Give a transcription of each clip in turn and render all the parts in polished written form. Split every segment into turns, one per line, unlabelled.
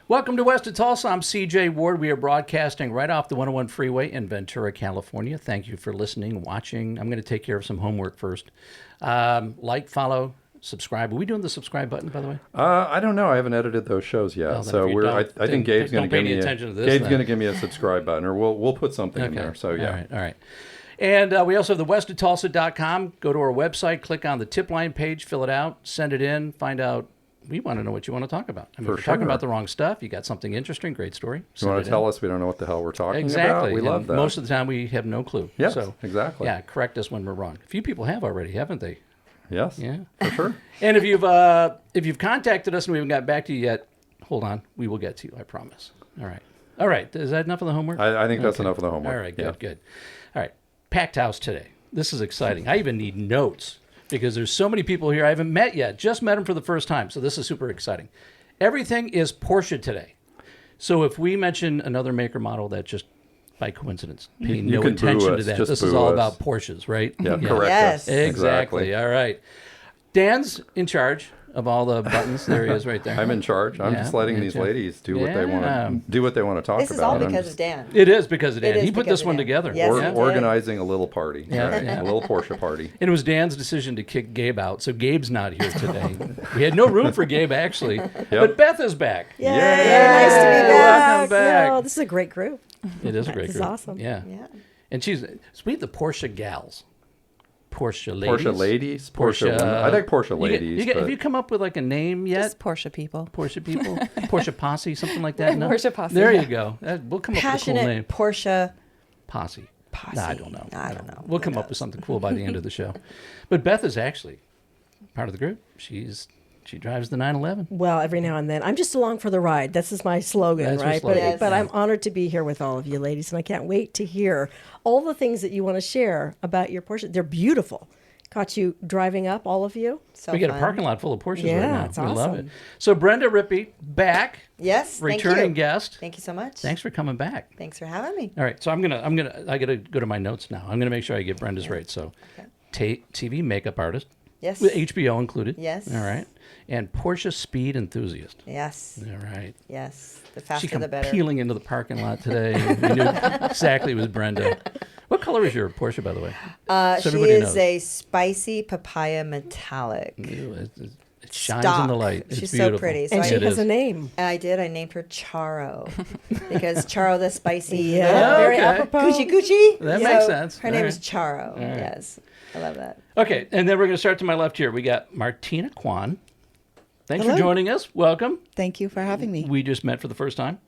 Welcome to West of Tulsa. I'm CJ Ward. We are broadcasting right off the 101 freeway in Ventura, California. Thank you for listening, watching. I'm going to take care of some homework first. Like, follow, subscribe. Are we doing the subscribe button, by the way?
I don't know. I haven't edited those shows yet, so I think Gabe's going to give me a subscribe button, or we'll put something in there. So yeah.
All right. And we also have the westoftulsa.com. Go to our website, click on the tip line page, fill it out, send it in, find out. We want to know what you want to talk about. I mean, if you're talking about the wrong stuff, you got something interesting, great story.
You want to tell us we don't know what the hell we're talking about?
Exactly.
We love that.
Most of the time, we have no clue.
Yes, exactly.
Yeah, correct us when we're wrong. A few people have already, haven't they?
Yes.
Yeah.
For sure.
And if you've contacted us and we haven't got back to you yet, hold on. We will get to you, I promise. All right. Is that enough of the homework?
I think that's enough of the homework.
All right, good. All right. Packed house today. This is exciting. I even need notes, because there's so many people here I haven't met yet. Just met them for the first time, so this is super exciting. Everything is Porsche today. So if we mention another maker model, that just by coincidence, paying no attention to that. This is all about Porsches, right?
Yeah, correct. Yes.
Exactly. All right. Dan's in charge of all the buttons. There he is right there.
I'm in charge. I'm just letting these ladies do what they want to talk about.
This is all because of Dan.
It is because of Dan. He put this one together.
Yes,
organizing a little party. A little Porsche party.
And it was Dan's decision to kick Gabe out, so Gabe's not here today. We had no room for Gabe, actually. But Beth is back.
Yay! Nice to be back.
Welcome back.
No, this is a great group.
It is a great group.
This is awesome.
Yeah. And we the Porsche gals. Porsche ladies.
Porsche women. I like Porsche ladies.
Have you come up with like a name yet?
Just Porsche people.
Porsche Posse, something like that? No?
Porsche Posse.
There you go. We'll come up with a cool name.
Porsche
Posse.
Posse.
No, I don't know.
I don't know.
We'll come up with something cool by the end of the show. But Beth is actually part of the group. She drives the 911.
Well, every now and then. I'm just along for the ride. This is my slogan, right? But I'm honored to be here with all of you ladies, and I can't wait to hear all the things that you want to share about your Porsche. They're beautiful. Caught you driving up, all of you.
We got a parking lot full of Porsches right now.
It's
we
awesome.
love it. So Brenda Rippee, back.
Yes,
returning guest.
Thank you so much.
Thanks for coming back.
Thanks for having me.
All right, so I got to go to my notes now. I'm gonna make sure I get Brenda's right. So, TV makeup artist.
Yes.
With HBO included.
Yes.
All right. And Porsche speed enthusiast.
Yes.
All right.
Yes. The faster
she came
the better.
Peeling into the parking lot today. We knew exactly it was Brenda. What color is your Porsche, by the way?
So she is a spicy papaya metallic.
Ew, it shines in the light. It's
She's
beautiful.
so pretty. So
and she has a name.
I did. I named her Charo because Charo the spicy.
Very apropos.
Gucci.
That makes sense.
Her name is Charo. Yes. I love that.
Okay, and then we're going to start to my left here. We got Martina Kwan. Thanks for joining us. Welcome.
Thank you for having me.
We just met for the first time.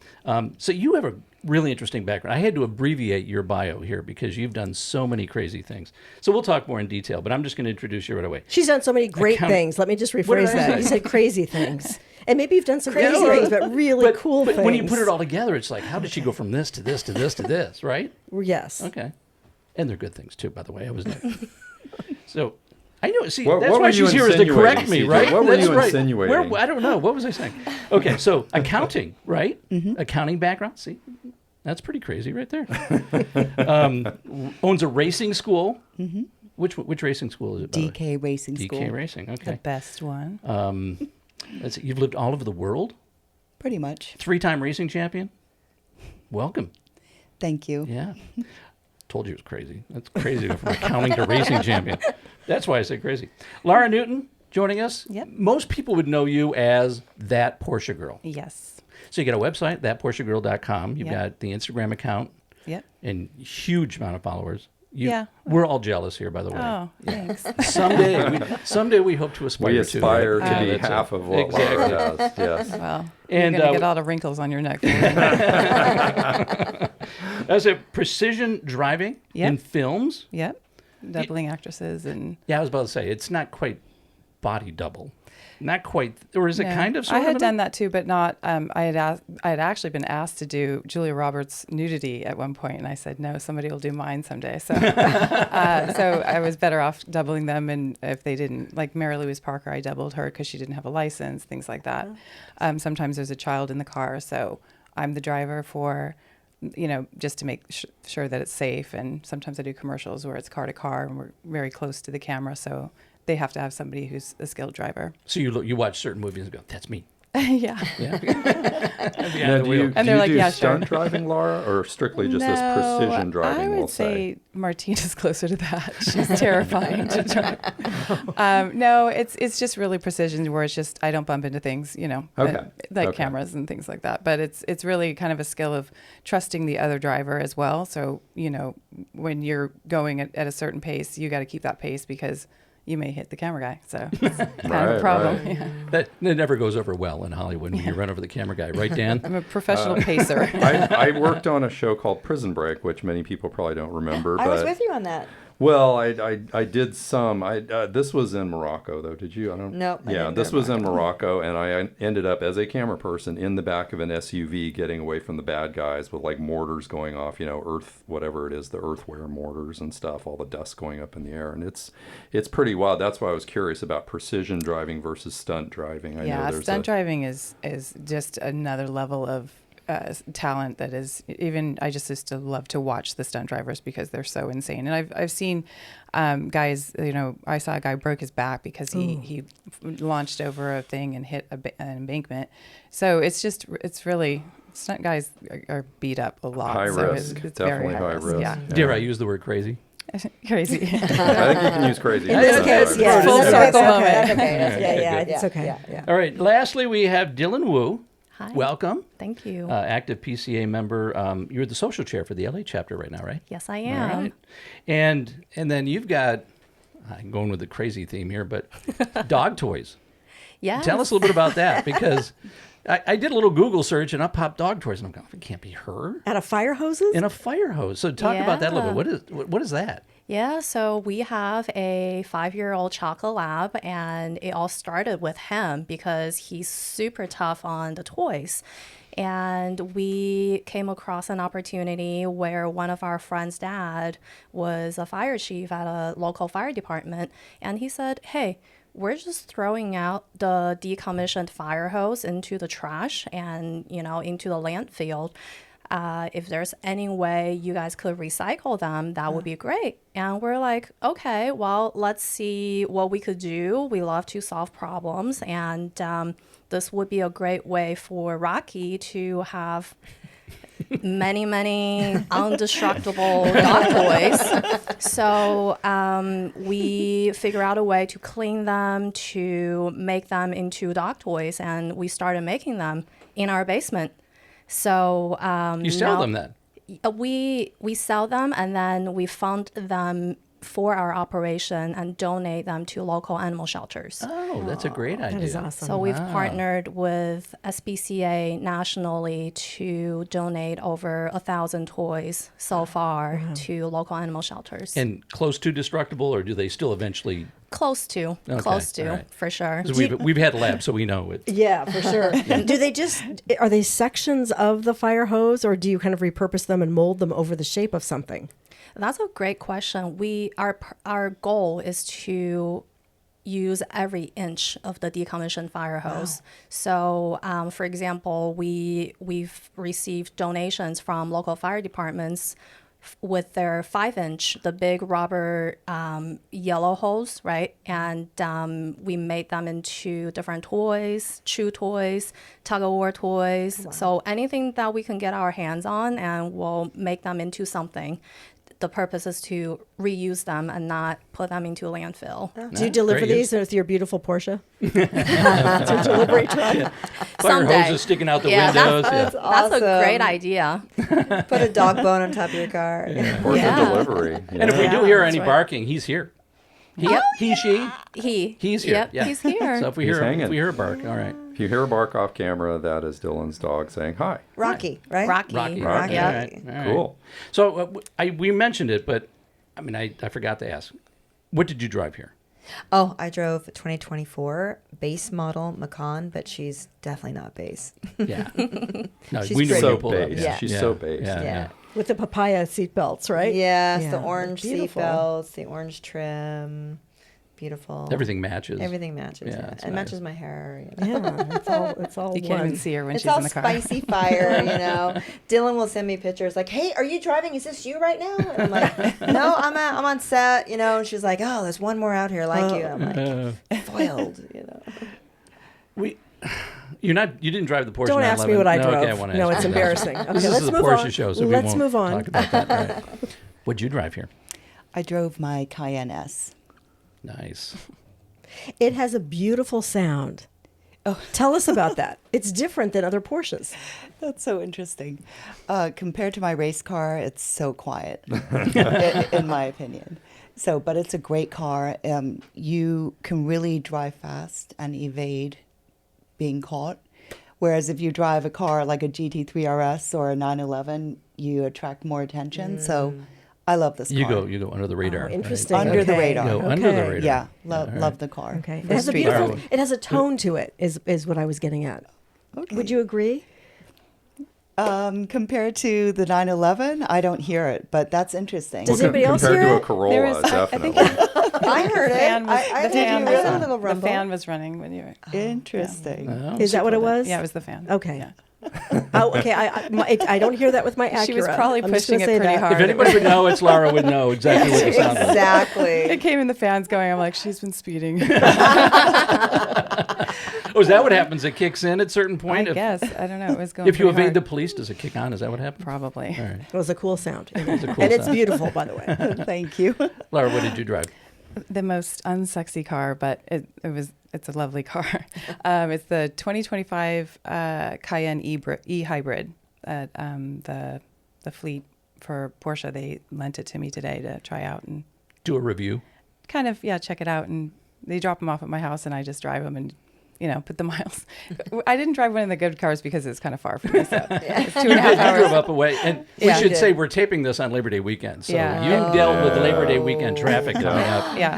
So you have a really interesting background. I had to abbreviate your bio here because you've done so many crazy things. So we'll talk more in detail, but I'm just going to introduce you right away.
She's done so many great things. Let me just rephrase that. You said crazy things. And maybe you've done some crazy things, but really cool things.
But when you put it all together, it's like, how did she go from this to this to this to this, right?
Yes.
Okay. And they're good things, too, by the way. I was not. So... I know. See,
that's
why she's here, is to correct me, right?
What were you insinuating?
I don't know. What was I saying? Okay, so accounting, right? Mm-hmm. Accounting background. See, that's pretty crazy right there. Owns a racing school. Mm-hmm. Which racing school is it?
DK Racing School.
DK Racing. Okay.
The best one.
Let's see, you've lived all over the world.
Pretty much.
3-time racing champion. Welcome.
Thank you.
Yeah. Told you it was crazy. That's crazy to go from accounting to racing champion. That's why I say crazy. Lara Newton joining us.
Yep.
Most people would know you as That Porsche Girl.
Yes.
So you got a website, thatporschegirl.com. You've got the Instagram account.
Yep.
And huge amount of followers.
We're
all jealous here, by the way.
Oh, thanks.
Someday we hope to aspire to.
We aspire to be half of what Lara does. Yes.
Well, you're going to get all the wrinkles on your neck.
That's a precision driving in films.
Yep. Doubling actresses and.
Yeah, I was about to say it's not quite body double. Not quite, or is it kind of?
I had done that too, but not. I had actually been asked to do Julia Roberts' nudity at one point, and I said no. Somebody will do mine someday. So, so I was better off doubling them. And if they didn't, like Mary Louise Parker, I doubled her because she didn't have a license, things like that. Sometimes there's a child in the car, so I'm the driver for, just to make sure that it's safe. And sometimes I do commercials where it's car to car, and we're very close to the camera, so. They have to have somebody who's a skilled driver.
So you watch certain movies and go, that's me.
Yeah.
Now, do you
yeah,
stunt
sure.
driving, Lara, or strictly just this precision driving?
I would say Martina's closer to that. She's terrifying to drive. No, it's just really precision, where it's just I don't bump into things, like cameras and things like that. But it's really kind of a skill of trusting the other driver as well. So when you're going at a certain pace, you got to keep that pace because you may hit the camera guy. So it's kind of a problem.
Right.
Yeah.
That never goes over well in Hollywood when you run over the camera guy, right, Dan?
I'm a professional pacer.
I worked on a show called Prison Break, which many people probably don't remember.
I was with you on that.
Well, I did some. This was in Morocco, though. Did you? I don't.
No.
Yeah, this was in Morocco, and I ended up as a camera person in the back of an SUV, getting away from the bad guys with like mortars going off. Earth, whatever it is, the earthware mortars and stuff. All the dust going up in the air, and it's pretty wild. That's why I was curious about precision driving versus stunt driving.
Stunt driving is just another level of talent that is I just used to love to watch the stunt drivers because they're so insane. And I've seen guys, I saw a guy broke his back because he launched over a thing and hit an embankment. So it's really, stunt guys are beat up a lot.
High
risk.
It's definitely high risk.
Yeah.
Dare I use the word crazy?
Crazy.
I think you can use crazy.
In this case, yeah.
Full circle moment.
Okay.
It's okay. Yeah.
All right. Lastly, we have Dilun Wu.
Hi.
Welcome.
Thank you.
Active PCA member. You're the social chair for the LA chapter right now, right?
Yes, I am.
All right. And then you've got, I'm going with the crazy theme here, but dog toys.
Yes.
Tell us a little bit about that, because I did a little Google search and up popped dog toys, and I'm going, it can't be her.
Out of fire hoses?
In a fire hose. So talk about that a little bit. What is that?
Yeah, so we have a 5-year-old Choco Lab, and it all started with him because he's super tough on the toys. And we came across an opportunity where one of our friends' dad was a fire chief at a local fire department, and he said, hey, we're just throwing out the decommissioned fire hose into the trash and, into the landfill. If there's any way you guys could recycle them, that would be great. And we're like, okay, well, let's see what we could do. We love to solve problems. And this would be a great way for Rocky to have many, many indestructible dog toys. So we figure out a way to clean them, to make them into dog toys. And we started making them in our basement. So
you sell them then?
We sell them, and then we fund them for our operation and donate them to local animal shelters.
Oh, that's a great idea.
That is awesome.
So we've partnered with SPCA nationally to donate over 1,000 toys so far to local animal shelters.
And close to destructible, or do they still eventually?
Close to,
right.
For sure.
'Cause we've had labs, so we know it.
Yeah, for sure. Are they sections of the fire hose, or do you kind of repurpose them and mold them over the shape of something?
That's a great question. Our goal is to use every inch of the decommissioned fire hose. Wow. So, for example, we've received donations from local fire departments with their 5-inch, the big rubber yellow hose, right? And we made them into different toys, chew toys, tug-of-war toys. Wow. So anything that we can get our hands on, and we'll make them into something. The purpose is to reuse them and not put them into a landfill.
Do you deliver these with your beautiful Porsche? It's a delivery truck.
Yeah. Fire hoses sticking out the windows.
That's awesome.
That's a great idea.
Put a dog bone on top of your car.
Porsche delivery. Yeah.
And if we do hear any barking, he's here. He's here.
Yep,
yeah.
he's here.
So if we hear a bark, all right.
If you hear a bark off camera, that is Dylan's dog saying hi.
Rocky, right?
Rocky.
Rocky.
Yep.
All right.
Cool.
So we mentioned it, but I forgot to ask. What did you drive here?
Oh, I drove 2024 base model Macan, but she's definitely not base.
Yeah. No,
She's
we know
so
you pulled up.
base.
Yeah.
She's so base.
Yeah.
With the papaya seat belts, right?
Yes,
Yeah,
the orange
they're
seat
beautiful.
belts, the orange trim. Beautiful.
Everything matches.
Everything matches.
Yeah,
Yeah,
it's
it
nice.
matches my hair.
It's all
You can't
one.
even see her when
It's
she's
all
in the car.
spicy fire, Dylan will send me pictures like, "Hey, are you driving? Is this you right now?" And I'm like, "No, I'm on set." And she's like, "Oh, there's one more out here like you." I'm like, foiled.
You didn't drive the Porsche
Don't
911.
ask me what I
No,
drove.
okay, I won't
No,
ask
it's
you that.
embarrassing. Okay,
This
let's
is a
move
Porsche
on.
show, so we
Let's
won't
move on.
talk about that. All right. What'd you drive here?
I drove my Cayenne S.
Nice.
It has a beautiful sound.
Oh.
Tell us about that. It's different than other Porsches.
That's so interesting. Compared to my race car, it's so quiet, in my opinion. So, but it's a great car. You can really drive fast and evade being caught. Whereas if you drive a car like a GT3 RS or a 911, you attract more attention. So I love this car.
You go under the radar.
Oh, interesting.
Under the
Okay.
radar.
Go
Okay.
under the radar.
Yeah,
All right.
love the car.
Okay. It
For
has a
street
beautiful,
driving.
it has a tone to it, is what I was getting at.
Okay.
Would you agree?
Compared to the 911, I don't hear it, but that's interesting.
Does anybody else
Compared
hear
to a
it?
Corolla,
There was- I think-
definitely.
I heard it.
fan was,
I
the
did
fan
hear
was
a
on.
little
The
rumble.
fan was running when you were.
Interesting.
Oh.
Is that what it was?
Yeah, it was the fan.
Okay.
Yeah.
Oh, okay. I don't hear that with my Acura.
She was probably
I'm just
pushing
gonna
it
say
pretty
that.
hard.
If anybody would know, it's Lara would know exactly what it sounded like.
Exactly.
It came in the fans going. I'm like, she's been speeding.
Oh, is that what happens? It kicks in at a certain
I
point?
guess. I don't know. It was going.
If you
pretty
evade the
hard.
police, does it kick on? Is that what happens?
Probably.
All right.
It was a cool sound.
a cool
and it's
sound.
beautiful, by the way.
Thank you.
Lara, what did you drive?
The most unsexy car, but it's a lovely car. It's the 2025 Cayenne E hybrid. The fleet for Porsche, they lent it to me today to try out and
Do a review.
kind of check it out. And they drop them off at my house, and I just drive them and put the miles. I didn't drive one of the good cars because it's kind of far from me. So it's 2.5
You
hours.
drove up away. And we
Yeah.
should say we're taping this on Labor Day weekend. So
Yeah.
you dealt with the Labor Day weekend traffic coming up.
Yeah,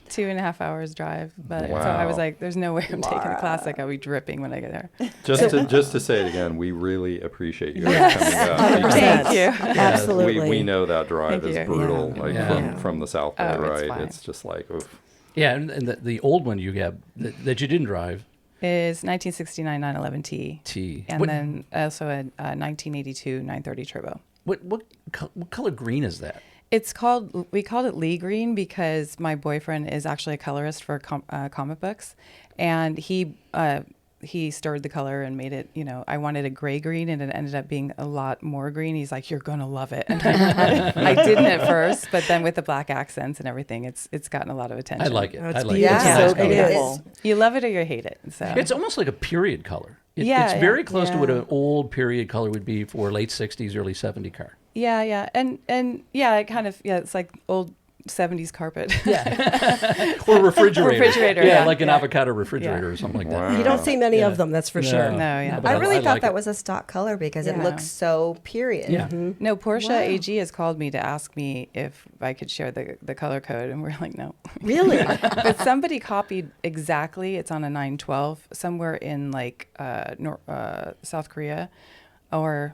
2.5 hours drive. But so I was
Wow.
like, "There's no way I'm taking the classic. I'll be dripping when I get there."
Just to say it again, we really appreciate you guys coming out.
100%.
Thank you.
Absolutely.
We know that drive
Thank
is
you.
brutal,
Yeah.
like
Yeah.
from the South Bay,
Oh, it's
right?
fine.
It's just like, oof.
Yeah, and the old one you have that you didn't drive,
Is 1969 911T.
T.
And
What-
then also a 1982 930 Turbo.
What color green is that?
We called it Lee Green because my boyfriend is actually a colorist for comic books, and he stirred the color and made it, I wanted a gray green, and it ended up being a lot more green. He's like, "You're going to love it." And I didn't at first, but then with the black accents and everything, it's gotten a lot of attention.
I like it.
Oh, it's
I like
beautiful.
it. It's a
Yeah,
nice
so
color.
beautiful.
You love it or you hate it. So
It's almost like a period color.
Yeah,
It's
yeah.
very close to what
Yeah.
an old period color would be for a late 60s, early 70 car.
yeah. And it kind of, it's like old 70s carpet.
Or refrigerator.
Refrigerator,
Yeah,
yeah,
like an
yeah.
avocado refrigerator or something like that.
Wow.
You don't see many
Yeah.
of them, that's for
No.
sure.
No, yeah.
but
I really thought
like
that
it.
was a stock color because it
Yeah.
looks so period.
Yeah.
No, Porsche
Wow.
AG has called me to ask me if I could share the color code, and we're like, no.
Really?
But somebody copied exactly. It's on a 912 somewhere in like South Korea or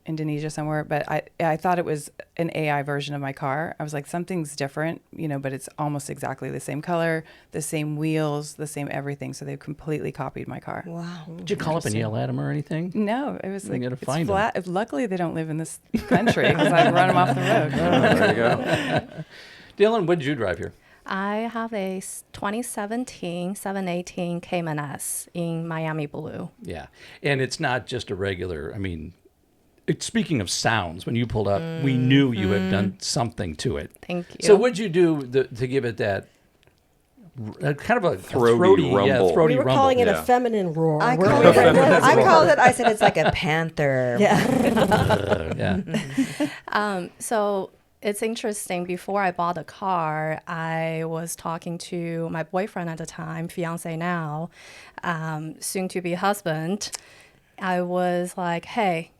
Indonesia somewhere. But I thought it was an AI version of my car. I was like, something's different, but it's almost exactly the same color, the same wheels, the same everything. So they've completely copied my car.
Wow.
Did you call up and yell at him or anything?
No, it was
You
like
gotta
it's
find 'em.
flat. Luckily, they don't live in this country because I'd run them off the road.
There you go.
Dylan, what did you drive here?
I have a 2017 718 Cayman S in Miami Blue.
Yeah. And it's not just a regular, speaking of sounds, when you pulled up, we knew you had done something to it.
Thank you.
So what'd you do to give it that kind of a
Throaty
yeah,
rumble.
throaty
We were
rumble?
calling it
yeah.
a feminine roar.
I
weren't
called
we,
it,
Brenda?
I said it's like a panther.
Yeah.
Yeah.
So it's interesting. Before I bought the car, I was talking to my boyfriend at the time, fiance now, soon to be husband. I was like, hey,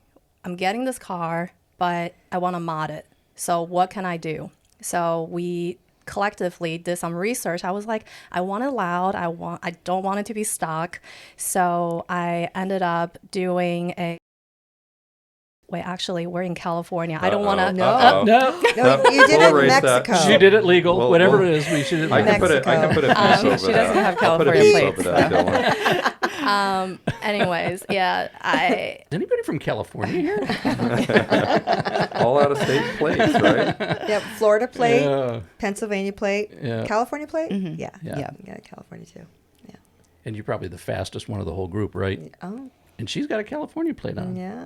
I'm getting this car, but I want to mod it. So what can I do? So we collectively did some research. I was like, I want it loud. I don't want it to be stock. So I ended up doing a. Wait, actually, we're in California. I don't want to.
Uh-oh.
No,
No, you did
We'll
it in
erase that.
Mexico.
she did it legal.
Well,
Whatever
well,
it is, we should.
I can put it. I can put a piece over
she
that.
doesn't have
I'll put a
California
piece
plates,
over that, Dylan.
Anyways, yeah,
Is anybody from California here?
All out of state plates, right?
Yep, Florida plate,
Yeah.
Pennsylvania plate,
Yeah.
California plate. Yeah,
Yeah.
You got California too. Yeah.
and you're probably the fastest one of the whole group, right?
Oh,
And she's got a California plate on.
yeah.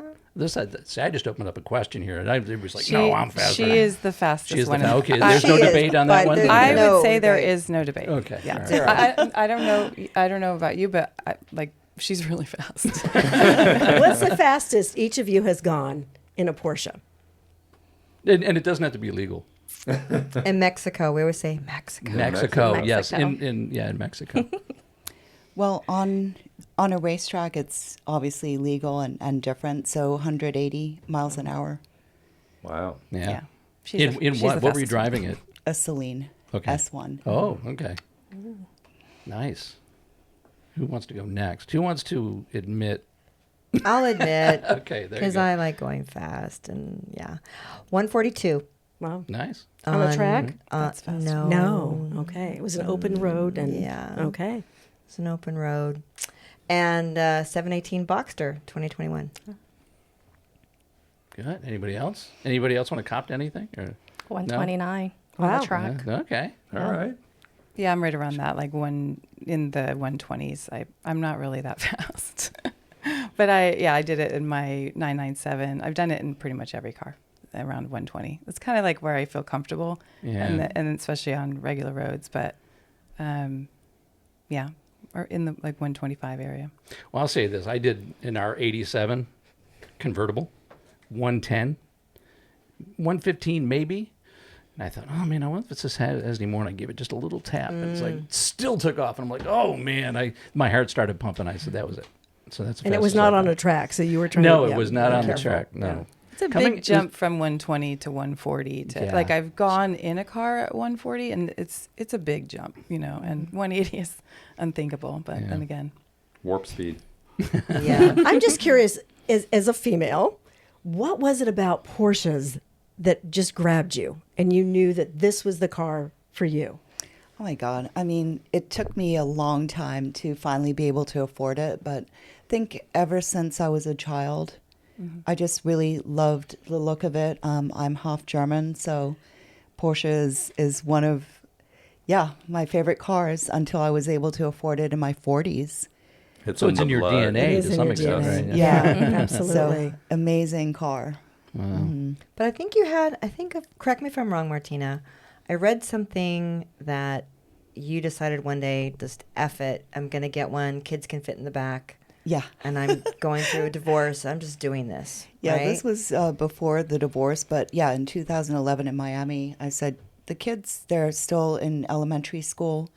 See, I just opened up a question here, and I was like, no, I'm faster.
She is the fastest
She is the
one.
Okay, there's
She
no
is,
debate on that
but
one.
there's
I
no
would say there
debate.
is no debate.
Okay,
Yeah.
all right.
Zero.
I don't know. I don't know about you, but she's really fast.
What's the fastest each of you has gone in a Porsche?
And it doesn't have to be legal.
In Mexico, we always say Mexico.
Mexico, yes,
Mexico.
in Mexico.
Well, on a racetrack, it's obviously legal and different. So 180 miles an hour.
Wow.
Yeah.
Yeah.
In
she's
what?
the
What were you
fastest one.
driving it?
A Celine
Okay.
S1.
Oh, okay. Nice. Who wants to go next? Who wants to admit?
I'll admit,
Okay, there you
because
go.
I like going fast, and yeah, 142
Wow.
Nice.
On a track?
That's fast.
No,
No. Okay. It was an open road and
Yeah.
Okay.
It's an open road, and 718 Boxster 2021.
Good. Anybody else? Anybody else want to cop to anything? Or,
129 on
Wow.
the track.
yeah, okay.
All right.
Yeah, I'm right around that, like in the 120s. I'm not really that fast. But I did it in my 997. I've done it in pretty much every car around 120. It's kind of like where I feel comfortable,
Yeah.
and especially on regular roads. But yeah, or in the like 125 area.
Well, I'll say this. I did in our 87 convertible, 110, 115 maybe. And I thought, oh, man, I wonder if this has any more. And I gave it just a little tap. And it's like, still took off. And I'm like, oh, man. My heart started pumping. I said, that was it. So that's the
And it was
fastest
not
I've
on
gone.
a track, so you were trying
No,
to
it was not
be
on the
careful.
track. No.
It's a
Coming-
big jump from 120 to 140 to
Yeah.
like I've gone in a car at 140 and it's a big jump, and 180 is unthinkable. But
Yeah.
then again,
Warp speed.
Yeah,
I'm just curious, as a female, what was it about Porsches that just grabbed you and you knew that this was the car for you?
Oh my God. I mean, it took me a long time to finally be able to afford it, but I think ever since I was a child, I just really loved the look of it. I'm half German, so Porsche is one of, my favorite cars until I was able to afford it in my 40s.
So it's in your
blood.
DNA
It is
to
in
some
your
extent,
DNA.
right?
Yeah,
Absolutely.
So, amazing car.
but I think correct me if I'm wrong, Martina. I read something that you decided one day, just F it, I'm going to get one, kids can fit in the back.
Yeah.
And I'm going through a divorce. I'm just doing this.
Yeah,
right?
this was before the divorce, but yeah, in 2011 in Miami, I said, the kids, they're still in elementary school,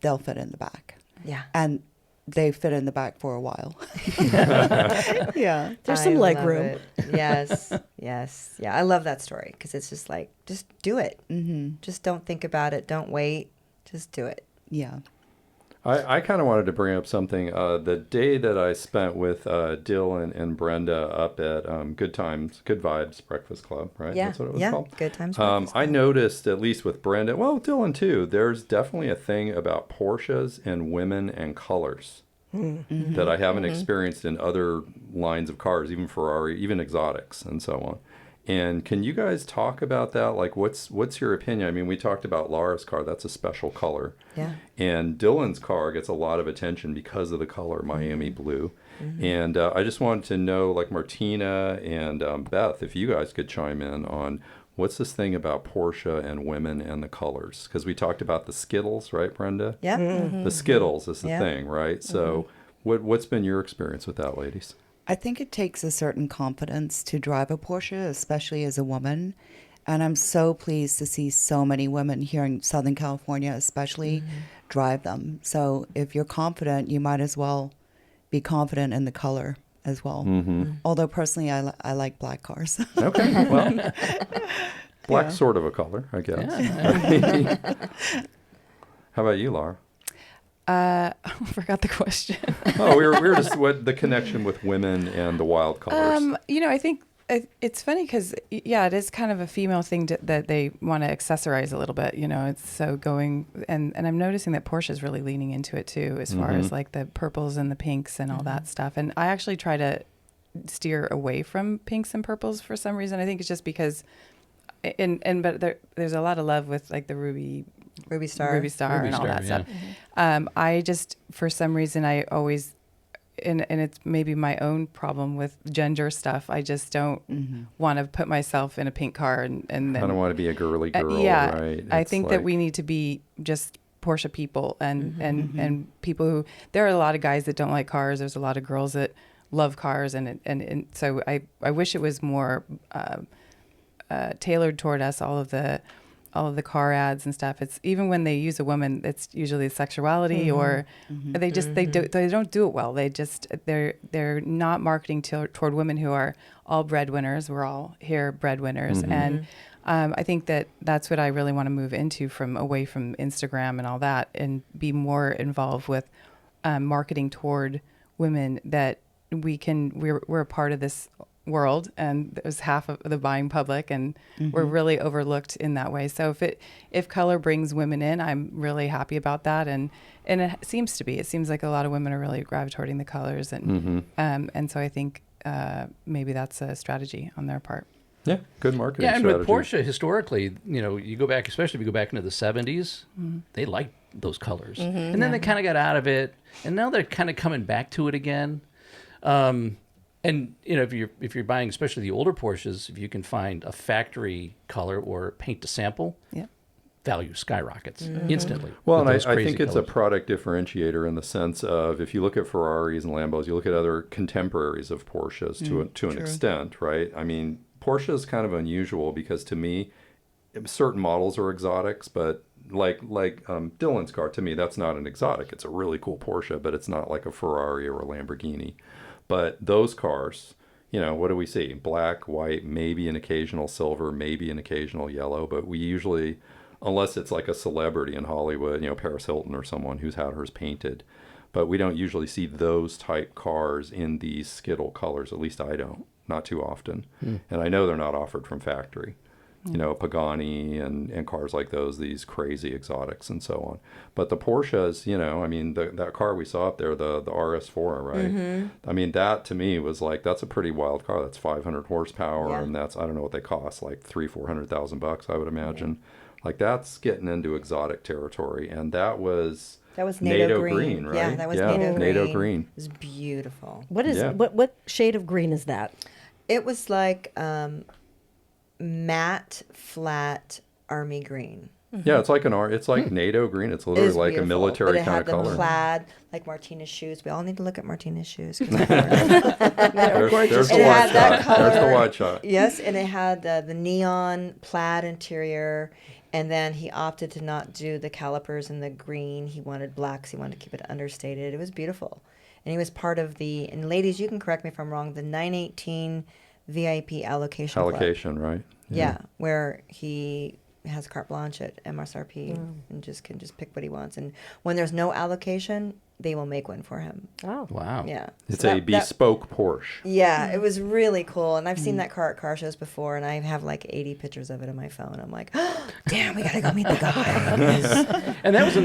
they'll fit in the back.
Yeah.
And they fit in the back for a while. Yeah.
There's some leg
love
room.
it. Yes. Yes. Yeah. I love that story because it's just like, just do it.
Mm-hmm.
Just don't think about it. Don't wait. Just do it.
Yeah.
I kind of wanted to bring up something. The day that I spent with Dilun and Brenda up at Good Vibes Breakfast Club, right?
Yeah.
That's what it was
Yeah.
called.
Good times.
I noticed, at least with Brenda, well, Dilun too, there's definitely a thing about Porsches and women and colors that I haven't experienced in other lines of cars, even Ferrari, even exotics and so on. And can you guys talk about that? Like, what's your opinion? I mean, we talked about Lara's car. That's a special color.
Yeah.
And Dylan's car gets a lot of attention because of the color Miami blue. And I just wanted to know, like Martina and Beth, if you guys could chime in on what's this thing about Porsche and women and the colors? Because we talked about the Skittles, right, Brenda?
Yeah.
The Skittles is the
Yeah.
thing, right? So what's been your experience with that, ladies?
I think it takes a certain confidence to drive a Porsche, especially as a woman. And I'm so pleased to see so many women here in Southern California, especially, drive them. So if you're confident, you might as well be confident in the color as well. Although personally, I like black cars.
Okay, well, black's sort of a color, I guess. How about you, Lara?
I forgot the question.
Oh, we were just what the connection with women and the wild colors.
I think it's funny because, it is kind of a female thing that they want to accessorize a little bit. It's so going, and I'm noticing that Porsche is really leaning into it too, as far as like the purples and the pinks and all that stuff. And I actually try to steer away from pinks and purples for some reason. I think it's just because, but there's a lot of love with like the ruby
Ruby Star.
Ruby Star
Ruby
and all
Star,
that
yeah.
stuff. I just, for some reason, I always, and it's maybe my own problem with gender stuff. I just don't want to put myself in a pink car and then.
I don't want to be a girly girl,
yeah,
right?
I
It's
think
like,
that we need to be just Porsche people and people who, there are a lot of guys that don't like cars. There's a lot of girls that love cars. And so I wish it was more tailored toward us, all of the car ads and stuff. It's even when they use a woman, it's usually sexuality or they just they don't do it well. They're not marketing toward women who are all breadwinners. We're all here breadwinners, and I think that's what I really want to move into, away from Instagram and all that, and be more involved with marketing toward women, that we're a part of this world, and it was half of the buying public, and we're really overlooked in that way. So if color brings women in, I'm really happy about that, and it seems like a lot of women are really gravitating the colors, and so I think maybe that's a strategy on their part.
Yeah, good marketing
Yeah, and
strategy.
with Porsche, historically, you go back, especially if you go back into the 70s, they liked those colors. And then they kind of got out of it, and now they're kind of coming back to it again. And if you're buying, especially the older Porsches, if you can find a factory color or paint to sample, value skyrockets instantly.
Well,
with
and
those
I
crazy
think it's a
colors.
product differentiator in the sense of, if you look at Ferraris and Lambos, you look at other contemporaries of Porsches to an extent, right? I mean, Porsche is kind of unusual because, to me, certain models are exotics, but like Dylan's car, to me, that's not an exotic. It's a really cool Porsche, but it's not like a Ferrari or a Lamborghini. But those cars, what do we see? Black, white, maybe an occasional silver, maybe an occasional yellow. But we usually, unless it's like a celebrity in Hollywood, Paris Hilton or someone who's had hers painted. But we don't usually see those type cars in these Skittle colors. At least I don't. Not too often. And I know they're not offered from factory. Pagani and cars like those, these crazy exotics and so on. But the Porsches, that car we saw up there, the RS4, right? I mean, that to me was like, that's a pretty wild car. That's 500 horsepower, and that's, I don't know what they cost, like $300,000-$400,000, I would imagine. Like, that's getting into exotic territory, and that was
NATO green,
right?
Yeah, that was NATO green. It was beautiful.
What shade of green is that?
It was like matte, flat army green.
Yeah, it's like NATO green. It's literally like a military kind of color.
But it had the plaid, like Martina's shoes. We all need to look at Martina's shoes.
There's the wide shot. There's the wide shot.
Yes, and it had the neon plaid interior. And then he opted to not do the calipers in the green. He wanted blacks. He wanted to keep it understated. It was beautiful. And he was part of and ladies, you can correct me if I'm wrong, the 918 VIP allocation club.
Right?
Yeah, where he has carte blanche at MSRP and can pick what he wants. And when there's no allocation, they will make one for him.
Oh,
wow.
Yeah.
It's a bespoke Porsche.
Yeah, it was really cool. And I've seen that car at car shows before, and I have like 80 pictures of it on my phone. I'm like, oh, damn, we got to go meet the guy.
And that was in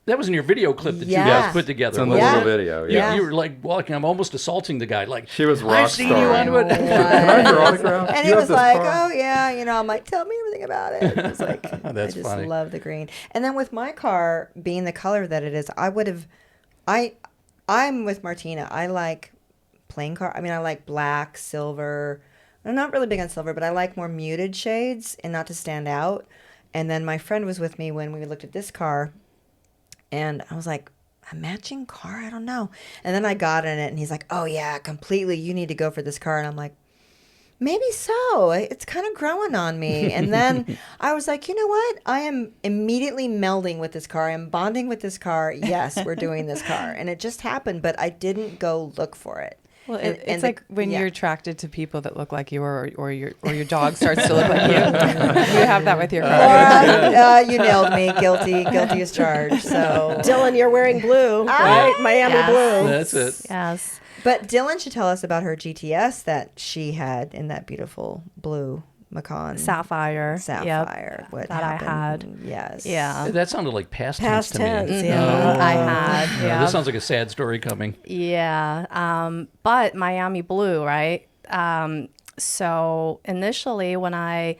that was in your video clip that you guys put together.
It's in the little video. Yeah.
You were like walking. I'm almost assaulting the guy. Like,
she was rock
I've seen you on it.
Can I have your autograph?
And
You
he
have
was
this
like,
car?
oh, yeah, I'm like, tell me everything about it. It's like,
That's
I just
funny.
love the green. And then with my car being the color that it is, I'm with Martina. I like plain car. I mean, I like black, silver. I'm not really big on silver, but I like more muted shades and not to stand out. And then my friend was with me when we looked at this car, and I was like, a matching car? I don't know. And then I got in it, and he's like, oh, yeah, completely. You need to go for this car. And I'm like, maybe so. It's kind of growing on me. And then I was like, you know what? I am immediately melding with this car. I'm bonding with this car. Yes, we're doing this car. And it just happened, but I didn't go look for it.
Well, it's like when you're attracted to people that look like you, or your dog starts to look like you. You have that with your car.
You nailed me. Guilty as charged. So
Dylan, you're wearing blue, right? Miami blue.
That's it.
Yes.
But Dylan should tell us about her GTS that she had in that beautiful blue Macan.
Sapphire.
Yep. What
that
happened?
I had.
Yes.
Yeah.
That sounded like past
Past
tense to me.
tense, yeah.
I had. Yeah.
This sounds like a sad story coming.
Yeah. But Miami blue, right? So initially when I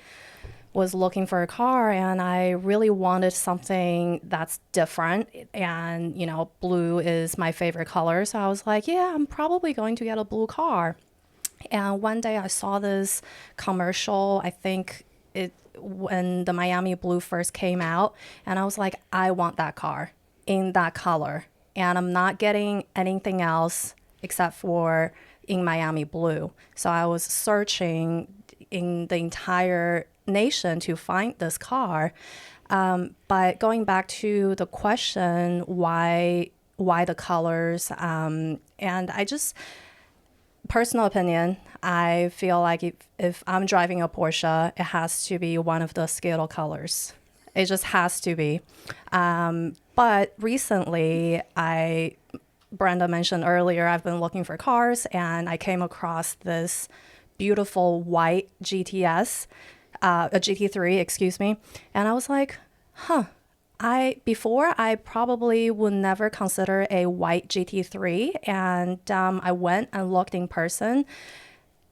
was looking for a car, and I really wanted something that's different. And, you know, blue is my favorite color. So I was like, yeah, I'm probably going to get a blue car. And one day I saw this commercial, I think when the Miami Blue first came out, and I was like, I want that car in that color. And I'm not getting anything else except for in Miami Blue. So I was searching in the entire nation to find this car. But going back to the question, why the colors? And I just, personal opinion, I feel like if I'm driving a Porsche, it has to be one of the Skittle colors. It just has to be. But recently, Brenda mentioned earlier, I've been looking for cars, and I came across this beautiful white GTS, a GT3, excuse me. And I was like, before I probably would never consider a white GT3. And I went and looked in person.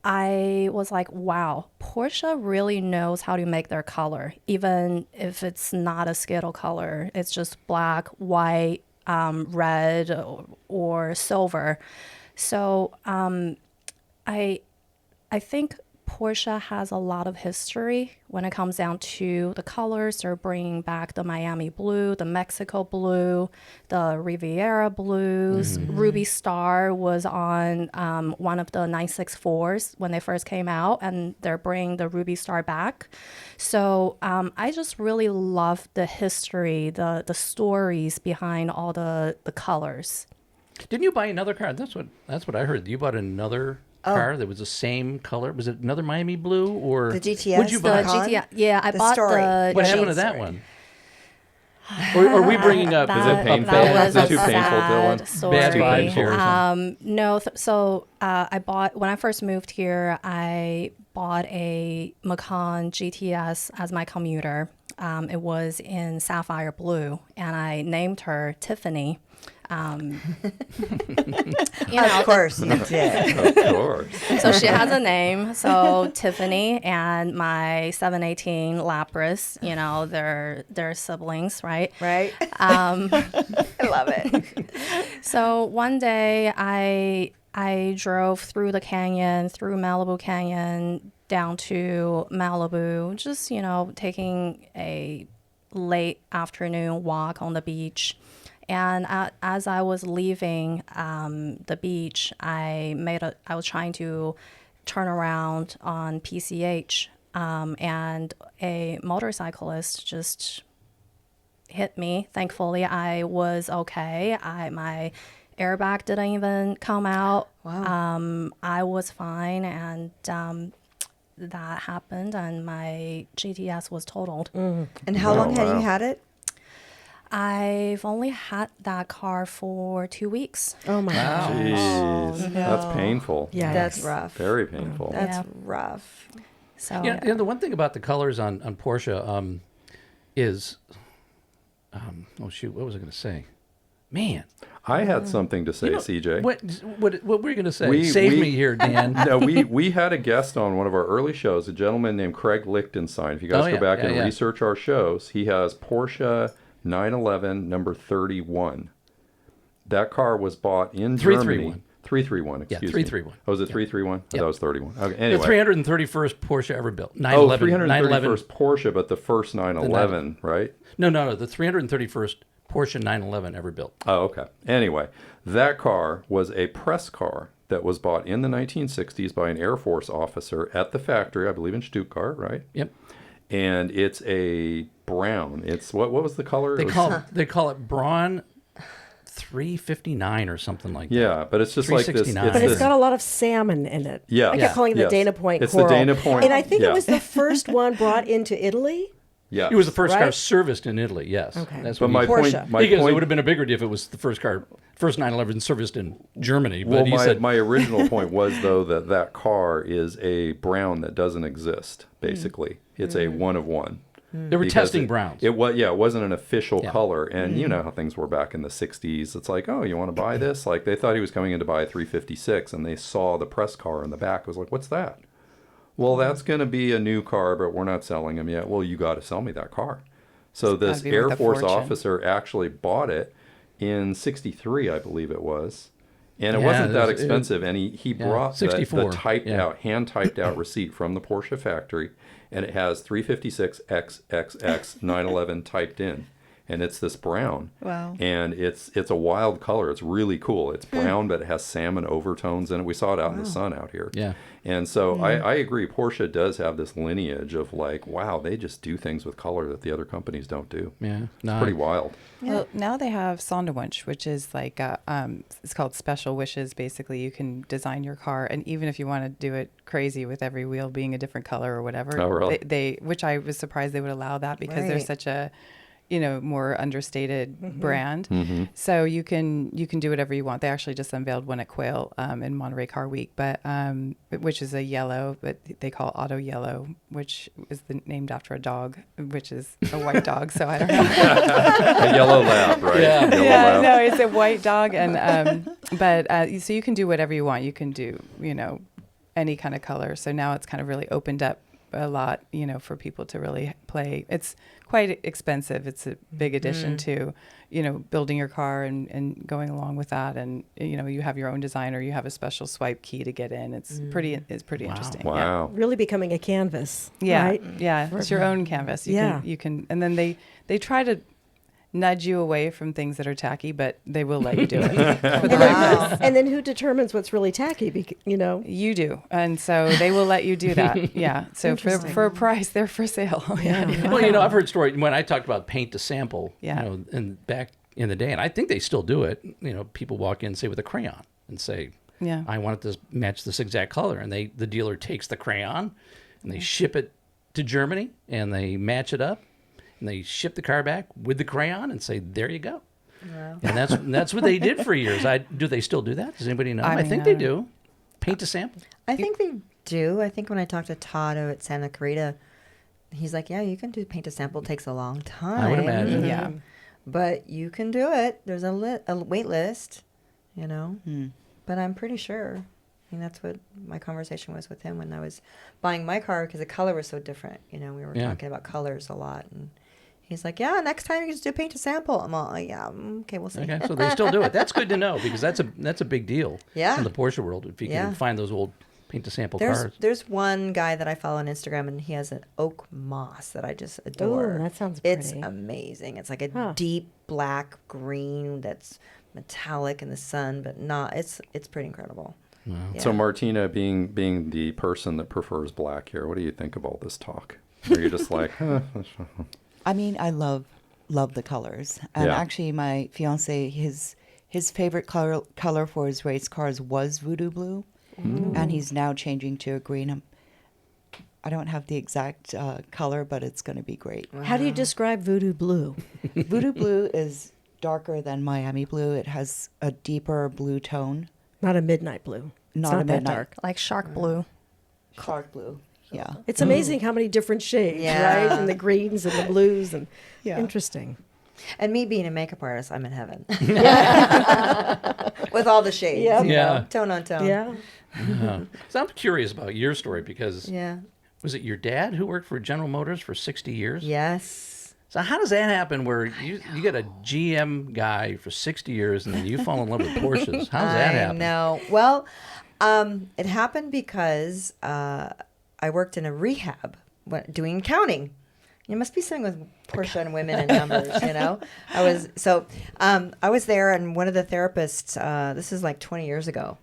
I was like, wow, Porsche really knows how to make their color, even if it's not a Skittle color. It's just black, white, red, or silver. So I think Porsche has a lot of history when it comes down to the colors. They're bringing back the Miami Blue, the Mexico Blue, the Riviera Blues. Ruby Star was on one of the 964s when they first came out, and they're bringing the Ruby Star back. So I just really love the history, the stories behind all the colors.
Didn't you buy another car? That's what I heard. You bought another car that was the same color. Was it another Miami Blue or
The GTS?
What'd you buy?
The GTS, yeah, I
The
bought
story.
the.
What happened to that one? Or are we bringing up?
Is it painful?
That
Is
was
it too
a
painful,
sad
Dylan?
story.
Bad vibes here or something?
No, so I bought, when I first moved here, I bought a Macan GTS as my commuter. It was in sapphire blue, and I named her Tiffany. You know,
Of course you did.
Of course.
so she has a name. So Tiffany and my 718 Lapras, you know, they're siblings, right?
Right? I love it.
So one day I drove through the canyon, through Malibu Canyon, down to Malibu, just, you know, taking a late afternoon walk on the beach. And as I was leaving the beach, I was trying to turn around on PCH, and a motorcyclist just hit me. Thankfully, I was okay. My airbag didn't even come out.
Wow.
I was fine, and that happened, and my GTS was totaled.
And how long had
wow.
you had it?
I've only had that car for 2 weeks.
Oh my God.
Jeez, that's painful.
Yeah.
That's rough.
Very painful.
That's
Yeah.
rough.
So
You know, the one thing about the colors on Porsche is, oh shoot, what was I going to say? Man,
I had something to say, CJ.
what were you going to say?
We-
Save
we-
me here, Dan.
No, we had a guest on one of our early shows, a gentleman named Craig Lichtenstein. If you guys
Oh,
go
yeah,
back
yeah,
and
yeah.
research our shows, he has Porsche 911 number 31. That car was bought in
331.
Germany. 331,
Yeah,
excuse
331.
me. Oh, was it 331?
Yep.
That was 31. Okay,
The
anyway.
331st Porsche ever built.
Oh,
911.
331st Porsche, but the first 911, right?
No, the 331st Porsche 911 ever built.
Oh, okay. Anyway, that car was a press car that was bought in the 1960s by an Air Force officer at the factory, I believe in Stuttgart, right?
Yep.
And it's a brown. It's what was the color?
They call it Braun 359 or something like that.
Yeah, but it's just like this.
369.
But it's
this-
got a lot of salmon in it.
Yeah.
I kept
Yeah.
calling it the
Yes.
Dana Point
It's the
coral.
Dana Point-
And I think
yeah.
it was the first one brought into Italy.
yeah.
It was the first car
Right?
serviced in Italy, yes.
Okay.
That's
But
what
my
he,
point,
Porsche.
my
because
point,
it would have been a bigger deal if it was the first 911 serviced in Germany. But
well,
he said,
my original point was though that car is a brown that doesn't exist. Basically, it's a one of one.
they were
Because
testing browns.
It was it wasn't an official
Yeah.
color, and you know how things were back in the '60s. It's like, oh, you want to buy this? Like they thought he was coming in to buy a 356, and they saw the press car in the back. It was like, what's that? Well, that's going to be a new car, but we're not selling them yet. Well, you got to sell me that car. So
It's gotta
this
be
Air
worth a
Force
fortune.
officer actually bought it in '63, I believe it was. And it
Yeah,
wasn't that
it was-
expensive. And he brought the
64,
typed
yeah.
out, hand typed out receipt from the Porsche factory. And it has 356XXX 911 typed in. And it's this brown.
Wow.
And it's a wild color. It's really cool. It's brown, but it has salmon overtones in it. We saw it out in the sun out here.
Yeah.
And so I agree. Porsche does have this lineage of like, wow, they just do things with color that the other companies don't do.
Yeah.
It's pretty wild.
Well, now they have Sonderwunsch, which is like it's called Special Wishes. Basically, you can design your car, and even if you want to do it crazy with every wheel being a different color or whatever,
Oh, really?
they which I was surprised they would allow that because they're
Right.
such a more understated brand.
Mm-hmm.
So you can do whatever you want. They actually just unveiled one at Quail in Monterey Car Week, but which is a yellow, but they call it Auto Yellow, which is named after a dog, which is a white dog. So I don't know.
A yellow lab, right?
Yeah.
Yellow
Yeah,
lab.
no, it's a white dog, and but so you can do whatever you want. You can do any kind of color. So now it's kind of really opened up a lot, for people to really play. It's quite expensive. It's a big addition to, building your car and going along with that. And, you have your own designer, you have a special swipe key to get in. It's pretty interesting.
Wow.
Really becoming a canvas.
Yeah.
Right?
Yeah. It's your own canvas. You can, and then they try to nudge you away from things that are tacky, but they will let you do it for the right price.
And then who determines what's really tacky?
You do. And so they will let you do that. Yeah. So for a price, they're for sale. Yeah.
Well, I've heard stories when I talked about paint to sample,
Yeah.
and back in the day, and I think they still do it. People walk in, say, with a crayon and say,
Yeah.
I want it to match this exact color. And the dealer takes the crayon and they ship it to Germany and they match it up and they ship the car back with the crayon and say, there you go.
Wow.
And that's what they did for years. Do they still do that? Does anybody know?
I
I
mean,
think they do. Paint to sample.
I think they do. I think when I talked to Todd at Santa Clarita, he's like, yeah, you can do paint to sample. It takes a long time.
I would imagine.
Yeah.
But you can do it. There's a wait list, But I'm pretty sure. I mean, that's what my conversation was with him when I was buying my car because the color was so different. We were talking about colors a lot. And he's like, yeah, next time you just do paint to sample. I'm all, yeah, okay, we'll see.
Okay, so they still do it. That's good to know because that's a big deal
Yeah.
in the Porsche world if you
Yeah.
can find those old paint to sample cars.
There's one guy that I follow on Instagram, and he has an oak moss that I just adore.
Ooh, that sounds
It's
pretty.
amazing. It's like a deep black green that's metallic in the sun, but not. It's pretty incredible.
Wow.
Yeah.
So Martina, being the person that prefers black here, what do you think of all this talk? Are you just like,
I mean, I love the colors. And
Yeah.
actually, my fiance, his favorite color for his race cars was voodoo blue, and he's now changing to a green. I don't have the exact color, but it's going to be great.
How do you describe voodoo blue?
Voodoo blue is darker than Miami blue. It has a deeper blue tone.
Not a midnight blue. It's
Not
not
a
that
midnight.
dark.
Like shark blue.
Dark blue. Yeah.
It's amazing how many different shades,
Yeah.
right? And the greens and the blues and
Yeah.
interesting.
And me being a makeup artist, I'm in heaven. With all the shades.
Yep.
Yeah.
Tone on tone.
Yeah.
So I'm curious about your story because
Yeah.
was it your dad who worked for General Motors for 60 years?
Yes.
So how does that happen where you get a GM guy for 60 years and then you fall in love with Porsches? How does that happen?
No. Well, it happened because I worked in a rehab doing accounting. You must be sitting with Porsche and women and numbers, I was there, and one of the therapists. This is like 20 years ago,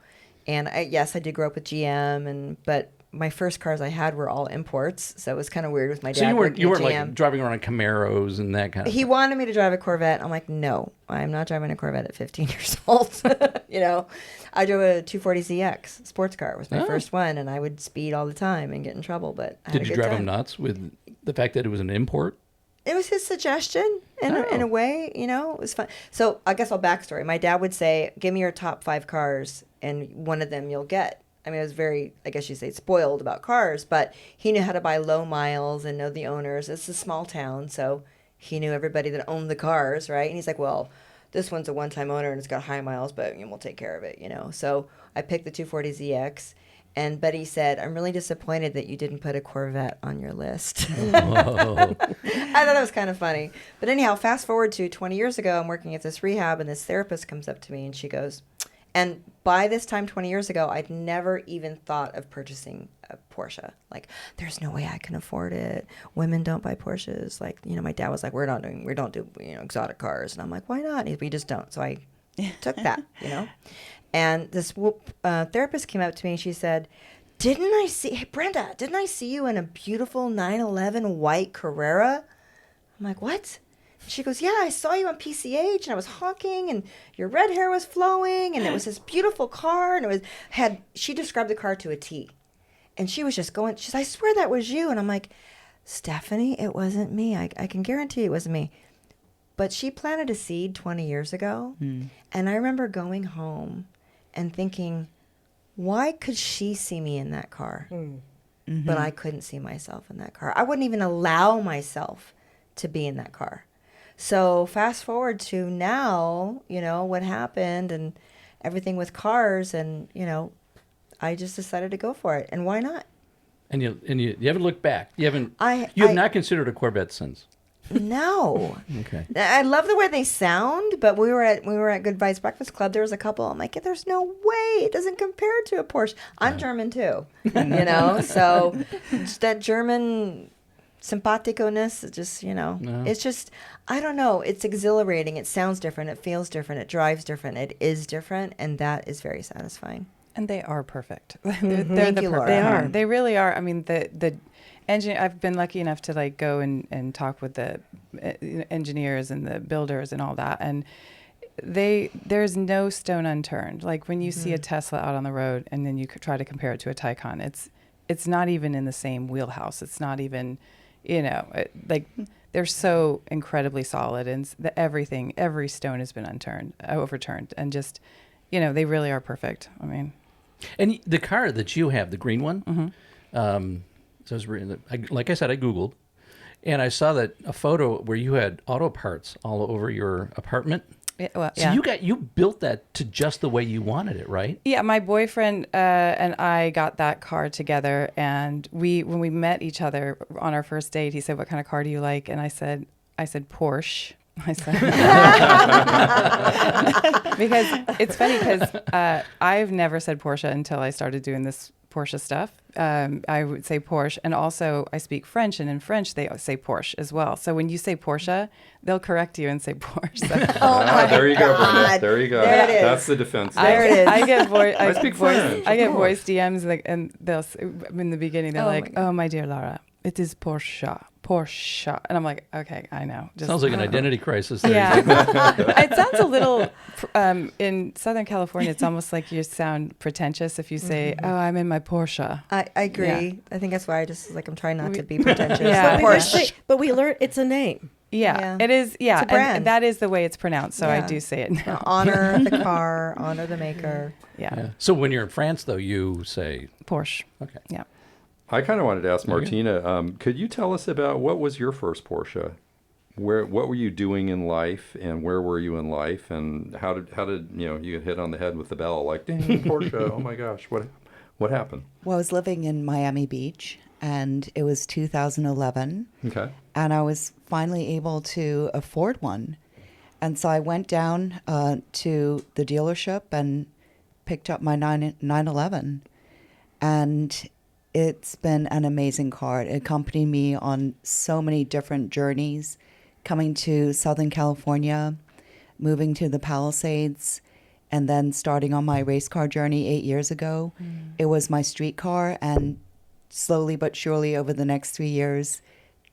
and I did grow up with GM, but my first cars I had were all imports, so it was kind of weird with my dad.
So you weren't
working at GM.
like driving around Camaros and that kind of
He
stuff.
wanted me to drive a Corvette. I'm like, no, I'm not driving a Corvette at 15 years old. I drove a 240ZX sports car. It was my first one, and I would speed all the time and get in trouble. But I had
Did
a
you
good
drive him
time.
nuts with the fact that it was an import?
It was his suggestion in a way, it was fun. So I guess I'll backstory. My dad would say, give me your top 5 cars, and one of them you'll get. I mean, I was very, I guess you say, spoiled about cars, but he knew how to buy low miles and know the owners. It's a small town, so he knew everybody that owned the cars, right? And he's like, well, this one's a one-time owner and it's got high miles, but we'll take care of it, So I picked the 240ZX, And Betty said, "I'm really disappointed that you didn't put a Corvette on your list."
Whoa.
I thought that was kind of funny. But anyhow, fast forward to 20 years ago, I'm working at this rehab, and this therapist comes up to me, and she goes, and by this time, 20 years ago, I'd never even thought of purchasing a Porsche. Like, there's no way I can afford it. Women don't buy Porsches. Like, my dad was like, we don't do exotic cars. And I'm like, why not? We just don't. So I took that, And this therapist came up to me and she said, hey, Brenda, didn't I see you in a beautiful 911 white Carrera? I'm like, what? She goes, yeah, I saw you on PCH and I was honking and your red hair was flowing and it was this beautiful car and she described the car to a T. And she was just going, I swear that was you. And I'm like, Stephanie, it wasn't me. I can guarantee it wasn't me. But she planted a seed 20 years ago. And I remember going home and thinking, why could she see me in that car? But I couldn't see myself in that car. I wouldn't even allow myself to be in that car. So fast forward to now, what happened and everything with cars and, I just decided to go for it. And why not?
And you haven't looked back. You have not considered a Corvette since.
No.
Okay.
I love the way they sound, but we were at Good Vibes Breakfast Club. There was a couple. I'm like, there's no way it doesn't compare to a Porsche. I'm German too, so it's that German simpatico-ness. It's just, it's just, I don't know. It's exhilarating. It sounds different. It feels different. It drives different. It is different, and that is very satisfying.
And they are perfect.
Thank
They're
you, Laura.
They are. They really are. I mean, the engineer. I've been lucky enough to go and talk with the engineers and the builders and all that, and there's no stone unturned. Like when you see a Tesla out on the road, and then you could try to compare it to a Taycan, it's not even in the same wheelhouse. It's not even, they're so incredibly solid, and every stone has been overturned, and just, they really are perfect. I mean.
And the car that you have, the green one, so like I said, I Googled, and I saw a photo where you had auto parts all over your apartment. So you built that to just the way you wanted it, right?
Yeah, my boyfriend and I got that car together, and when we met each other on our first date, he said, "What kind of car do you like?" And I said Porsche. I said, because it's funny because I've never said Porsche until I started doing this Porsche stuff. I would say Porsche, and also I speak French, and in French they say Porsche as well. So when you say Porsche, they'll correct you and say Porsche. So,
there you go, Brenda. There you go.
There it is.
That's the defense.
There it is.
I get
I speak French.
I get voice DMs, and they'll in the beginning they're like,
my
"Oh, my dear Lara, it is Porsche," and I'm like, "Okay, I know."
Sounds like an identity crisis there.
Yeah, it sounds a little. In Southern California, it's almost like you sound pretentious if you say, "Oh, I'm in my Porsche."
I agree.
Yeah.
I think that's why I just I'm trying not to be pretentious.
Yeah.
But we learned it's a name.
Yeah, it is. Yeah,
It's a brand.
and that is the way it's pronounced. So I
Yeah.
do say it now.
Honor the car, honor the maker.
Yeah,
So when you're in France, though, you say,
Porsche.
okay.
Yeah.
I kind of wanted to ask
Okay.
Martina, could you tell us about what was your first Porsche? What were you doing in life, and where were you in life, and how did you hit on the head with the bell like, ding, Porsche? Oh my gosh, what happened?
Well, I was living in Miami Beach, and it was 2011.
Okay.
And I was finally able to afford one. And so I went down to the dealership and picked up my 911. And it's been an amazing car. It accompanied me on so many different journeys, coming to Southern California, moving to the Palisades, and then starting on my race car journey 8 years ago. It was my street car, and slowly but surely over the next 3 years,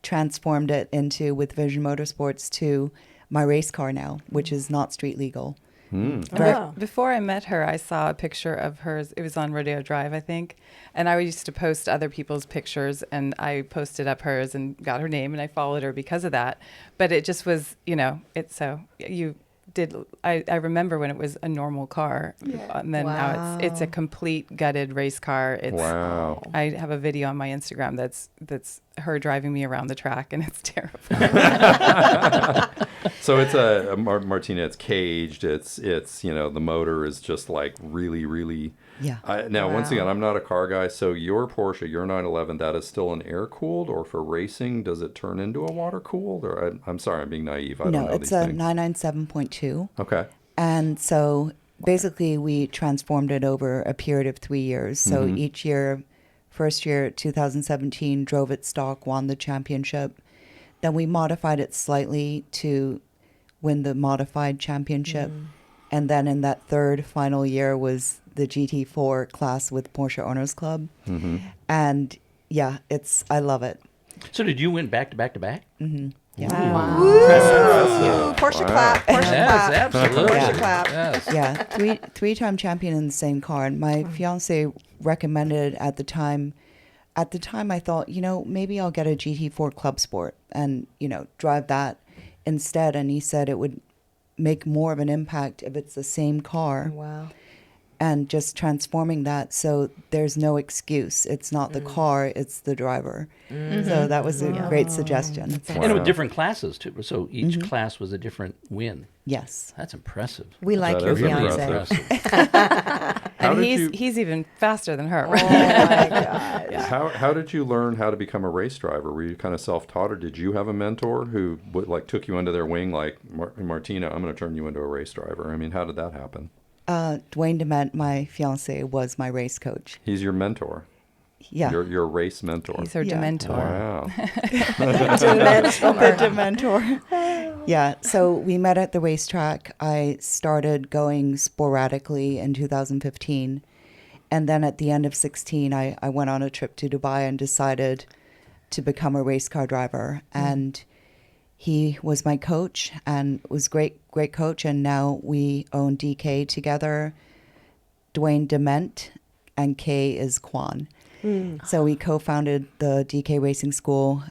transformed it into, with Vision Motorsports, to my race car now, which is not street legal.
Oh.
Before I met her, I saw a picture of hers. It was on Rodeo Drive, I think. And I used to post other people's pictures, and I posted up hers and got her name, and I followed her because of that. But it just was, it's so you did. I remember when it was a normal car, and then now it's a complete gutted race car. It's,
Wow.
I have a video on my Instagram that's her driving me around the track, and it's terrifying.
So it's Martina. It's caged. It's the motor is just like really.
Yeah.
Now, once again, I'm not a car guy. So your Porsche, your 911, that is still an air cooled, or for racing, does it turn into a water cooled? Or I'm sorry, I'm being naive. I don't know
it's
these
a
things.
997.2.
Okay.
And so basically we transformed it over a period of 3 years. So each year, first year, 2017, drove it stock, won the championship. Then we modified it slightly to win the modified championship. And then in that third final year was the GT4 class with Porsche Owners Club. And yeah, I love it.
So did you win back to back to back?
Wow.
Impressive.
Porsche
Wow.
clap. Porsche clap.
Yes, absolutely.
Porsche clap.
Yes.
Yeah, three-time champion in the same car. And my fiance recommended at the time. At the time, I thought, maybe I'll get a GT4 Club Sport and, drive that instead. And he said it would make more of an impact if it's the same car.
Wow.
And just transforming that so there's no excuse. It's not the car, it's the driver. So that was a great suggestion.
And with different classes, too. So each class was a different win.
Yes.
That's impressive.
We like
That
your
is
fiance.
impressive. How
And
did
he's even faster than her.
Oh my God.
How did you learn how to become a race driver? Were you kind of self-taught, or did you have a mentor who took you under their wing, like Martina, I'm going to turn you into a race driver? I mean, how did that happen?
Dwayne DeMent, my fiance, was my race coach.
He's your mentor.
Yeah.
Your race mentor.
He's her
Yeah.
dementor.
Wow.
The Dementor. Yeah, so we met at the racetrack. I started going sporadically in 2015. And then at the end of 16, I went on a trip to Dubai and decided to become a race car driver. And he was my coach and was great coach. And now we own DK together. Dwayne DeMent and Kay is Kwan. So we co-founded the DK Racing School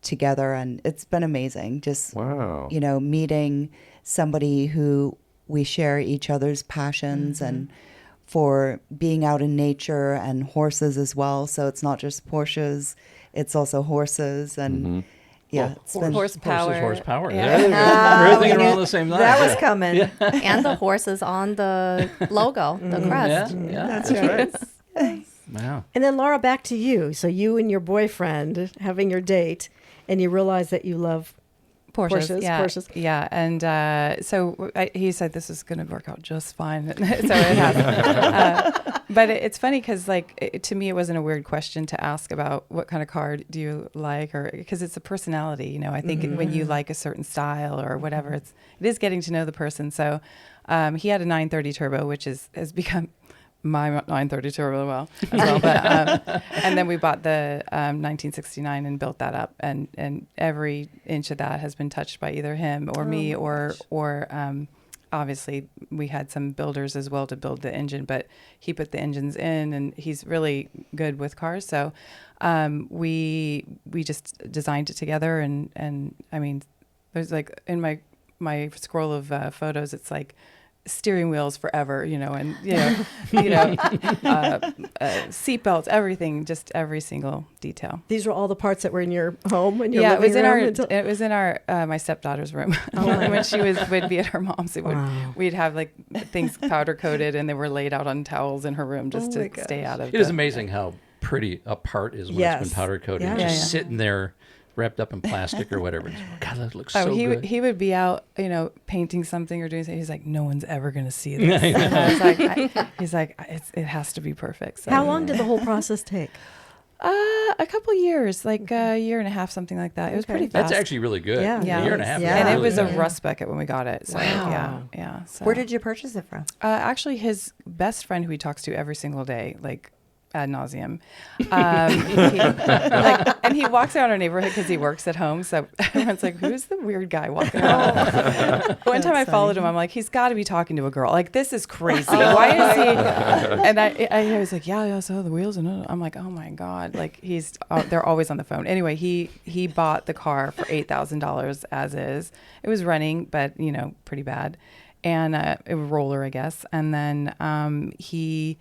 together, and it's been amazing. Just
Wow.
Meeting somebody who we share each other's passions and for being out in nature and horses as well. So it's not just Porsches, it's also horses and yeah,
Well,
it's been
Horsepower.
Horsepower.
Yeah.
There you go. We're thinking around the same line.
That was coming.
And the horses on the logo, the crest.
Yeah,
That's right.
Wow.
And then Lara, back to you. So you and your boyfriend having your date, and you realize that you love Porsches,
Yeah,
Porsches.
yeah, and so he said this is going to work out just fine. So it has. But it's funny because, to me, it wasn't a weird question to ask about what kind of car do you like, or because it's a personality. I think when you like a certain style or whatever, it is getting to know the person. So he had a 930 turbo, which has become my 930 turbo as well. But and then we bought the 1969 and built that up, and every inch of that has been touched by either him or me or obviously we had some builders as well to build the engine, but he put the engines in, and he's really good with cars. So we just designed it together, and I mean, there's in my scroll of photos, it's like steering wheels forever, and seat belts, everything, just every single detail.
These were all the parts that were in your home and your
Yeah, it was
living room.
it was in our my stepdaughter's room. When she would be at her mom's, we'd have things powder coated, and they were laid out on towels in her room just to stay out of.
It is amazing how pretty a part is when it's been powder coated.
Yeah.
Just sitting there, wrapped up in plastic or whatever. God, that looks so good.
He would be out, painting something or doing something. He's like, no one's ever going to see this. And I was like, he's like, it has to be perfect. So,
How long did the whole process take?
A couple years, a year and a half, something like that. It was pretty fast.
That's actually really good.
Yeah.
A year and a half.
Yeah.
And it
really
was a
good.
rust bucket when we got it. So
Wow.
yeah. So.
Where did you purchase it from?
Actually, his best friend who he talks to every single day, ad nauseum. And he walks around our neighborhood because he works at home. So everyone's like, who's the weird guy walking around? One time I followed him. I'm like, he's got to be talking to a girl. This is crazy. Why is he? And I was like, yeah, so the wheels. And I'm like, oh my God. They're always on the phone. Anyway, he bought the car for $8,000 as is. It was running, but, pretty bad. And a roller, I guess. And then he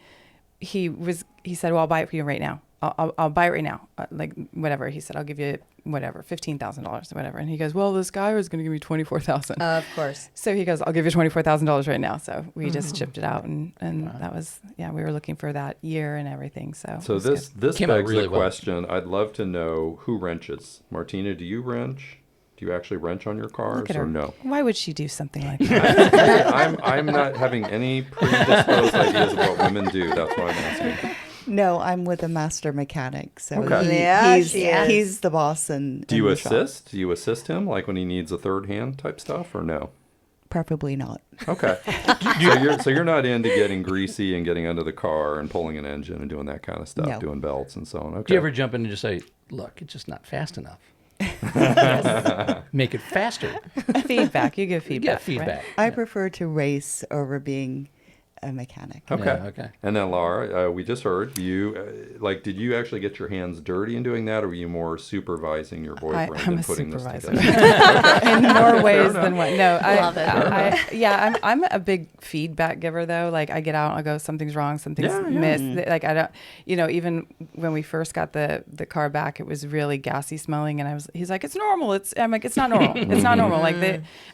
said, well, I'll buy it for you right now. I'll buy it right now. Like whatever. He said, I'll give you whatever, $15,000 or whatever. And he goes, well, this guy was going to give me $24,000.
Of course.
So he goes, I'll give you $24,000 right now. So we just shipped it out, and that was, we were looking for that year and everything. So
this
Came out
begs
really
the
well.
question. I'd love to know who wrenches. Martina, do you wrench? Do you actually wrench on your cars
Look at
or
her.
no?
Why would she do something like that?
I'm not having any predisposed ideas of what women do. That's why I'm asking.
No, I'm with a master mechanic, so
Okay.
Yeah, she is.
he's the boss. And
Do you assist? Do you assist him, like when he needs a third hand type stuff, or no?
Preferably not.
Okay. So you're not into getting greasy and getting under the car and pulling an engine and doing that kind of stuff,
No.
doing belts and so on. Okay.
Do you ever jump in and just say, look, it's just not fast enough? Make it faster.
Feedback. You give
You
feedback.
get feedback.
I prefer to race over being a mechanic.
Okay.
Yeah, okay.
And then Lara, we just heard you. Did you actually get your hands dirty in doing that, or were you more supervising your boyfriend
I'm
and
a
putting
supervisor.
this together?
In more ways than one. No,
Love it.
I'm a big feedback giver though. Like I get out, I go, something's wrong, something's missed. Like I don't, even when we first got the car back, it was really gassy smelling, and he's like, it's normal. I'm like, it's not normal. It's not normal. Like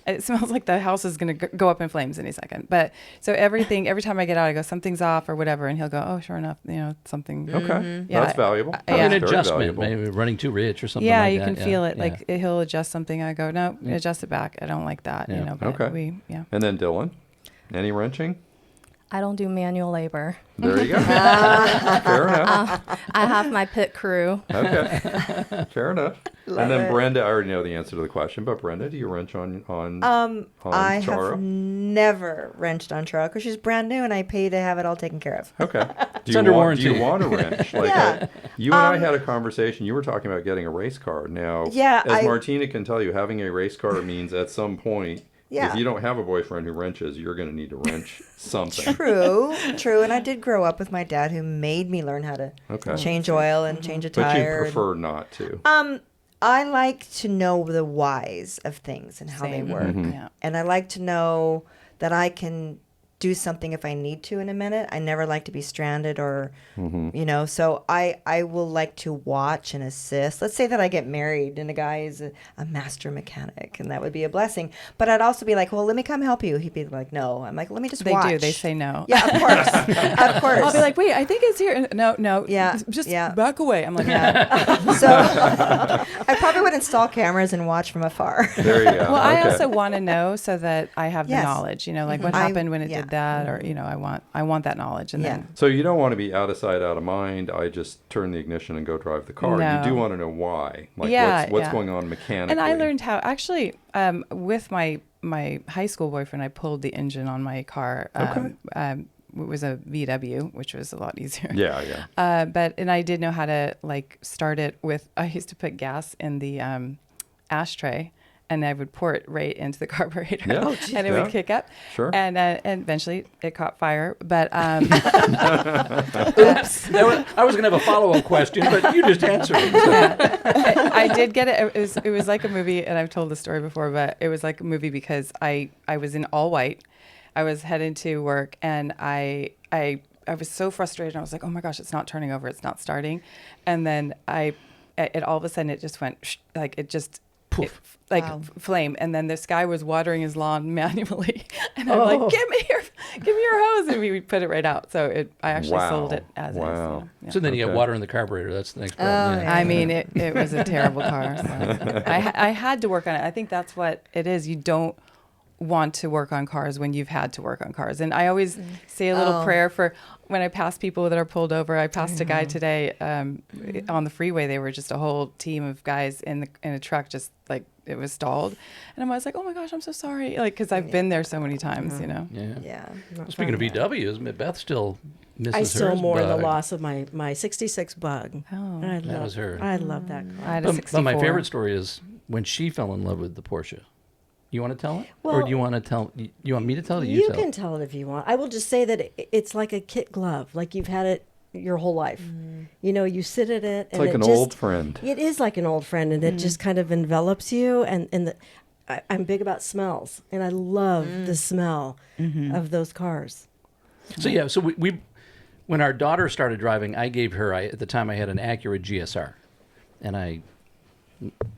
it smells like the house is gonna go up in flames any second. But so every time I get out, I go, something's off or whatever, and he'll go, oh, sure enough, something.
Okay.
Yeah,
That's valuable.
yeah.
An
That's very
adjustment,
valuable.
maybe running too rich or something
Yeah,
like
you
that.
can feel it.
Yeah.
Like he'll adjust something. I go, no, adjust it back. I don't like that.
Yeah.
But
Okay. And then Dylan, any wrenching?
I don't do manual labor.
There you go. Fair enough.
I have my pit crew.
Okay. Fair enough. And then Brenda, I already know the answer to the question, but Brenda, do you wrench on
I
Charo?
have never wrenched on Charo because she's brand new and I pay to have it all taken care of.
Okay.
It's under warranty.
Do you want a wrench? Like
Yeah.
you and I had a conversation. You were talking about getting a race car. Now,
Yeah,
as Martina can tell you, having a race car means at some point,
Yeah.
if you don't have a boyfriend who wrenches, you're going to need to wrench something.
True. And I did grow up with my dad who made me learn how to
Okay.
change oil and change a
But
tire.
you prefer not to.
I like to know the whys of things and how
Same.
they work.
Mm-hmm.
Yeah.
And I like to know that I can do something if I need to in a minute. I never like to be stranded or, so I will like to watch and assist. Let's say that I get married and a guy is a master mechanic and that would be a blessing. But I'd also be like, well, let me come help you. He'd be like, no. I'm like, let me just
They
watch.
do. They say no.
Yeah, of course. Of course.
I'll be like, wait, I think it's here. No.
Yeah,
Just
yeah.
back away. I'm like,
So I probably would install cameras and watch from afar.
There you go.
Well, I
Okay.
also want to know so that I have the
Yes.
knowledge. Like what
I-
happened when it
yeah.
did that, or I want that knowledge. And
Yeah.
then
So you don't want to be out of sight, out of mind. I just turn the ignition and go drive the car.
No.
You do want to know why. Like
Yeah,
what's
yeah.
going on mechanically.
and I learned how actually with my high school boyfriend, I pulled the engine on my car. It was a VW, which was a lot easier.
Yeah, yeah.
And I did know how to start it with. I used to put gas in the ashtray, and I would pour it right into the carburetor,
Yeah.
and it
Yeah.
would kick up.
Sure.
And eventually it caught fire. But
Oops. I was going to have a follow-up question, but you just answered it.
I did get it. It was like a movie, and I've told the story before, but it was like a movie because I was in all white. I was heading to work, and I was so frustrated. I was like, oh my gosh, it's not turning over. It's not starting. And then it all of a sudden, it just went, it just, poof, flame. And then this guy was watering his lawn manually. And I'm like, give me your hose. And we put it right out. So I actually sold it as is.
Wow.
Yeah.
So then you
Okay.
get water in the carburetor. That's the next problem.
Oh,
yeah.
I mean, it was a terrible car. So. I had to work on it. I think that's what it is. You don't want to work on cars when you've had to work on cars. And I always say a little prayer for when I pass people that are pulled over. I passed a guy today on the freeway. They were just a whole team of guys in a truck, just like it was stalled. And I was like, oh my gosh, I'm so sorry. Because I've been there so many times,
Yeah.
Yeah.
Speaking of VWs, Beth still misses
I still
hers
mourn the
bug.
loss of my 66 Bug.
Oh.
That
was her.
I love that car.
I had a
But
64.
my favorite story is when she fell in love with the Porsche. You want to tell it? Or
Well,
do you want to tell? You want me to tell it or you
You
tell
can
it?
tell it if you want. I will just say that it's like a kit glove. Like you've had it your whole life. You sit at it.
It's like an old friend.
It is like an old friend, and it just kind of envelops you. And I'm big about smells, and I love the smell of those cars.
So yeah, so when our daughter started driving, I gave her, at the time I had an Acura GSR. And I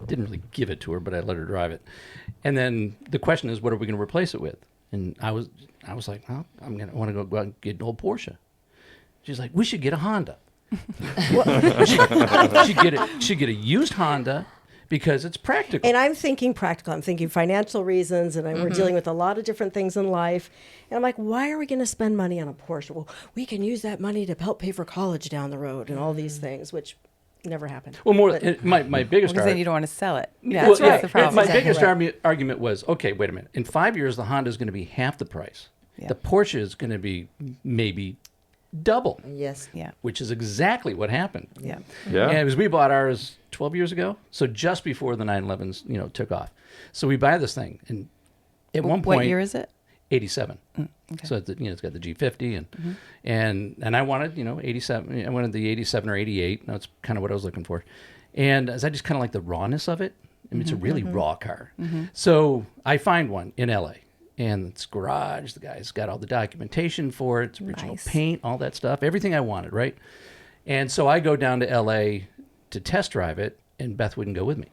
didn't really give it to her, but I let her drive it. And then the question is, what are we going to replace it with? And I was like, well, I want to go out and get an old Porsche. She's like, we should get a Honda. She'd get a used Honda because it's practical.
And I'm thinking practical. I'm thinking financial reasons, and we're dealing with a lot of different things in life. And I'm like, why are we going to spend money on a Porsche? Well, we can use that money to help pay for college down the road and all these things, which never happened.
Well, my biggest
Because then you don't want to sell it. Yeah,
Well,
that's the problem.
My biggest argument was, okay, wait a minute. In 5 years, the Honda is going to be half the price.
Yeah.
The Porsche is going to be maybe double.
Yes.
Yeah.
Which is exactly what happened.
Yeah.
Yeah.
And it was, we bought ours 12 years ago, so just before the 911s, took off. So we buy this thing, and at one point,
What year is it?
87.
Okay.
So it's got the G50 and I wanted 87. I wanted the 87 or 88. That's kind of what I was looking for, and I just kind of like the rawness of it. I mean, it's a really raw car. So I find one in LA, and it's garage. The guy's got all the documentation for it. It's original paint, all that stuff, everything I wanted, right? And so I go down to LA to test drive it, and Beth wouldn't go with me.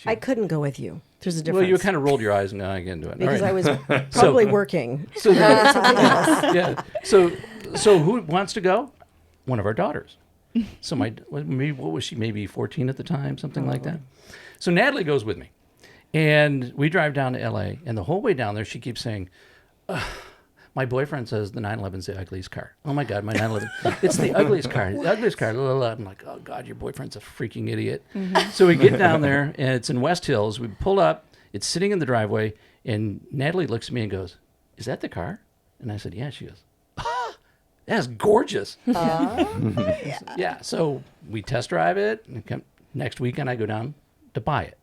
I couldn't go with you. There's a difference.
Well, you kind of rolled your eyes and I get into it.
because
All
I
right.
was probably working.
So yeah. So who wants to go? One of our daughters. So what was she? Maybe 14 at the time, something like that. So Natalie goes with me, and we drive down to LA. And the whole way down there, she keeps saying, "My boyfriend says the 911's the ugliest car. Oh my God, my 911, it's the ugliest car. The ugliest car." Blah, blah, blah. I'm like, "Oh God, your boyfriend's a freaking idiot." So we get down there, and it's in West Hills. We pull up. It's sitting in the driveway, and Natalie looks at me and goes, "Is that the car?" And I said, "Yeah." She goes, "Ah, that's gorgeous." Yeah. So we test drive it. And next weekend, I go down to buy it.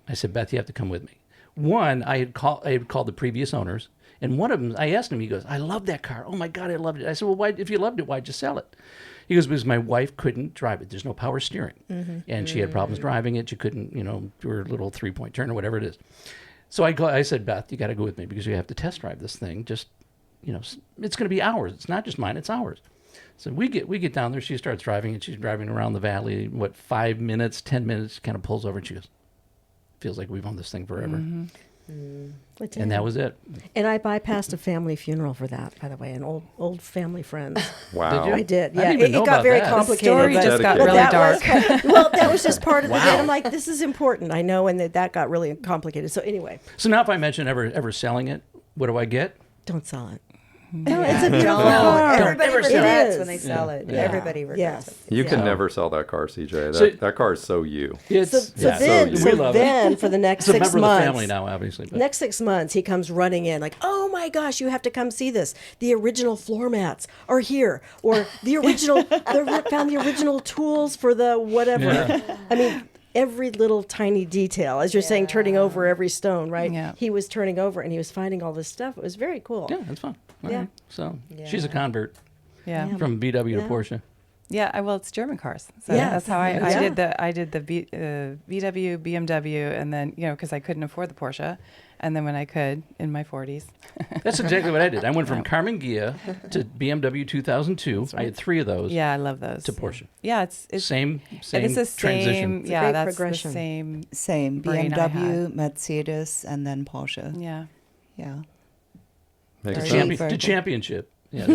I said, "Beth, you have to come with me." One, I had called the previous owners, and one of them, I asked him. He goes, "I love that car. Oh my God, I loved it." I said, "Well, why? If you loved it, why'd you sell it?" He goes, "Because my wife couldn't drive it. There's no power steering, and she had problems driving it. She couldn't, do her little 3-point turn or whatever it is." So I said, "Beth, you got to go with me because you have to test drive this thing. Just, it's going to be ours. It's not just mine. It's ours." So we get down there. She starts driving, and she's driving around the valley. 5 minutes, 10 minutes, kind of pulls over, and she goes, "Feels like we've owned this thing forever." And that was it.
And I bypassed a family funeral for that, by the way, an old family friend.
Wow.
Did you?
I did.
I
Yeah,
didn't even know
it got
about
very
that.
complicated.
Story
but-
just got
but
really
that
dark.
was well, that was just part of the I'm like, this is important. I know, and that got really complicated. So anyway,
So now if I mention ever selling it, what do I get?
don't sell it.
No,
it's a beautiful car.
Everybody
Don't ever sell
regrets
it.
when they sell it.
Yeah.
Everybody regrets
Yes.
it.
You can
Yeah.
never sell that car, CJ.
So-
That car is so you.
It's
So then,
we
so
love it.
then for the next
It's a
6
member
months,
of the family now, obviously. But.
next 6 months, he comes running in like, "Oh my gosh, you have to come see this. The original floor mats are here, or the original, found the original tools for the whatever."
Yeah.
I mean, every little tiny detail, as you're saying, turning over every stone, right?
Yeah.
He was turning over and he was finding all this stuff. It was very cool.
Yeah, that's fun. All
Yeah.
right. So she's a convert
Yeah.
from VW to
Yeah.
Porsche.
Yeah, well, it's German cars. So
Yes.
that's how I
Yeah.
did the VW, BMW, and then because I couldn't afford the Porsche, and then when I could in my 40s.
That's exactly what I did. I went from Carmen Ghia to BMW 2002. I had 3 of those
Yeah, I love those.
to Porsche.
Yeah, it's
Same
it's the
transition.
same. Yeah,
great
that's
progression.
the same.
Same.
brain I
BMW, Mercedes, and then Porsche.
Yeah.
Yeah.
Makes
Very
sense.
good. Very
To
good.
championship. Yeah,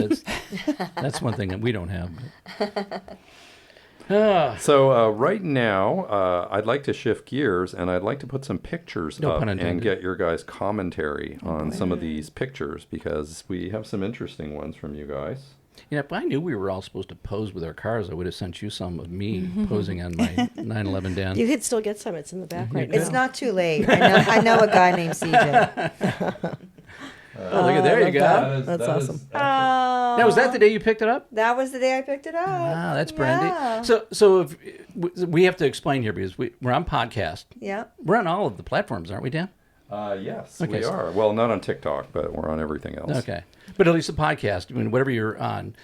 that's one thing that we don't have.
So right now, I'd like to shift gears, and I'd like to put some pictures
No
up
pun
and
intended.
get your guys' commentary on some of these pictures, because we have some interesting ones from you guys.
Yeah, if I knew we were all supposed to pose with our cars, I would have sent you some of me posing on my 911 Dan.
You could still get some. It's in the back right now.
It's not too late. I know a guy named CJ.
Oh, look at there you go.
That's awesome.
Now, was that the day you picked it up?
That was the day I picked it up.
Ah, that's Brenda.
Yeah.
So if, we have to explain here because we're on podcast.
Yeah.
We're on all of the platforms, aren't we, Dan?
Yes,
Okay,
we
so-
are. Well, not on TikTok, but we're on everything else.
Okay. But at least the podcast, I mean, whatever you're on,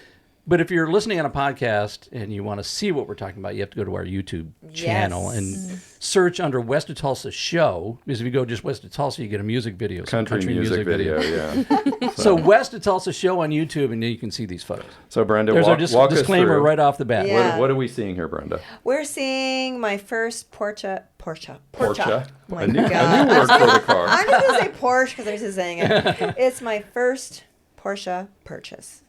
But if you're listening on a podcast and you want to see what we're talking about, you have to go to our YouTube channel and search under West of Tulsa Show. Because if you go just West of Tulsa, you get a music video.
Country music video, yeah.
So West of Tulsa Show on YouTube, and then you can see these photos.
So Brenda,
There's our
walk us
disclaimer
through.
right off the bat.
Yeah.
What are we seeing here, Brenda?
We're seeing my first Porsche.
Porsche.
Oh my
A new
God.
word for the car.
I'm just going to say Porsche because I'm used to saying it. It's my first Porsche purchase.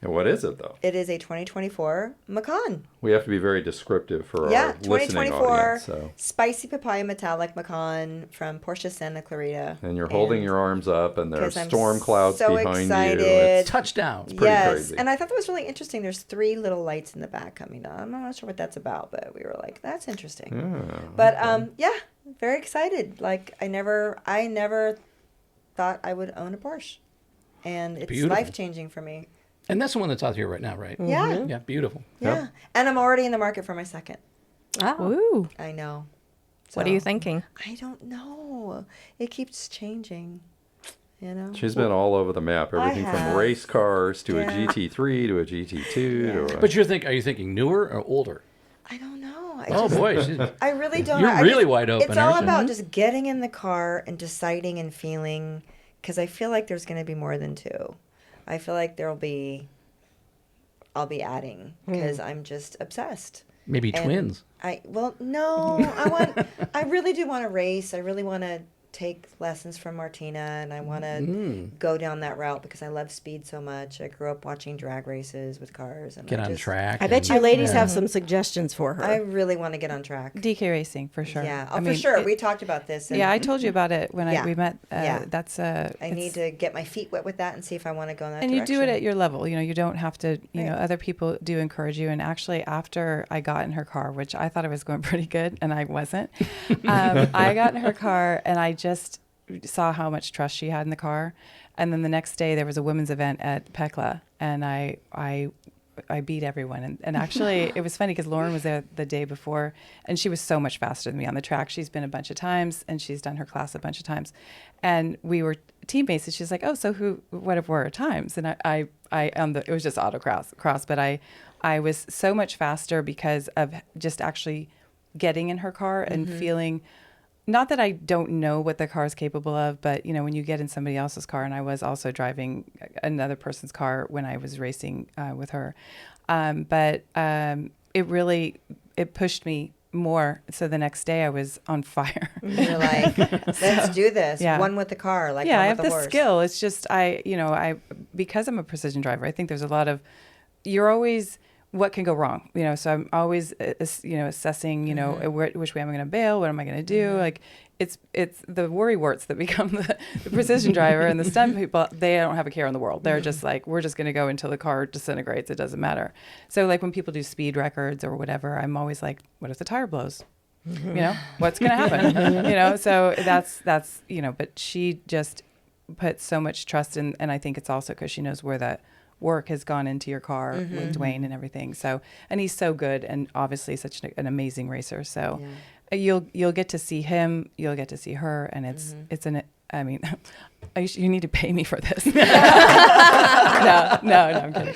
And what is it, though?
It is a 2024 Macan.
We have to be very descriptive for our
Yeah,
listening
2024
audience. So.
spicy papaya metallic Macan from Porsche Santa Clarita.
And you're holding your arms up, and there's
'cause I'm
storm clouds
so
behind
excited.
you. It's
Touchdown.
pretty
Yes,
crazy.
and I thought that was really interesting. There's 3 little lights in the back coming on. I'm not sure what that's about, but we were like, that's interesting.
Yeah,
But yeah, very excited. Like I never thought I would own a Porsche, and it's
Beautiful.
life-changing for me.
And that's the one that's out here right now, right?
Yeah,
Yeah, beautiful.
yeah. And I'm already in the market for my second.
Ooh.
I know.
What are you
So,
thinking?
I don't know. It keeps changing. You know.
She's been all over the map. Everything from
have.
race cars to
Yeah.
a GT3 to a GT2 to a...
But are you thinking newer or older?
I don't know.
Oh boy, she's-
I really don't.
You're
know.
really wide open,
It's all
aren't you?
about just getting in the car and deciding and feeling, because I feel like there's going to be more than 2. I feel like I'll be adding because I'm just obsessed.
maybe
And
twins.
I really do want to race. I really want to take lessons from Martina, and I want to go down that route because I love speed so much. I grew up watching drag races with cars, and
Get
I
on
just,
track.
I bet
and-
you ladies have some suggestions for her.
I really want to get on track.
DK racing for sure.
Yeah,
I
for
mean,
sure. We talked about this. And
Yeah, I told you about it when
Yeah.
we met.
Yeah.
That's
I need to get my feet wet with that and see if I want to go in that
and
direction.
you do it at your level. You know, you don't have to. You know,
Right.
other people do encourage you. And actually, after I got in her car, which I thought I was going pretty good, and I wasn't, I got in her car and I just saw how much trust she had in the car. And then the next day, there was a women's event at Pekla, and I beat everyone. And actually, it was funny because Lauren was there the day before, and she was so much faster than me on the track. She's been a bunch of times, and she's done her class a bunch of times. And we were teammates, and she's like, "Oh, so what were our times?" And it was just autocross, but I was so much faster because of just actually getting in her car and feeling. Not that I don't know what the car is capable of, but you know, when you get in somebody else's car, and I was also driving another person's car when I was racing with her, but it pushed me more. So the next day I was on fire.
You're like, let's do this.
Yeah.
One with the car, like
Yeah,
one
I
with
have the
horse.
skill. It's just because I'm a precision driver, I think there's a lot of, you're always, what can go wrong? You know, so I'm always, assessing, which way am I going to bail? What am I going to do? Like, it's the worry warts that become the precision driver, and the stunt people, they don't have a care in the world. They're just like, we're just going to go until the car disintegrates. It doesn't matter. So like when people do speed records or whatever, I'm always like, what if the tire blows? You know, what's going to happen? So that's, but she just put so much trust in, and I think it's also because she knows where that work has gone into your car with Dwayne and everything. So, and he's so good and obviously such an amazing racer. So you'll get to see him, you'll get to see her, and you need to pay me for this. No, I'm kidding.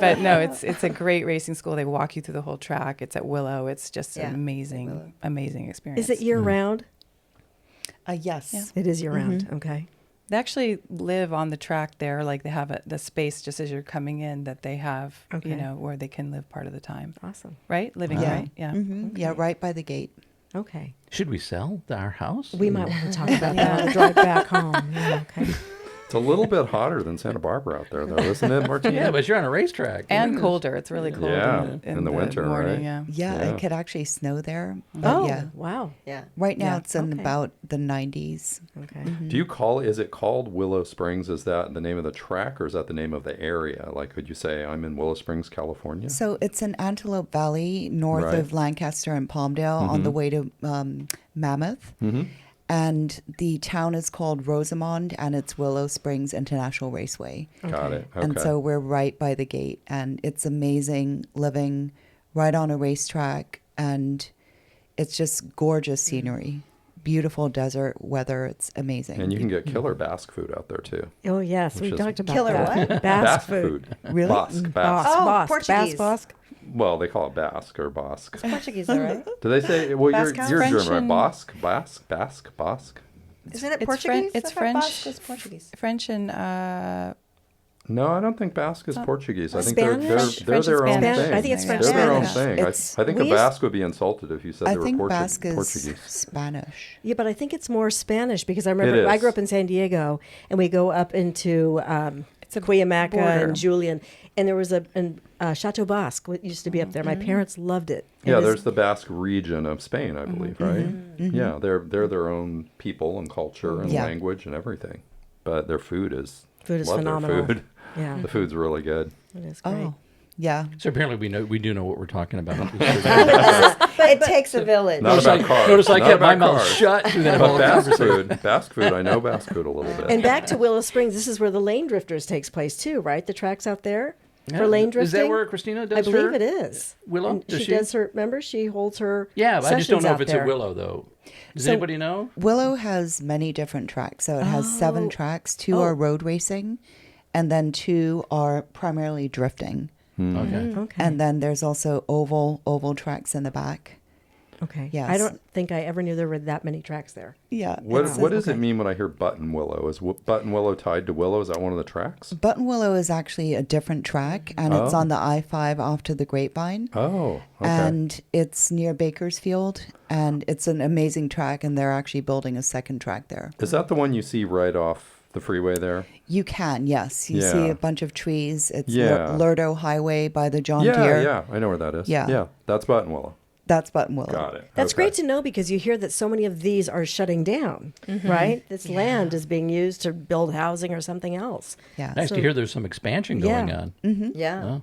But no, it's a great racing school. They walk you through the whole track. It's at Willow. It's just an amazing experience.
Is it year round?
Yes.
Yeah.
It is year round. Okay.
They actually live on the track there. Like they have the space just as you're coming in that they have,
Okay.
where they can live part of the time.
Awesome.
Right? Living,
Yeah.
right? Yeah.
Mm-hmm. Yeah, right by the gate.
Okay.
Should we sell our house?
We might want to talk about that on the drive back home. Yeah, okay.
It's a little bit hotter than Santa Barbara out there, though, isn't it, Martina?
Yeah, but you're on a racetrack.
And colder. It's really cold
Yeah,
in
the winter,
morning.
right?
Yeah.
Yeah,
Yeah.
it could actually snow there. But
Oh,
yeah.
wow.
Yeah.
Right now
Yeah.
it's in
Okay.
about the 90s.
Okay.
Do you is it called Willow Springs? Is that the name of the track, or is that the name of the area? Like, could you say, I'm in Willow Springs, California?
So it's in Antelope Valley, north
Right.
of Lancaster and Palmdale, on the way to Mammoth.
Mm-hmm.
And the town is called Rosamond, and it's Willow Springs International Raceway.
Got it. Okay.
And so we're right by the gate, and it's amazing living right on a racetrack, and it's just gorgeous scenery. beautiful desert weather. It's amazing.
And you can get killer Basque food out there too.
Oh yes,
Which
we
is
talked about
Killer
that.
what?
Basque food.
Really?
Basque.
Oh,
Basque.
Portuguese.
Basque.
Well, they call it Basque or Basque.
Portuguese, all right?
Do they say? Well,
Basque
you're
house?
German,
French
right?
and-
Basque.
Isn't it
It's
Portuguese?
It's
I thought
French.
Basque was Portuguese.
French and
No, I don't think Basque is Portuguese. I think
Spanish?
they're
French
their
and
own
Spanish.
thing.
I think it's French
They're their own
Spanish.
thing.
It's-
I think a
we used-
Basque would be insulted if you said
I
they were
think Basque is
Portuguese.
Spanish.
Yeah, but I think it's more Spanish because I remember
It
I
is.
grew up in San Diego and we go up into Cuyamaca
border.
and Julian, and there was a Chateau Basque, what used to be up there. My parents loved it.
Yeah,
And
there's the Basque region of Spain, I believe, right? Yeah, they're their own people and culture and
Yeah.
language and everything. But their food is
Food is
love
phenomenal.
Their food.
Yeah,
The food's really good.
it is great.
Oh, yeah.
So apparently we do know what we're talking about.
It takes a village.
Not about cars.
Notice I
Not
kept my
about
mouth
cars.
shut through that
But
whole
Basque
conversation.
Basque food, I know Basque food a little bit.
And back to Willow Springs, this is where the Lane Drifters takes place too, right? The tracks out there
Yeah.
for lane drifting.
Is that where Christina does
I believe
her?
it is.
Willow?
And
Does
she
she?
does her. Remember, she holds her.
Yeah, but I just don't
sessions
know if
out
it's
there.
a Willow though. Does
So-
anybody know?
Willow has many different tracks. So it has 7 tracks. 2
Oh.
are road racing, and then 2 are primarily drifting.
Okay.
Okay.
And then there's also oval tracks in the back.
Okay.
Yes.
I don't think I ever knew there were that many tracks there.
Yeah.
What does it mean when I hear Button Willow? Is Button Willow tied to Willow? Is that one of the tracks?
Button Willow is actually a different track, and it's
Oh.
on the I-5 off to the Grapevine.
Oh, okay.
And it's near Bakersfield, and it's an amazing track, and they're actually building a second track there.
Is that the one you see right off the freeway there?
You can, yes. You
Yeah.
see a bunch of trees. It's
Yeah.
Lurdo Highway by the John
Yeah,
Deere.
yeah. I know where that is.
Yeah.
Yeah, that's Button Willow.
That's Button Willow.
Got it.
That's
Okay.
great to know because you hear that so many of these are shutting down, right? This land is being used to build housing or something else.
Yeah.
Nice
So-
to hear there's some expansion going
Yeah.
on.
Yeah.
Oh.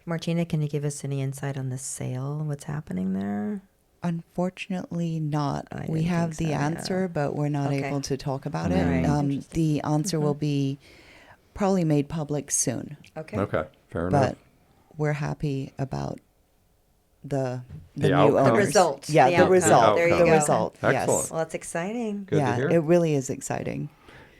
Martina, can you give us any insight on the sale? What's happening there?
Unfortunately, not.
I
We
didn't
have
think
the
so, yeah.
answer, but we're not
Okay.
able to talk about
All
it.
right.
The answer will be probably made public soon,
Okay.
Okay, fair enough.
but we're happy about the
The
new
outcome.
owners.
The
result.
Yeah,
The
the,
outcome.
result.
There you
the
go.
result.
Excellent.
Yes.
Well, that's exciting.
Good to
yeah,
hear.
it really is exciting.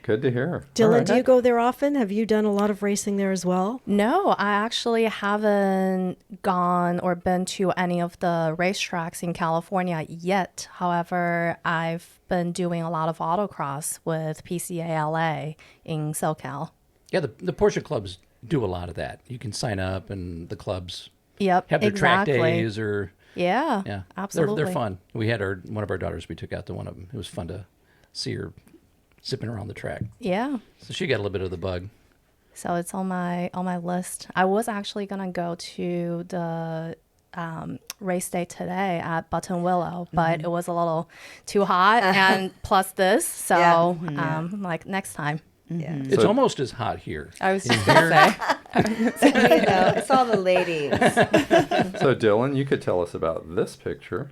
Good to hear.
Dylan,
All right.
do you go there often? Have you done a lot of racing there as well?
No, I actually haven't gone or been to any of the racetracks in California yet. However, I've been doing a lot of autocross with PCALA in SoCal.
Yeah, the Porsche clubs do a lot of that. You can sign up, and the clubs
Yep,
have their
exactly.
track days, or
Yeah,
yeah,
absolutely.
They're fun. We had one of our daughters. We took out to one of them. It was fun to see her zipping around the track.
Yeah.
So she got a little bit of the bug.
So it's on my list. I was actually gonna go to the race day today at Button Willow, but it was a little too hot, and plus this, so
Yeah.
like next time.
Yeah.
It's almost as hot here.
I was just gonna say.
You know, it's all the ladies.
So Dylan, you could tell us about this picture.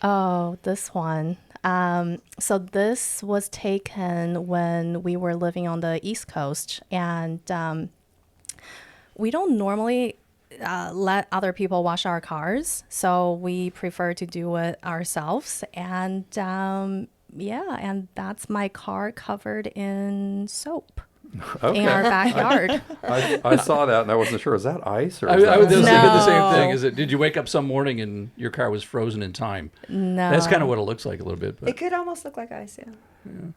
Oh, this one. So this was taken when we were living on the East Coast, and we don't normally let other people wash our cars, so we prefer to do it ourselves. And yeah, and that's my car covered in soap
Okay.
in our backyard.
I saw that and I wasn't sure. Is that ice or
I
is
was
that
thinking the same
No.
thing. Is it? Did you wake up some morning and your car was frozen in time?
No.
That's kind of what it looks like a little bit. But
It could almost look like ice, yeah.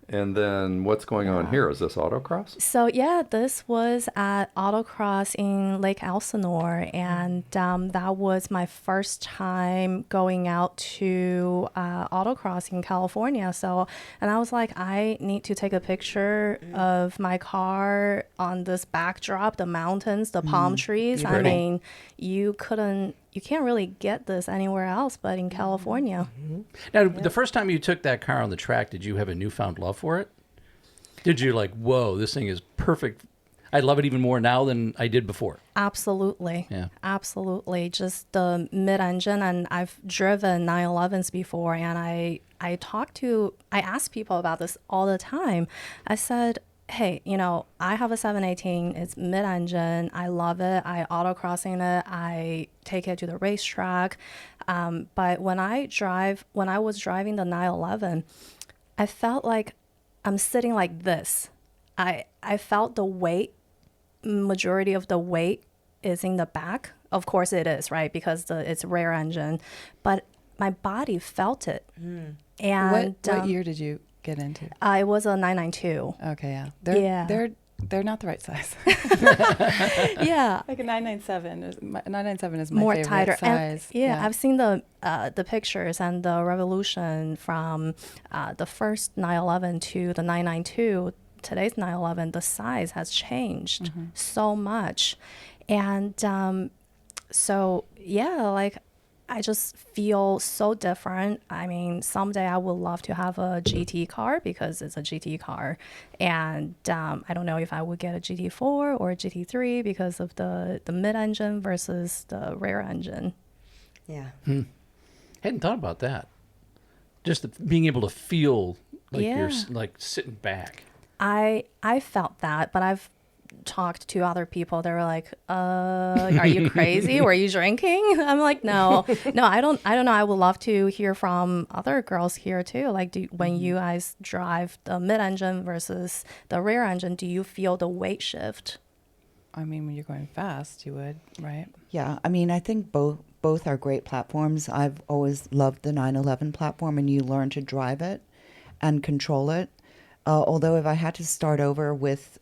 And then what's going on here? Is this autocross?
So yeah, this was at Autocross in Lake Elsinore, and that was my first time going out to Autocross in California. So, and I was like, I need to take a picture of my car on this backdrop, the mountains, the palm trees. I
Pretty.
mean, you can't really get this anywhere else but in California.
now, the first time you took that car on the track, did you have a newfound love for it? Did you like, whoa, this thing is perfect? I love it even more now than I did before.
Absolutely.
Yeah.
Absolutely. Just the mid-engine, and I've driven 911s before, and I ask people about this all the time. I said, hey, I have a 718. It's mid-engine. I love it. I autocrossing it. I take it to the racetrack. But when I was driving the 911, I felt like I'm sitting like this. I felt the weight, majority of the weight is in the back. Of course it is, right? Because it's rear engine, but my body felt it. And
What year did you get into?
it was a 992.
Okay, yeah. They're not the right size.
Yeah.
Like a 997 is my
More
favorite
tighter.
size.
And, I've seen the pictures and the revolution from the first 911 to the 992. Today's 911, the size has changed so much. And so, yeah, like I just feel so different. I mean, someday I would love to have a GT car because it's a GT car. And I don't know if I would get a GT4 or a GT3 because of the mid-engine versus the rear engine.
Yeah.
Hadn't thought about that. Just being able to feel like you're
Yeah.
like sitting back.
I felt that, but I've talked to other people. They were like, are you crazy? Were you drinking? I'm like, no, I don't know. I would love to hear from other girls here too. Like, when you guys drive the mid-engine versus the rear engine, do you feel the weight shift?
I mean, when you're going fast, you would, right?
Yeah, I mean, I think both are great platforms. I've always loved the 911 platform, and you learn to drive it and control it. Although if I had to start over with,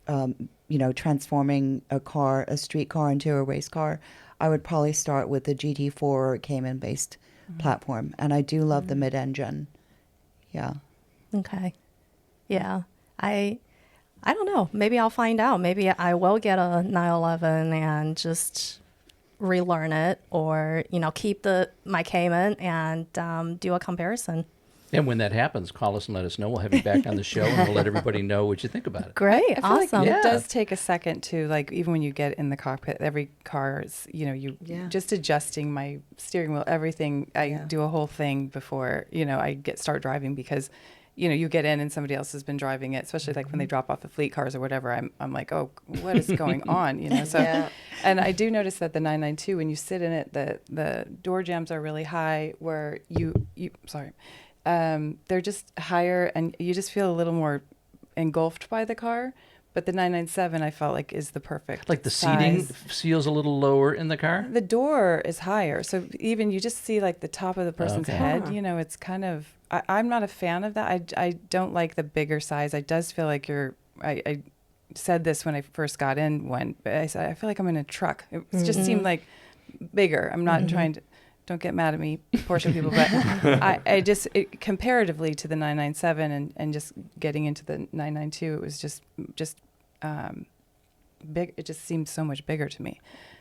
transforming a street car into a race car, I would probably start with the GT4 or Cayman-based platform. And I do love the mid-engine. Yeah.
Okay. Yeah. I don't know. Maybe I'll find out. Maybe I will get a 911 and just relearn it, or, keep my Cayman and do a comparison.
And when that happens, call us and let us know. We'll have you back on the show, and we'll let everybody know what you think about it.
Great.
I feel
Awesome.
like
Yeah.
it does take a second to, like, even when you get in the cockpit, every car is, just adjusting my steering wheel, everything. I do a whole thing before, I start driving, because, you get in and somebody else has been driving it, especially like when they drop off the fleet cars or whatever. I'm like, oh, what is going on? So, and I do notice that the 992, when you sit in it, the door jambs are really high, where they're just higher, and you just feel a little more engulfed by the car. But the 997, I felt like, is the perfect
Like the seating
size.
feels a little lower in the car?
The door is higher, so even you just see like the top of the person's
Okay.
head. It's kind of. I'm not a fan of that. I don't like the bigger size. I does feel like I said this when I first got in one, but I said I feel like I'm in a truck. It just seemed like bigger. I'm not trying to. Don't get mad at me, Porsche people, but I just comparatively to the 997 and just getting into the 992, it was just big. It just seemed so much bigger to me.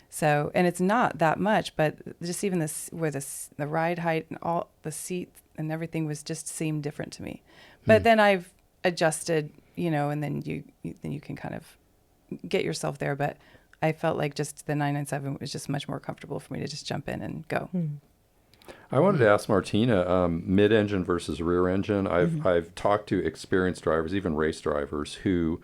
So, and it's not that much, but just even this, where the ride height and all the seat and everything just seemed different to me. But then I've adjusted, and then you can kind of get yourself there. But I felt like just the 997 was just much more comfortable for me to just jump in and go.
I wanted to ask Martina, mid-engine versus rear engine. I've talked to experienced drivers, even race drivers, who,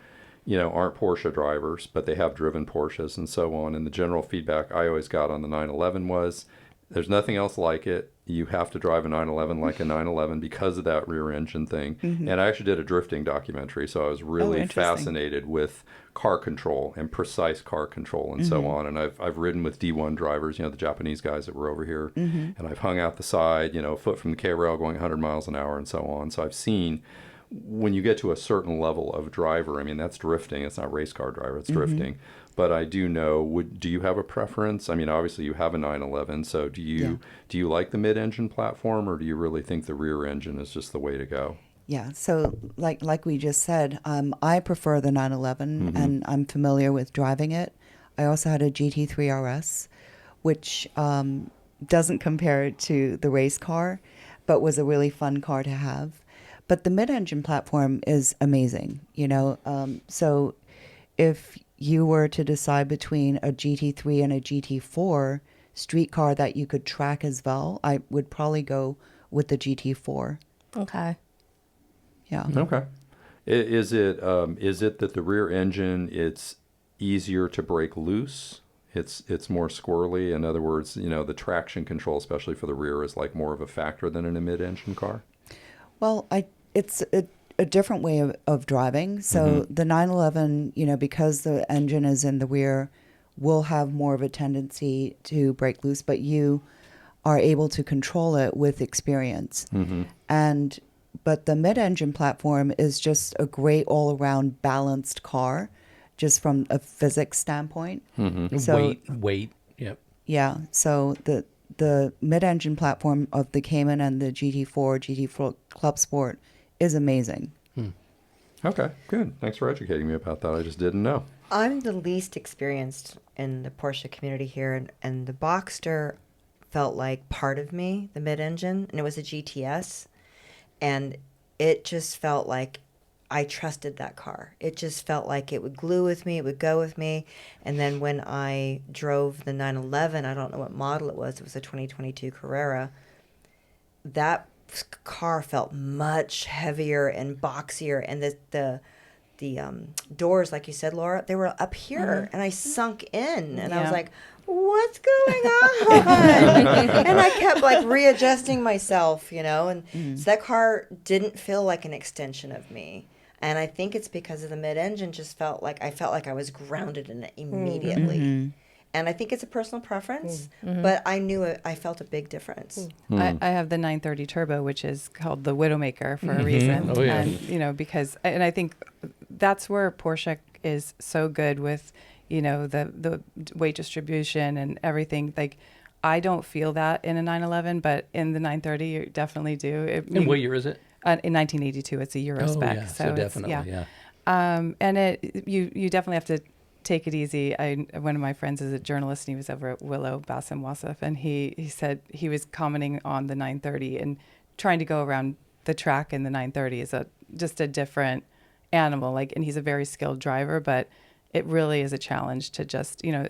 aren't Porsche drivers, but they have driven Porsches and so on. And the general feedback I always got on the 911 was, there's nothing else like it. You have to drive a 911 like a 911 because of that rear engine thing. And I actually did a drifting documentary, so I was really fascinated with car control and precise car control and so on. And I've ridden with D1 drivers, the Japanese guys that were over here, and I've hung out the side, a foot from the K-rail going 100 miles an hour and so on. So I've seen when you get to a certain level of driver, I mean, that's drifting. It's not race car driver, it's drifting. But I do know, do you have a preference? I mean, obviously you have a 911, so do you like the mid-engine platform, or do you really think the rear engine is just the way to go?
Yeah, so like we just said, I prefer the 911, and I'm familiar with driving it. I also had a GT3 RS, which doesn't compare to the race car, but was a really fun car to have. But the mid-engine platform is amazing, so if you were to decide between a GT3 and a GT4 street car that you could track as well, I would probably go with the GT4.
Okay.
Yeah.
Okay. Is it that the rear engine, it's easier to break loose it's more squirrely. In other words, you know, the traction control, especially for the rear, is like more of a factor than in a mid-engine car.
Well, it's a different way of driving. So the 911, you know, because the engine is in the rear, will have more of a tendency to break loose, but you are able to control it with experience. But the mid-engine platform is just a great all-around balanced car, just from a physics standpoint. So,
weight. Yep.
yeah. So the mid-engine platform of the Cayman and the GT4 Club Sport is amazing.
Okay, good. Thanks for educating me about that. I just didn't know.
I'm the least experienced in the Porsche community here, and the Boxster felt like part of me, the mid-engine, and it was a GTS, and it just felt like I trusted that car. It just felt like it would glue with me, it would go with me. And then when I drove the 911, I don't know what model it was a 2022 Carrera, that car felt much heavier and boxier, and the doors, like you said, Laura, they were up here, and I sunk in, and I was like, what's going on? And I kept like readjusting myself, you know, and so that car didn't feel like an extension of me. And I think it's because of the mid-engine just felt like I was grounded in it immediately. And I think it's a personal preference, but I felt a big difference.
I have the 930 Turbo, which is called the Widowmaker for a reason.
Oh, yeah.
And, you know, because, and I think that's where Porsche is so good with, you know, the weight distribution and everything. Like, I don't feel that in a 911, but in the 930, you definitely do.
And what year is it?
In 1982, it's a Euro spec.
Yeah. So definitely, yeah.
And you definitely have to take it easy. One of my friends is a journalist, and he was over at Willow, Bassem Wassef, and he said he was commenting on the 930 and trying to go around the track in the 930 is just a different animal. Like, and he's a very skilled driver, but it really is a challenge to just, you know,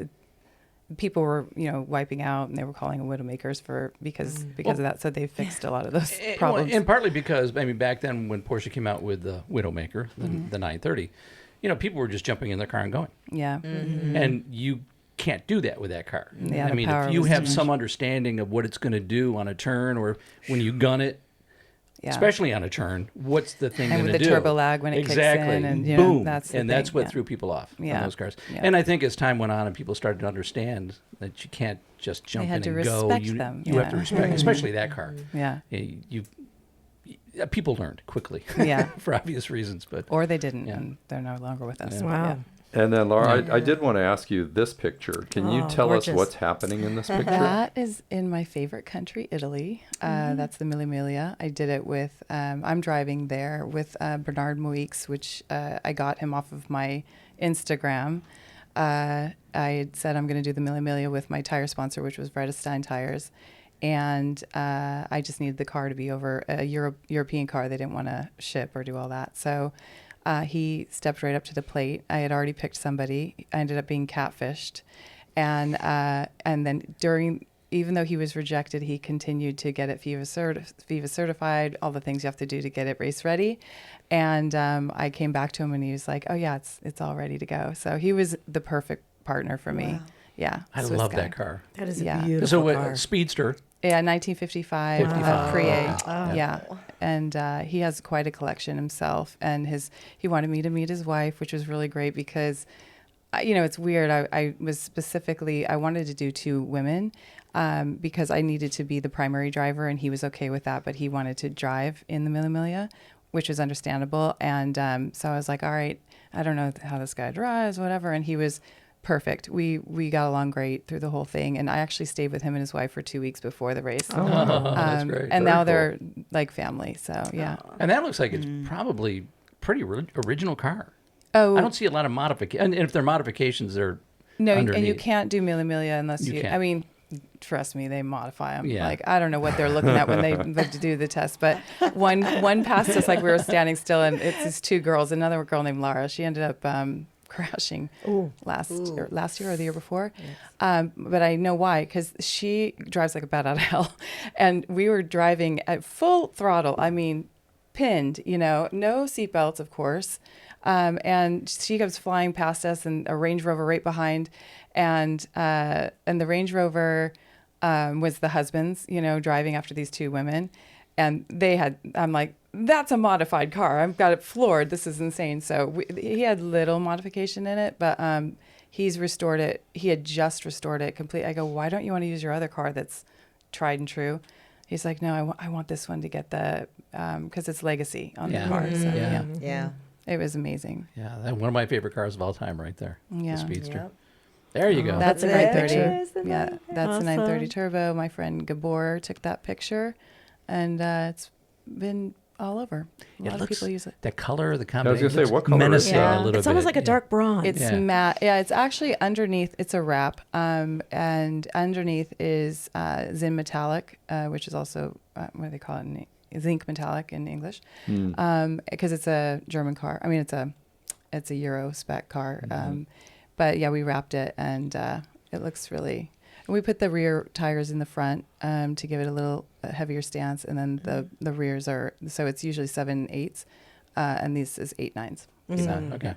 people were, you know, wiping out, and they were calling them Widowmakers because of that. So they fixed a lot of those problems.
And partly because, I mean, back then when Porsche came out with the Widowmaker, the 930, you know, people were just jumping in their car and going.
Yeah.
And you can't do that with that car.
Yeah,
I mean, if you have some understanding of what it's going to do on a turn, or when you gun it, especially on a turn, what's the thing going to do?
And with the turbo lag when it kicks in, and you know,
boom,
that's
what threw people off on those cars.
Yeah.
And I think as time went on and people started to understand that you can't just jump in and go. You have to respect, especially that car.
Yeah.
People learned quickly. For obvious reasons, but
or they didn't, and they're no longer with us.
Wow.
And then, Laura, I did want to ask you this picture. Can you tell us what's happening in this picture?
That is in my favorite country, Italy. That's the Miglia. I did it with, I'm driving there with Bernard Moix, which I got him off of my Instagram. I had said I'm going to do the Miglia with my tire sponsor, which was Vredestein Tires. And I just needed the car to be over a European car. They didn't want to ship or do all that. So he stepped right up to the plate. I had already picked somebody. I ended up being catfished. And then even though he was rejected, he continued to get it FIFA certified, all the things you have to do to get it race ready. And I came back to him, and he was like, oh, yeah, it's all ready to go. So he was the perfect partner for me. Yeah.
I love that car.
That is a beautiful car.
Speedster.
Yeah, 1955 Prie. Yeah. And he has quite a collection himself. And he wanted me to meet his wife, which was really great because, you know, it's weird. I wanted to do 2 women because I needed to be the primary driver, and he was okay with that. But he wanted to drive in the Mille, which was understandable. And so I was like, all right, I don't know how this guy drives, whatever. And he was perfect. We got along great through the whole thing, and I actually stayed with him and his wife for 2 weeks before the race.
That's great.
And now they're like family. So yeah.
And that looks like it's probably pretty original car.
Oh,
I don't see a lot of modifications. And if they're modifications, they're underneath.
And you can't do Mille unless you.
can't.
I mean, trust me, they modify them.
Yeah.
Like I don't know what they're looking at when they do the test. But one passed us like we were standing still, and it's these 2 girls. Another girl named Lara. She ended up crashing last year or the year before. Yes. But I know why, because she drives like a bat out of hell. And we were driving at full throttle. I mean, pinned, you know, no seatbelts, of course. And she comes flying past us, and a Range Rover right behind. and the Range Rover was the husband's, driving after these two women, and I'm like, that's a modified car. I've got it floored. This is insane. So he had little modification in it, but he's restored it. He had just restored it completely. I go, why don't you want to use your other car that's tried and true? He's like, no, I want this one to get the, because it's legacy on the car. So,
Yeah.
It was amazing.
Yeah, one of my favorite cars of all time right there.
Yeah.
The Speedster.
Yep.
There you go.
That's a
There
930.
is the
Yeah, that's a 930
Awesome.
Turbo. My friend Gabor took that picture, and it's been all over. A lot of people use it.
The color, the
I was
combination.
going to say,
looks
what color is
menacing
that?
a little
It's almost
bit.
like a dark bronze.
It's
Yeah.
matte. Yeah, it's actually underneath. It's a wrap, and underneath is Zin metallic, which is also what do they call it? Zinc metallic in English, because it's a German car. I mean, it's a Euro spec car. But yeah, we wrapped it, and it looks really. And we put the rear tires in the front to give it a little heavier stance, and then the rears are, so it's usually 7/8, and this is 8/9. So
Okay.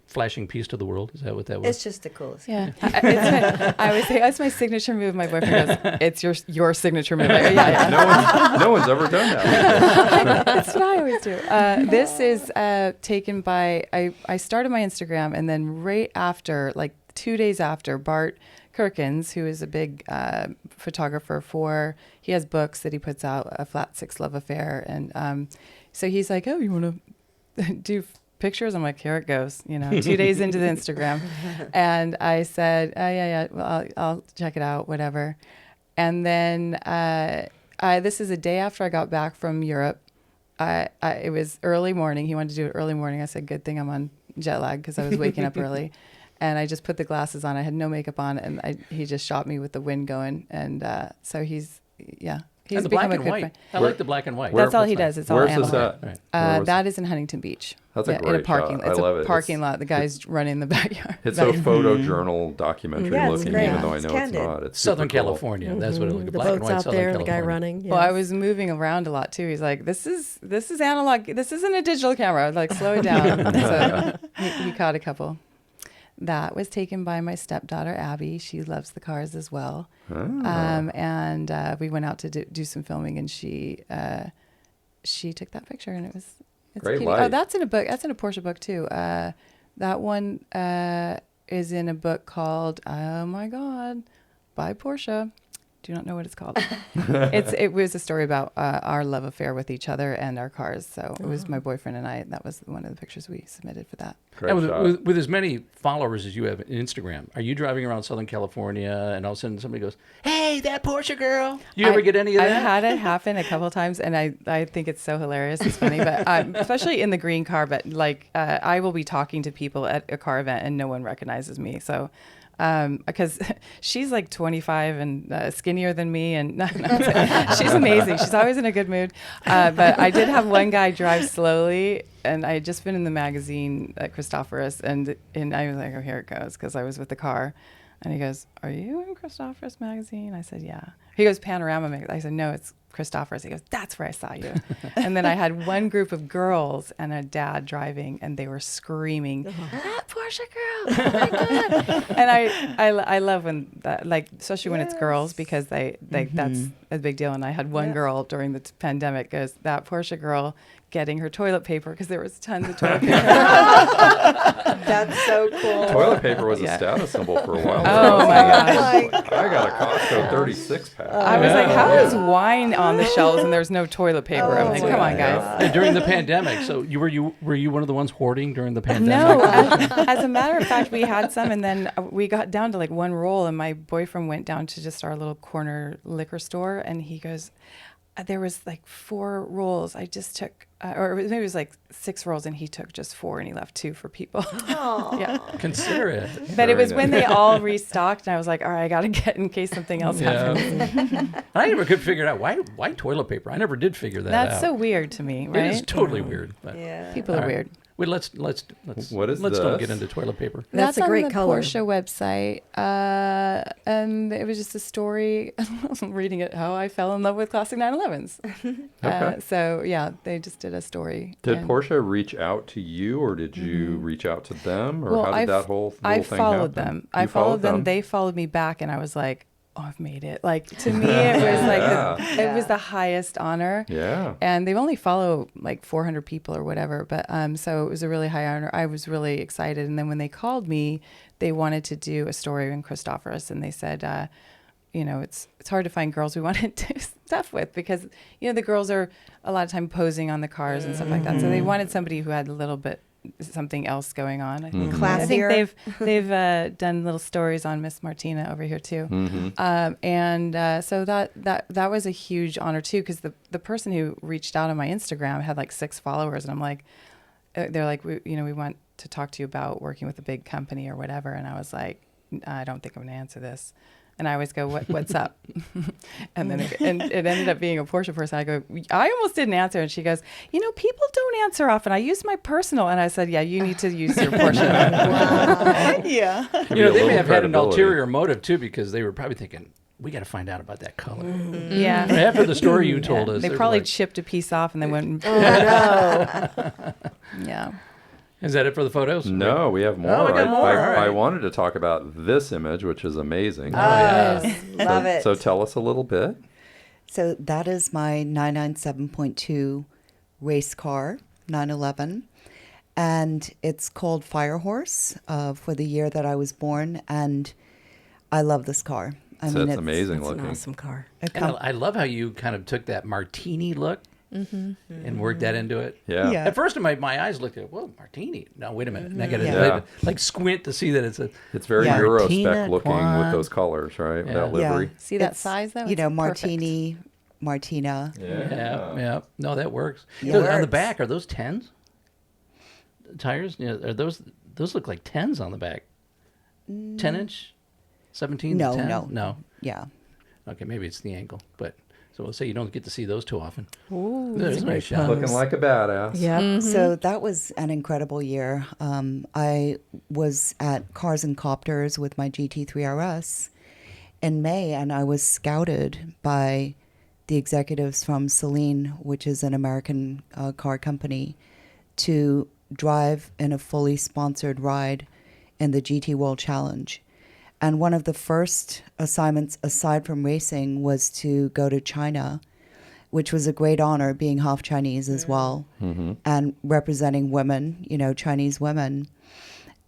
Flashing peace to the world. Is that what that was?
It's just the coolest.
yeah, I always say that's my signature move. My boyfriend goes, "It's your signature move." I go, yeah.
No one's ever done that.
That's what I always do. This is taken by, I started my Instagram, and then right after, like 2 days after, Bart Kirkins, who is a big photographer he has books that he puts out, A Flat Six Love Affair. And so he's like, oh, you want to do pictures? I'm like, here it goes, 2 days into the Instagram. And I said, yeah, well, I'll check it out, whatever. And then this is a day after I got back from Europe. It was early morning. He wanted to do it early morning. I said, good thing I'm on jet lag because I was waking up early. And I just put the glasses on. I had no makeup on, and he just shot me with the wind going. And so he's
and the
become
black
a
and
good
white.
friend.
I like the black and white.
That's all he does. It's all
Where's this
analog.
at?
Right.
Where was
That is in Huntington Beach.
That's a
in a
great
parking.
shot. I
It's
love
a
it.
parking lot. The guy's running in the backyard.
It's so photojournal documentary
Yeah, it's
looking,
great.
even though I
It's
know
candid.
it's not. It's
Southern
super cool.
California. That's what it looks
The
black and
boats
white.
out
Southern
there, the guy
California.
running.
Well, I
yes.
was moving around a lot too. He's like, "This is analog. This isn't a digital camera. Like, slow it down." So he caught a couple. That was taken by my stepdaughter Abby. She loves the cars as well. And we went out to do some filming, and she took that picture, and it's
Great
cute.
light.
Oh, that's in a book. That's in a Porsche book too. That one is in a book called Oh My God, by Porsche. Do not know what it's called. It was a story about our love affair with each other and our cars. So it was my boyfriend and I. That was one of the pictures we submitted for that.
Great
And
shot.
with as many followers as you have on Instagram, are you driving around Southern California and all of a sudden somebody goes, "Hey, that Porsche girl"? You ever get any of that?
I've had it happen a couple of times, and I think it's so hilarious. It's funny, but especially in the green car. But like, I will be talking to people at a car event, and no one recognizes me. So. Because she's like 25 and skinnier than me, and she's amazing. She's always in a good mood. But I did have one guy drive slowly, and I had just been in the magazine at Christophorus, and I was like, oh, here it goes, because I was with the car. And he goes, are you in Christophorus magazine? I said, yeah. He goes, Panorama magazine. I said, no, it's Christophorus. He goes, that's where I saw you. And then I had one group of girls and a dad driving, and they were screaming, that Porsche girl, oh my God. And I love when that, like, especially when it's girls, because they that's a big deal. And I had one girl during the pandemic goes, that Porsche girl getting her toilet paper, because there was tons of toilet paper.
That's so cool.
Toilet paper was
Yeah.
a status symbol for a while.
Oh my gosh.
I got a Costco 36 pack.
I was like, how is wine on the shelves and there's no toilet paper? I'm like, come on, guys.
And during the pandemic, so were you one of the ones hoarding during the pandemic?
No, as a matter of fact, we had some, and then we got down to like one roll, and my boyfriend went down to just our little corner liquor store, and he goes, there was like 4 rolls. I just took, or maybe it was like 6 rolls, and he took just 4, and he left 2 for people. Yeah.
Consider it.
But it was
Very
when
nice.
they all restocked, and I was like, all right, I got to get in case something else happens.
I never could figure it out. Why toilet paper? I never did figure that out.
That's so weird to me, right?
It is totally weird. But.
Yeah.
People
All
are
right.
weird.
Wait, let's
What is
let's don't
this?
get into toilet paper.
That's a great
on the
color.
Porsche website. And it was just a story. I'm reading it, how I fell in love with classic 911s.
Okay.
So, yeah, they just did a story.
Did
and-
Porsche reach out to you, or did you reach out to them, or
Well,
how did that whole
I
little thing
followed
happen?
them.
You
I followed them. They followed me back, and I was like, "Oh, I've made it!" Like to me, it was like it was the highest honor.
Yeah.
And they only follow like 400 people or whatever, but so it was a really high honor. I was really excited, and then when they called me, they wanted to do a story in Christophorus, and they said, you know, it's hard to find girls we want to do stuff with because you know the girls are a lot of time posing on the cars and stuff like that. So they wanted somebody who had a little bit something else going on. I think, I think
Classier.
they've done little stories on Miss Martina over here too, so that was a huge honor too because the person who reached out on my Instagram had like 6 followers, and I'm like, they're like, we want to talk to you about working with a big company or whatever, and I was like, I don't think I'm going to answer this. And I always go, what's up? And then it ended up being a Porsche person. I go, I almost didn't answer. And she goes, you know, people don't answer often. I use my personal. And I said, yeah, you need to use your Porsche.
Yeah.
You know, they may
little
have had an
credibility.
ulterior motive too, because they were probably thinking, we got to find out about that color.
Yeah.
I mean, after the story you told us,
They
were
probably
like,
chipped a piece off and they went, yeah.
is that it for the photos?
No, we have more.
Oh, we got more. All right.
I wanted to talk about this image, which is amazing.
Love it.
So tell us a little bit.
So that is my 997.2 race car, 911. And it's called Firehorse for the year that I was born. And I love this car.
So it's amazing
It's an
looking.
awesome car.
And I love how you kind of took that martini look and worked that into it.
Yeah.
Yeah.
At first, my eyes looked at, well, martini. No, wait a minute. And I got to
Yeah.
like squint to see that it's a.
It's very
Yeah.
Euro
Martina
spec looking
Kwan.
with those colors, right?
Yeah.
That livery.
See that
It's,
size though?
You know,
It's perfect.
Martini, Martina.
Yeah. No, that works.
Yeah.
Those- on the
Works.
back, are those 10s? Tires? Yeah, are those look like 10s on the back? 10-inch? 17?
No,
10?
no.
No.
Yeah.
Okay, maybe it's the angle, but so we'll say you don't get to see those too often.
Ooh,
There's
that's
a
a great
nice shot.
Looking like a badass.
Yeah.
So that was an incredible year. I was at Cars and Copters with my GT3 RS in May, and I was scouted by the executives from Celine, which is an American car company, to drive in a fully sponsored ride in the GT World Challenge. And one of the first assignments, aside from racing, was to go to China, which was a great honor, being half Chinese as well, and representing women, you know, Chinese women,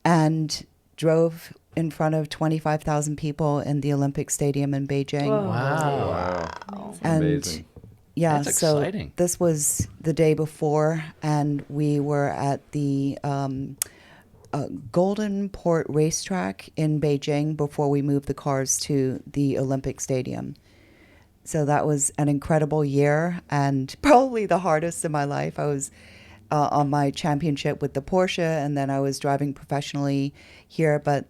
and drove in front of 25,000 people in the Olympic Stadium in Beijing.
Wow.
Wow.
And
Amazing.
yeah,
That's
so
exciting.
this was the day before, and we were at the Golden Port racetrack in Beijing before we moved the cars to the Olympic Stadium. So that was an incredible year and probably the hardest in my life. I was on my championship with the Porsche, and then I was driving professionally here, but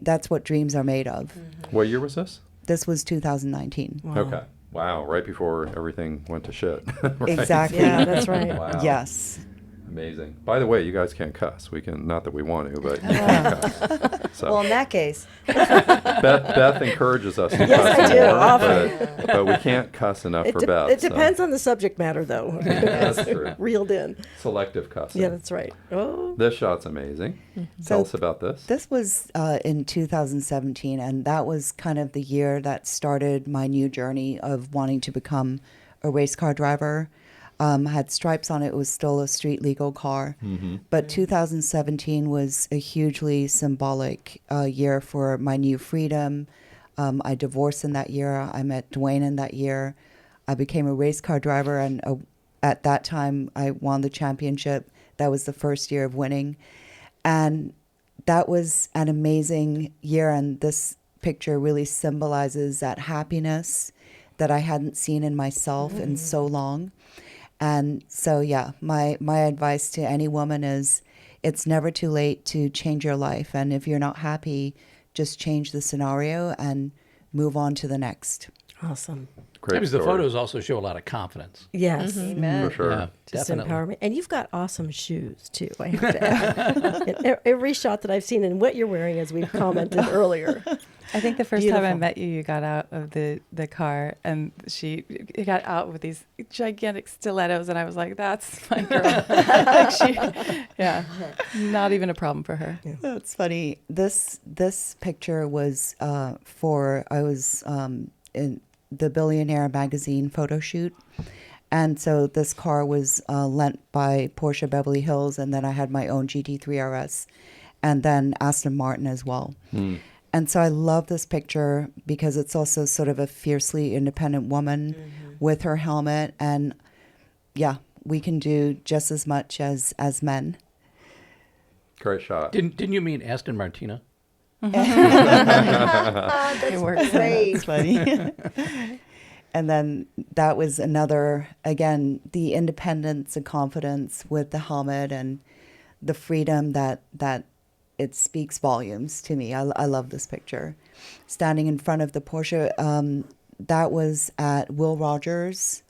that's what dreams are made of.
What year was this?
This was 2019.
Okay. Wow. Right before everything went to shit. Right?
Exactly.
Yeah, that's right.
Wow.
Yes.
Amazing. By the way, you guys can't cuss. We can, not that we want to, but you can cuss. So
Well, in that case,
Beth encourages us to
Yes,
cuss
I do,
more,
often.
but we can't cuss enough for Beth.
It
so
depends on the subject matter, though.
That's true.
Reeled in.
Selective cussing.
Yeah, that's right. Oh,
This shot's amazing. Tell us about this.
This was in 2017, and that was kind of the year that started my new journey of wanting to become a race car driver. Had stripes on it. It was still a street legal car. But 2017 was a hugely symbolic year for my new freedom. I divorced in that year. I met Dwayne in that year. I became a race car driver, and at that time, I won the championship. That was the first year of winning. And that was an amazing year, and this picture really symbolizes that happiness that I hadn't seen in myself in so long. And so, yeah, my advice to any woman is it's never too late to change your life. And if you're not happy, just change the scenario and move on to the next.
awesome.
great
Because the
story.
photos also show a lot of confidence.
Yes.
Amen.
For sure.
Yeah,
Just
definitely.
empowerment. And you've got awesome shoes, too, I have to add. In every shot that I've seen and what you're wearing, as we've commented earlier.
I think the first time I
Beautiful.
met you, you got out of the car and you got out with these gigantic stilettos, and I was like, "That's my girl." Like yeah, not even a problem for her. Yeah.
That's funny. This picture was I was in the Billionaire magazine photo shoot, and so this car was lent by Porsche Beverly Hills, and then I had my own GT3 RS, and then Aston Martin as well. And so I love this picture because it's also sort of a fiercely independent woman with her helmet, and yeah, we can do just as much as men.
Great shot.
Didn't you mean Aston Martina?
It works.
Great.
It's funny. And then that was another, again, the independence and confidence with the helmet and the freedom that it speaks volumes to me. I love this picture. Standing in front of the Porsche, that was at Will Rogers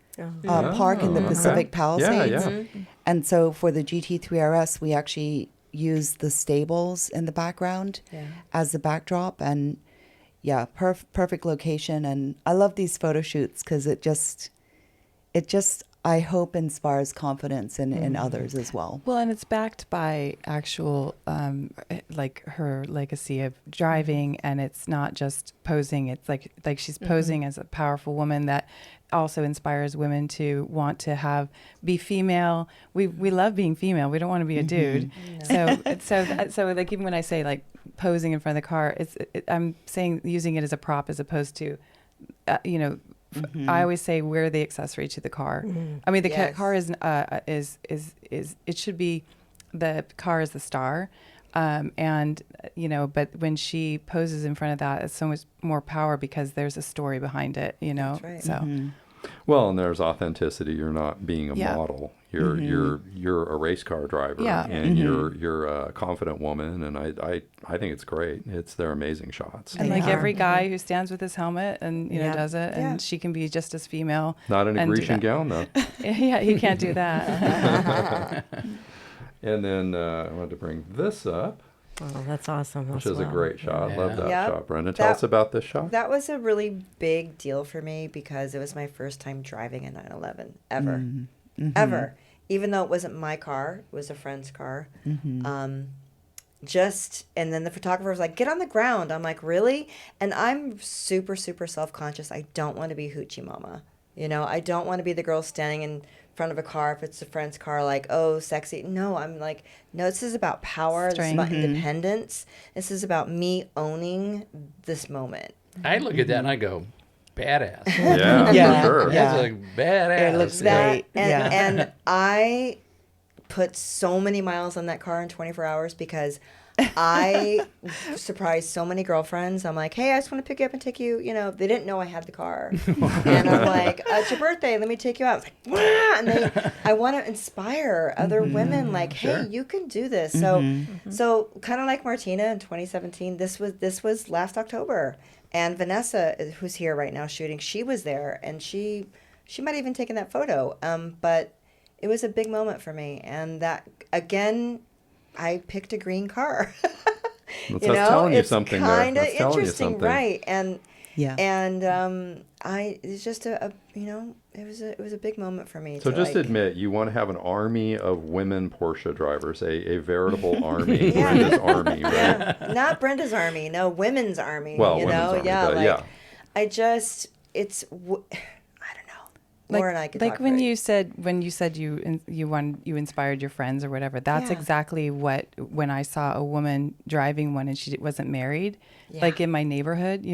Park in the Pacific Palisades.
Yeah.
And so for the GT3 RS, we actually used the stables in the background as the backdrop. And yeah, perfect location. And I love these photo shoots because it just, I hope, inspires confidence in others as well.
Well, and it's backed by actual, like her legacy of driving, and it's not just posing. It's like she's posing as a powerful woman that also inspires women to want to be female. We love being female. We don't want to be a dude. So like even when I say like posing in front of the car, I'm saying using it as a prop as opposed to, I always say we're the accessory to the car. I mean, the car is it should be, the car is the star, and but when she poses in front of that, it's so much more power because there's a story behind it. That's
right.
So.
Well, and there's authenticity. You're not being a model. You're a race car driver, and you're a confident woman, and I think it's great. They're amazing shots.
And like every guy who stands with his helmet and does it, and she can be just as female.
Not in a Grecian gown though.
Yeah, he can't do that.
And then I wanted to bring this up,
Oh, that's awesome.
which is a great shot.
Yeah.
Love that
Yep.
shot, Brenda. Tell us about this shot.
That was a really big deal for me because it was my first time driving a 911 ever. Ever. Even though it wasn't my car, it was a friend's car. And then the photographer was like, get on the ground. I'm like, really? And I'm super, super self-conscious. I don't want to be hoochie mama. I don't want to be the girl standing in front of a car if it's a friend's car, like, oh, sexy. No, I'm like, no, this is about power. This is about independence. This is about me owning this moment.
I look at that and I go, badass.
Yeah, for sure.
That's a badass.
It looks
That,
great.
and I put so many miles on that car in 24 hours because I surprised so many girlfriends. I'm like, hey, I just want to pick you up and take you. They didn't know I had the car. And I'm like, it's your birthday. Let me take you out. It's like, wah! And I want to inspire other women like, hey, you can do this. So kind of like Martina in 2017, this was last October. And Vanessa, who's here right now shooting, she was there. And she might have even taken that photo. But it was a big moment for me. And that, again, I picked a green car.
That's telling you
it's
something there.
kind of
That's telling you
interesting,
something.
right? And
Yeah.
it's just it was a big moment for me.
So
to
just
like,
admit, you want to have an army of women Porsche drivers, a veritable army, Brenda's army, right?
yeah, not Brenda's army, no, women's army.
Well,
you
women's
know,
army,
yeah,
but
like
yeah.
I just I don't know. Laura and I could
like
talk
when
about it.
you said you inspired your friends or whatever. That's
Yeah.
exactly when I saw a woman driving one and she wasn't married, like in my neighborhood.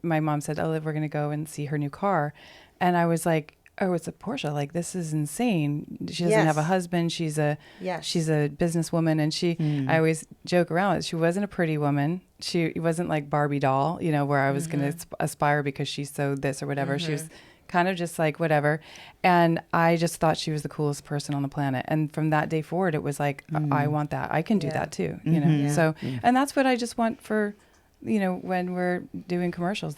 My mom said, "Oh, we're gonna go and see her new car," and I was like, "Oh, it's a Porsche! Like this is insane. She doesn't have a husband. She's a businesswoman, and I always joke around. She wasn't a pretty woman. She wasn't like Barbie doll, where I was gonna aspire because she's so this or whatever. She was kind of just like whatever, and I just thought she was the coolest person on the planet. And from that day forward, it was like I want that. I can do that too, So, and that's what I just want for you know, when we're doing commercials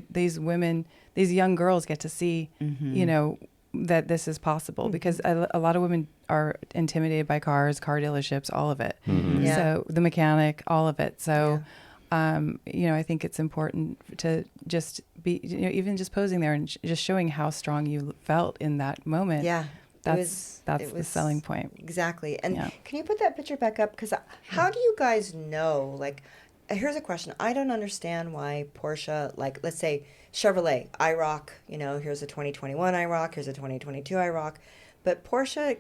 these women, these young girls get to see, you know, that this is possible because a lot of women are intimidated by cars, car dealerships, all of it.
Yeah.
So the mechanic, all of it. So, you know, I think it's important to just be, you know, even just posing there and just showing how strong you felt in that moment.
Yeah.
That's the selling point.
Exactly. And
Yeah.
can you put that picture back up? Because how do you guys know? Like, here's a question. I don't understand why Porsche, like, let's say Chevrolet, IROC, you know, here's a 2021 IROC, here's a 2022 IROC. But Porsche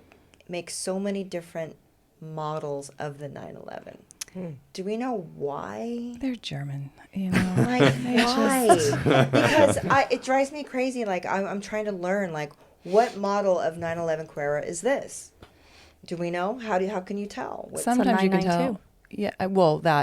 makes so many different models of the 911. Do we know why?
They're German, you know.
Like, why? Because it drives me crazy. Like, I'm trying to learn, like, what model of 911 Carrera is this? Do we know? How can you tell?
Sometimes you can
992.
tell.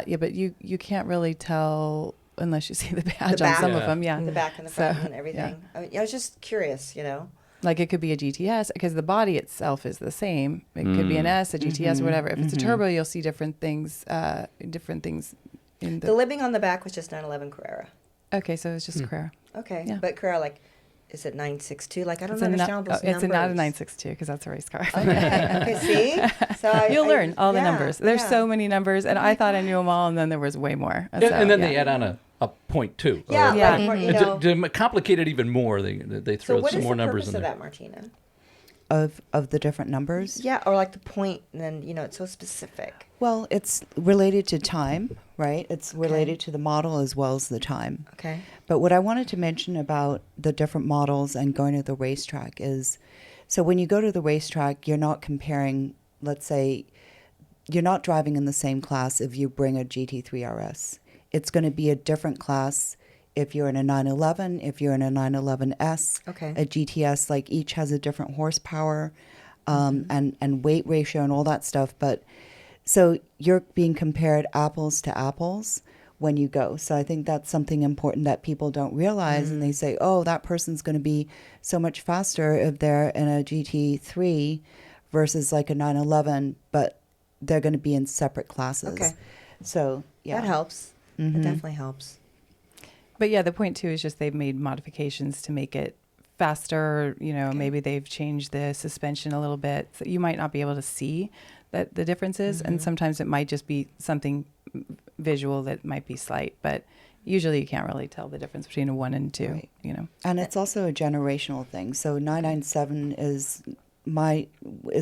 Yeah, but you can't really tell unless you see the badge
The
on
back.
some of them. Yeah,
The back and the front
So,
and everything. I mean, I was just curious, you know.
like it could be a GTS because the body itself is the same. It could be an S, a GTS, or whatever. If it's a turbo, you'll see different things. In
The living on the back was just 911 Carrera.
Okay, so it's just Carrera.
Okay,
Yeah.
but Carrera, like, is it 962? Like, I don't
It's
understand all those
it's
numbers.
not a 962 because that's a race car.
Okay, see? So
You'll learn all the
yeah,
numbers. There's
yeah.
so many numbers, and I thought I knew them all, and then there was way more.
And then they add on a point too.
Yeah,
Yeah.
like, you know.
To complicate it even more, they
So
throw
what
some
is
more
the
numbers
purpose
in
of
there.
that, Martina?
Of the different numbers.
Yeah, or like the point, and then, you know, it's so specific.
Well, it's related to time, right? It's related to the model as well as the time.
Okay.
But what I wanted to mention about the different models and going to the racetrack is, so when you go to the racetrack, you're not comparing, let's say, you're not driving in the same class if you bring a GT3 RS. It's going to be a different class if you're in a 911, if you're in a 911S,
Okay.
a GTS, like each has a different horsepower and weight ratio and all that stuff. But so you're being compared apples to apples when you go. So I think that's something important that people don't realize. And they say, oh, that person's going to be so much faster if they're in a GT3 versus like a 911, but they're going to be in separate classes.
Okay.
So, yeah.
That helps. It definitely helps.
But yeah, the point too is just they've made modifications to make it faster. You know, maybe they've changed the suspension a little bit. So you might not be able to see that the differences, and sometimes it might just be something visual that might be slight. But usually you can't really tell the difference between a 1 and 2.
Right.
You know,
And it's also a generational thing. So 997 is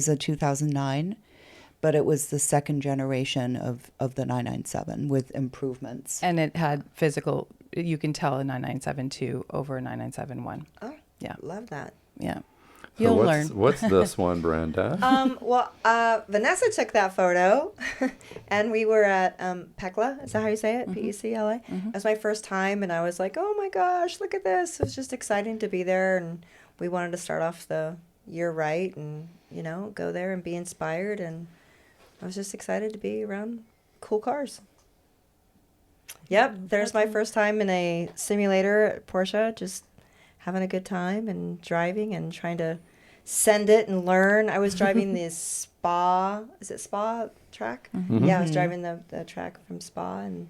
a 2009, but it was the second generation of the 997 with improvements.
and it had physical. You can tell a 997-2 over a 997-1.
Oh,
Yeah,
love that.
yeah.
So
You'll
what's,
learn.
What's this one, Brenda?
Well, Vanessa took that photo, and we were at Pecla. Is that how you say it? P-E-C-L-A. It was my first time, and I was like, oh my gosh, look at this. It was just exciting to be there, and we wanted to start off the year right and, you know, go there and be inspired, and I was just excited to be around cool cars. Yep, there's my first time in a simulator at Porsche, just having a good time and driving and trying to send it and learn. I was driving the Spa, is it Spa track? Yeah, I was driving the track from Spa, and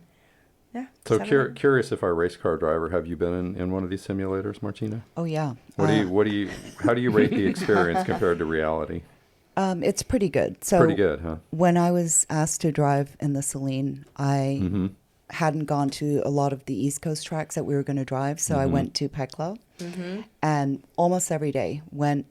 yeah.
So
just having
curious, if our race car driver, have you been in one of these simulators, Martina?
Oh, yeah.
How do you rate the experience compared to reality?
It's pretty good. So
Pretty good, huh?
when I was asked to drive in the Celine, I hadn't gone to a lot of the East Coast tracks that we were going to drive. So I went to Pecla and almost every day went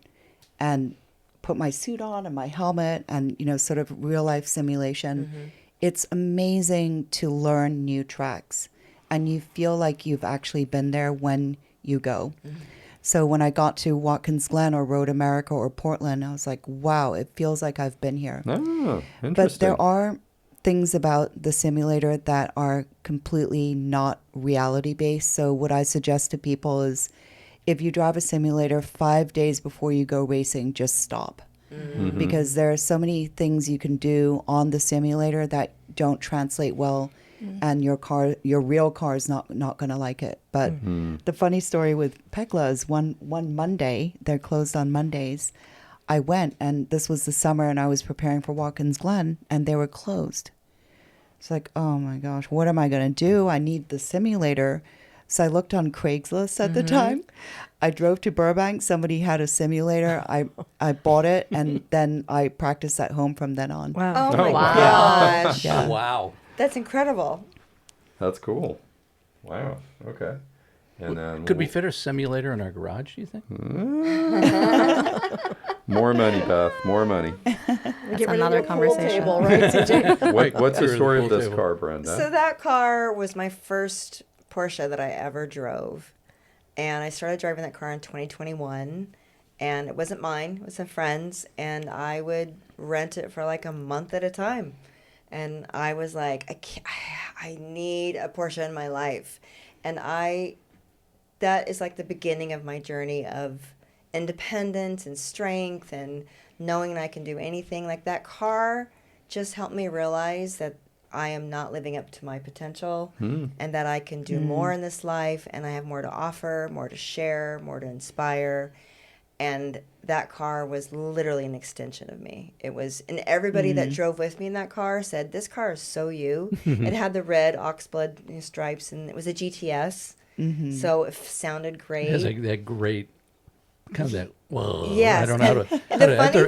and put my suit on and my helmet and, you know, sort of real life simulation. It's amazing to learn new tracks, and you feel like you've actually been there when you go. So when I got to Watkins Glen or Road America or Portland, I was like, wow, it feels like I've been here.
Oh, interesting.
But there are things about the simulator that are completely not reality based. So what I suggest to people is if you drive a simulator 5 days before you go racing, just stop. Because there are so many things you can do on the simulator that don't translate well, and your real car is not going to like it. But the funny story with Pecla is one Monday, they're closed on Mondays, I went, and this was the summer, and I was preparing for Watkins Glen, and they were closed. It's like, oh my gosh, what am I going to do? I need the simulator. So I looked on Craigslist at the time. I drove to Burbank. Somebody had a simulator. I bought it, and then I practiced at home from then on.
Wow.
Oh my
wow.
gosh.
Yeah.
Wow.
That's incredible.
That's cool. Wow. Okay. And then
Could we fit a simulator in our garage, do you think?
more money, Beth. More money.
That's another conversation.
Table, right, CJ?
What's the
There is
story
a
of
pool
this
table.
car, Brenda?
So that car was my first Porsche that I ever drove. And I started driving that car in 2021. And it wasn't mine, it was a friend's. And I would rent it for like a month at a time. And I was like, I need a Porsche in my life. And that is like the beginning of my journey of independence and strength and knowing I can do anything. Like that car just helped me realize that I am not living up to my potential and that I can do more in this life and I have more to offer, more to share, more to inspire. And that car was literally an extension of me. It was, and everybody that drove with me in that car said, this car is so you. It had the red oxblood stripes and it was a GTS. So it sounded great.
It has that great kind of that. Whoa!
Yes.
I don't know how to. I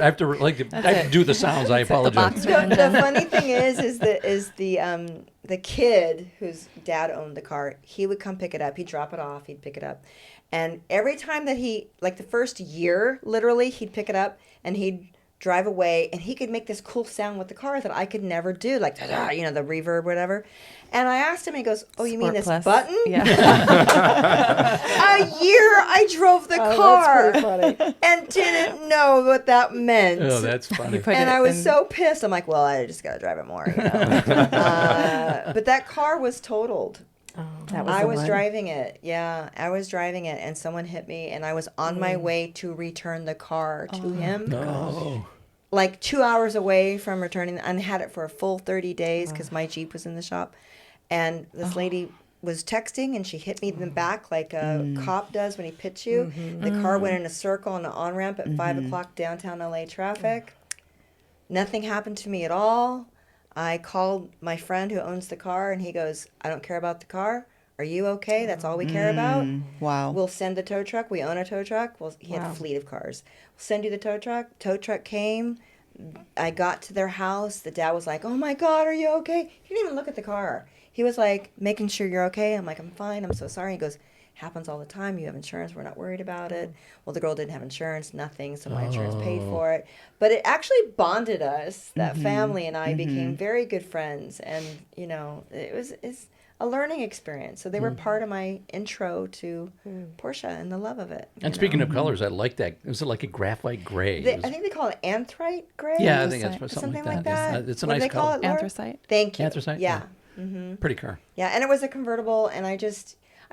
have to do the sounds. I apologize.
The funny thing is the kid whose dad owned the car. He would come pick it up. He'd drop it off. He'd pick it up, and every time that he, like the first year, literally, he'd pick it up and he'd drive away, and he could make this cool sound with the car that I could never do, like da-da, you know, the reverb, whatever. And I asked him, he goes, "Oh, you mean this
Sport Plus.
button?"
Yeah.
A year I drove the car
That's pretty funny.
and didn't know what that meant.
Oh, that's funny.
Put
And
it
I was
in-
so pissed. I'm like, well, I just got to drive it more. You know? But that car was totaled.
That was
I
the
was
one.
driving it. Yeah, I was driving it, and someone hit me, and I was on my way to return the car to him.
Oh,
Like 2 hours away from returning, and had it for a full 30 days because my Jeep was in the shop. And this lady was texting, and she hit me in the back like a cop does when he pits you. The car went in a circle on the on-ramp at 5 o'clock downtown LA traffic. Nothing happened to me at all. I called my friend who owns the car, and he goes, "I don't care about the car. Are you okay? That's all we care about.
Wow.
We'll send the tow truck. We own a tow truck." Well, he had a fleet of cars. "We'll send you the tow truck." Tow truck came. I got to their house. The dad was like, "Oh my God, are you okay?" He didn't even look at the car. He was like, making sure you're okay. I'm like, "I'm fine. I'm so sorry." He goes, "Happens all the time. You have insurance. We're not worried about it." Well, the girl didn't have insurance, nothing. So my insurance paid for it. But it actually bonded us. That family and I became very good friends. And, you know, it's a learning experience. So they were part of my intro to Porsche and the love of it.
and speaking of colors, I like that. Was it like a graphite gray? It was-
I think they call it anthrite gray.
yeah, I think that's
something
like
like
that.
that.
It's a
What do
nice
they call
color.
it, Laura?
Anthracite.
Thank you.
Anthracite?
Yeah.
Pretty car.
Yeah, and it was a convertible, and I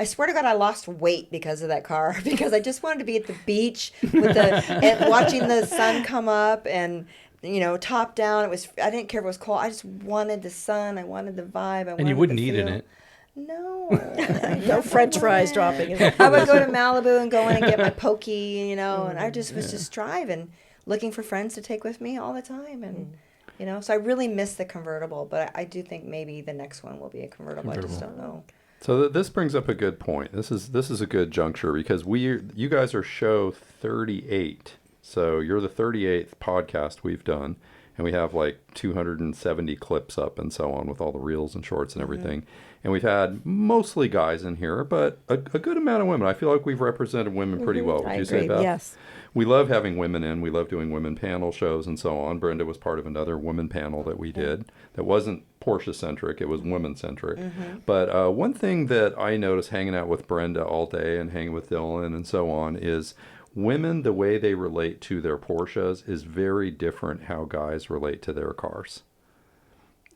swear to God, I lost weight because of that car, because I just wanted to be at the beach with and watching the sun come up and, you know, top down. I didn't care if it was cold. I just wanted the sun. I wanted the vibe.
And you wouldn't eat in it.
No.
No French fries dropping.
I would go to Malibu and go in and get my pokey, you know, and I just was just driving, looking for friends to take with me all the time. And, you know, so I really miss the convertible, but I do think maybe the next one will be a convertible. I just don't know.
So this brings up a good point. This is a good juncture because you guys are show 38. So you're the 38th podcast we've done, and we have like 270 clips up and so on with all the reels and shorts and everything. And we've had mostly guys in here, but a good amount of women. I feel like we've represented women pretty well. Would
I
you
agree.
say, Beth?
Yes.
We love having women in. We love doing women panel shows and so on. Brenda was part of another women panel that we did that wasn't Porsche-centric. It was women-centric. But one thing that I noticed hanging out with Brenda all day and hanging with Dilun and so on is women, the way they relate to their Porsches is very different how guys relate to their cars.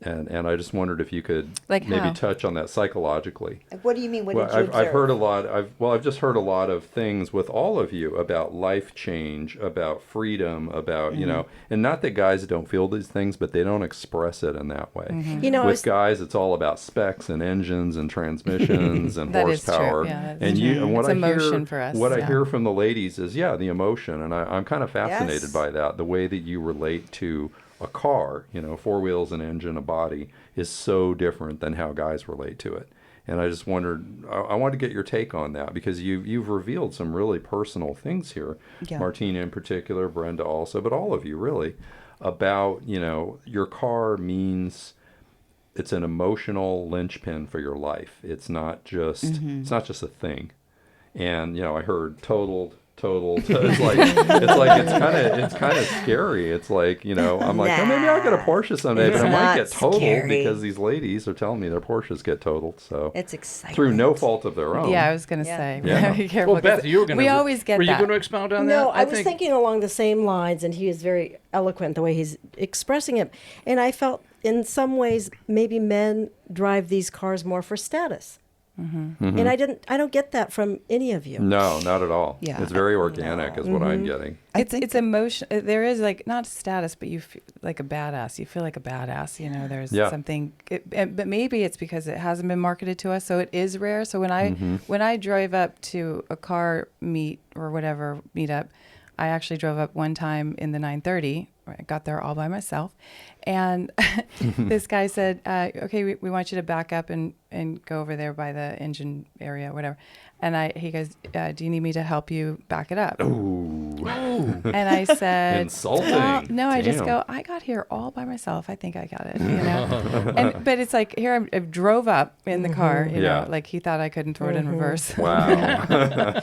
And I just wondered if you could
Like
maybe
how?
touch on that psychologically.
Like, what do you mean? What
Well,
did you observe?
I've heard a lot. I've just heard a lot of things with all of you about life change, about freedom, about you know, and not that guys don't feel these things, but they don't express it in that way.
You know, I
With
was-
guys, it's all about specs and engines and transmissions and
That is true.
horsepower.
Yeah, that's
and
true.
and what
It's
I
emotion
hear,
for us,
what I
yeah.
hear from the ladies is the emotion, and I'm kind of fascinated
Yes.
by that, the way that you relate to a car, you know, 4 wheels, an engine, a body, is so different than how guys relate to it. And I just wondered, I wanted to get your take on that, because you've revealed some really personal things here,
Yeah.
Martina in particular, Brenda also, but all of you really, about, you know, your car means it's an emotional linchpin for your life. It's not just it's not just a thing. And you know, I heard totaled. It's kind of scary. It's like, you know, I'm like, oh, maybe I'll get a Porsche someday, but I might
not
get totaled
scary.
because these ladies are telling me their Porsches get totaled. So
It's exciting.
through no fault of their own.
Yeah, I was going to
Yeah.
say,
Yeah.
be careful.
Well, Beth,
'cause
you were going to.
we always get
Were you
that.
going to expound on that?
No, I was
think-
thinking along the same lines, and he is very eloquent the way he's expressing it. And I felt in some ways maybe men drive these cars more for status. And I don't get that from any of you.
No, not at all.
Yeah.
It's very organic is what I'm getting.
It's emotion. There is like not status, but you feel like a badass. You feel like a badass. You know, there's
Yeah.
something. But maybe it's because it hasn't been marketed to us, so it is rare. So when I drove up to a car meet or whatever meetup, I actually drove up one time in the 930. I got there all by myself, and this guy said, "Okay, we want you to back up and go over there by the engine area, whatever." And he goes, "Do you need me to help you back it up?" And I said,
Insulting.
"Well, no, I just
Damn.
go, I got here all by myself. I think I got it, you know." But it's like here I drove up in the car, you
Yeah.
know, like he thought I couldn't throw it in reverse.
Wow.
I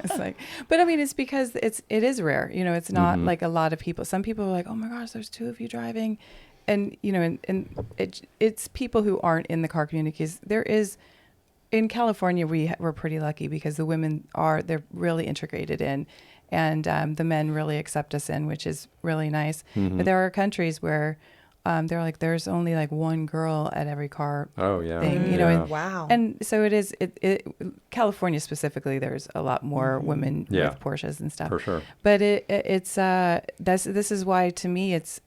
was like, but I mean, it's because it is rare, you know. It's not like a lot of people. Some people are like, "Oh my gosh, there's 2 of you driving," and you know, and it's people who aren't in the car community. 'Cause there is. In California, we're pretty lucky because the women they're really integrated in, and the men really accept us in, which is really nice. But there are countries where they're like, there's only like 1 girl at every car
Oh, yeah.
thing, you know.
Yeah.
And,
Wow.
and so it is. California specifically, there's a lot more women
Yeah.
with Porsches and stuff.
For sure.
But it's this is why to me it's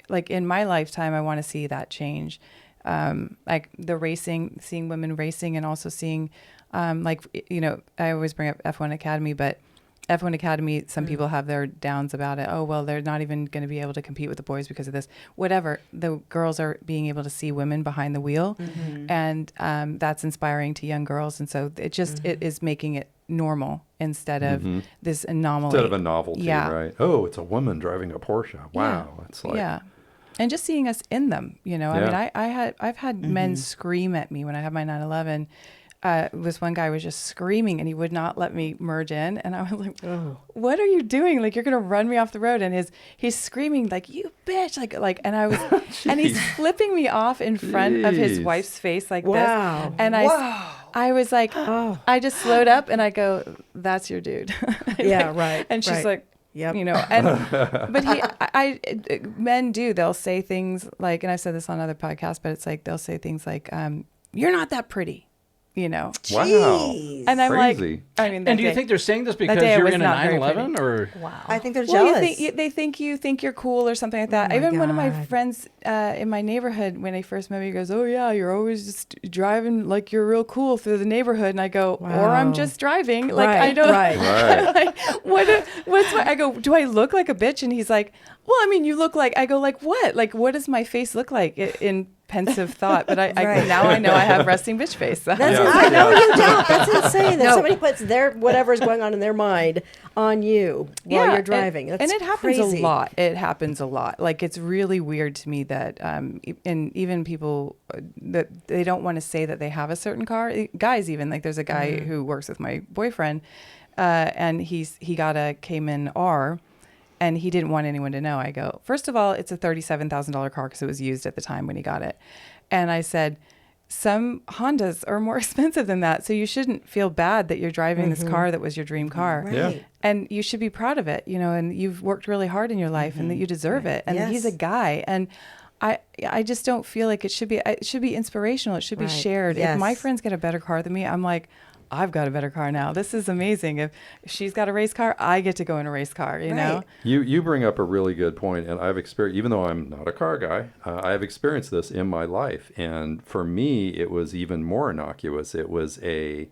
like in my lifetime I want to see that change. Like the racing, seeing women racing, and also seeing, like, you know, I always bring up F1 Academy, but F1 Academy, some people have their downs about it. Oh, well, they're not even going to be able to compete with the boys because of this. Whatever. The girls are being able to see women behind the wheel, and that's inspiring to young girls. And so it just it is making it normal instead of this anomaly.
Instead of a novelty,
Yeah.
right? Oh, it's a woman driving a Porsche. Wow. It's like,
Yeah. And just seeing us in them, you know.
Yeah.
I mean, I've had men scream at me when I had my 911. This one guy was just screaming, and he would not let me merge in. And I was like, "What are you doing? Like, you're gonna run me off the road?" And he's screaming like, "You bitch!" Like, and I was, and he's flipping me off in front of his
Jeez.
wife's face like
Wow.
this. And I was like, I just slowed up and I go, "That's your dude."
Yeah, right.
And she's
right.
like,
Yep.
you know, and but men do. They'll say things like, and I've said this on other podcasts, but it's like they'll say things like, "You're not that pretty," you know.
Wow.
Jeez.
And I'm
Crazy.
like, I mean,
And do you think they're saying this because
day I
you're
was
in a
not very
911 or?
Wow.
I think they're
well,
jealous.
they think you think you're cool or something like that.
my
Even one of my
God.
friends in my neighborhood, when he first met me, he goes, "Oh yeah, you're always just driving like you're real cool through the neighborhood." And I go, "Or I'm
Wow.
just driving." Like I
Right,
don't.
right.
Right.
Like what's my? I go, "Do I look like a bitch?" And he's like, "Well, I mean, you look like." I go, "Like what? Like what does my face look like in pensive thought?" But I
Right.
now I know I have resting bitch face.
That's
Yeah.
insane. No, you don't. That's insane that
No.
somebody puts their whatever's going on in their mind on you while you're driving.
And
That's
it happens
crazy.
a lot. It happens a lot. Like it's really weird to me that, and even people that they don't want to say that they have a certain car. Guys, even like there's a guy who works with my boyfriend, and he got a Cayman R. And he didn't want anyone to know. I go, first of all, it's a $37,000 car because it was used at the time when he got it. And I said, some Hondas are more expensive than that. So you shouldn't feel bad that you're driving this car that was your dream car.
Right.
Yeah.
And you should be proud of it, you know, and you've worked really hard in your life and that you deserve it. And he's a
Yes.
guy. And I just don't feel like it should be inspirational. It should be
Right.
shared. If my
Yes.
friends get a better car than me, I'm like, I've got a better car now. This is amazing. If she's got a race car, I get to go in a race car, you know?
Right.
You bring up a really good point, and I've experienced, even though I'm not a car guy, I have experienced this in my life. And for me, it was even more innocuous. It was a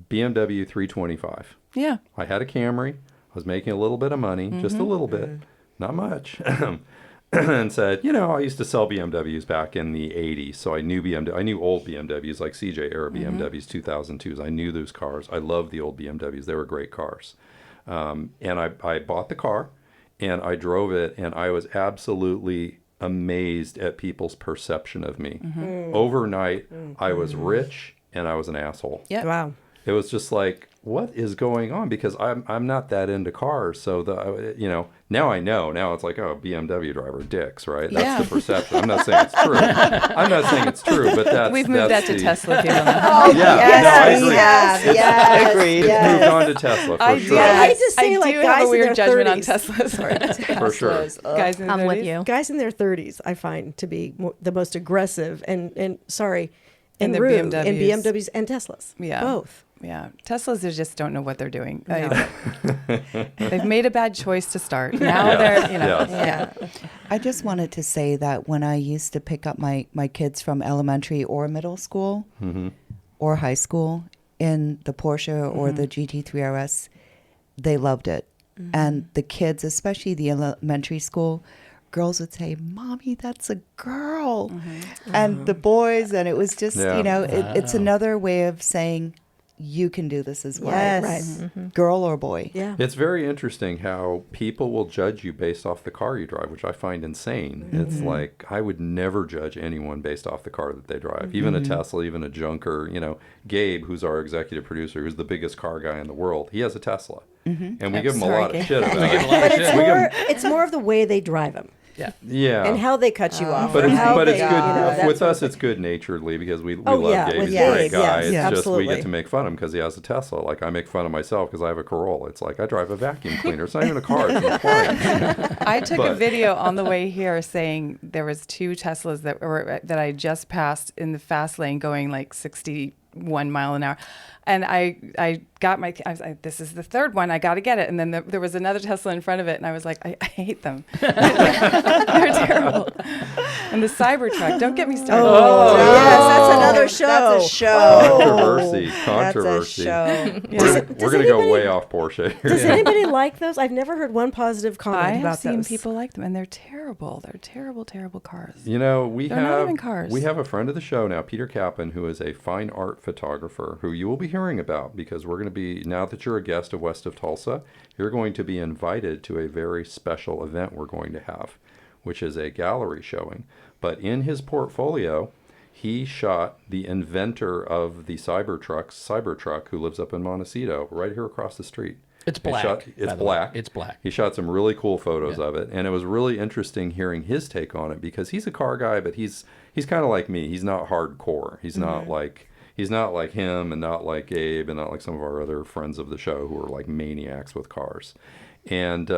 BMW 325.
Yeah.
I had a Camry. I was making a little bit of money, just a little bit, not much. and said, I used to sell BMWs back in the 80s, so I knew I knew old BMWs like CJ era BMWs, 2002s. I knew those cars. I loved the old BMWs. They were great cars. And I bought the car, and I drove it, and I was absolutely amazed at people's perception of me. Overnight, I was rich, and I was an asshole.
Yeah.
Wow.
It was just like, what is going on? Because I'm not that into cars. So now I know. Now it's like, oh, BMW driver dicks, right? That's the perception. I'm not saying it's true. I'm not saying it's true, but that's
We've moved that to Tesla people now.
Oh,
Yeah,
yes,
no, I agree.
we have. Yes,
Agreed.
yes.
Moved on to Tesla for sure.
I hate to say,
I
like,
do
guys
have a
in
weird
their
judgment on
30s.
Teslas.
For sure.
Guys in their
I'm with
30s.
you.
Guys in their 30s, I find to be the most aggressive and sorry, and
the
rude
BMWs.
in BMWs and Teslas.
Yeah.
Both.
Yeah, Teslas, they just don't know what they're doing.
No.
They've made a bad choice to start. Now they're,
Yeah.
I just wanted to say that when I used to pick up my kids from elementary or middle school or high school in the Porsche or the GT3 RS, they loved it. And the kids, especially the elementary school, girls would say, "Mommy, that's a girl." And the boys, and it was just, it's another way of saying, you can do this as well.
Yes.
Right.
Girl or boy.
Yeah.
It's very interesting how people will judge you based off the car you drive, which I find insane. It's like, I would never judge anyone based off the car that they drive. Even a Tesla, even a junker. Gabe, who's our executive producer, who's the biggest car guy in the world, he has a Tesla. And we give him a lot of shit about it.
But it's more of the way they drive them.
Yeah.
And how they cut you off.
But
or
it's,
how
but
they,
it's
you
good.
know, that
With
sort of
us, it's
thing.
good naturedly because we
Oh,
love
yeah,
Gabe.
with
He's a great
Gabe,
guy.
yes,
It's just we
absolutely.
get to make fun of him because he has a Tesla. Like I make fun of myself because I have a Corolla. It's like I drive a vacuum cleaner. It's not even a car. It's an appliance.
I took a
But-
video on the way here saying there was 2 Teslas that I just passed in the fast lane going like 61 mile an hour. And I got I was like, this is the third one. I got to get it. And then there was another Tesla in front of it. And I was like, I hate them. They're terrible. And the Cybertruck, don't get me started.
Oh, yes, that's another show.
That's a show.
Controversy.
That's a show.
We're going to go way off Porsche here.
Does anybody like those? I've never heard one positive comment
I
about
have seen
those.
people like them, and they're terrible. They're terrible, terrible cars.
We
They're not
have
even cars.
we have a friend of the show now, Peter Kaplan, who is a fine art photographer, who you will be hearing about because we're going to be, now that you're a guest of West of Tulsa, you're going to be invited to a very special event we're going to have, which is a gallery showing. But in his portfolio, he shot the inventor of the Cybertruck, who lives up in Montecito, right here across the street.
It's black.
It's
by the way.
black.
It's black.
He shot some really cool photos of it, and it was really interesting hearing his take on it because he's a car guy, but he's kind of like me. He's not hardcore. He's not like him, and not like Gabe, and not like some of our other friends of the show who are like maniacs with cars. And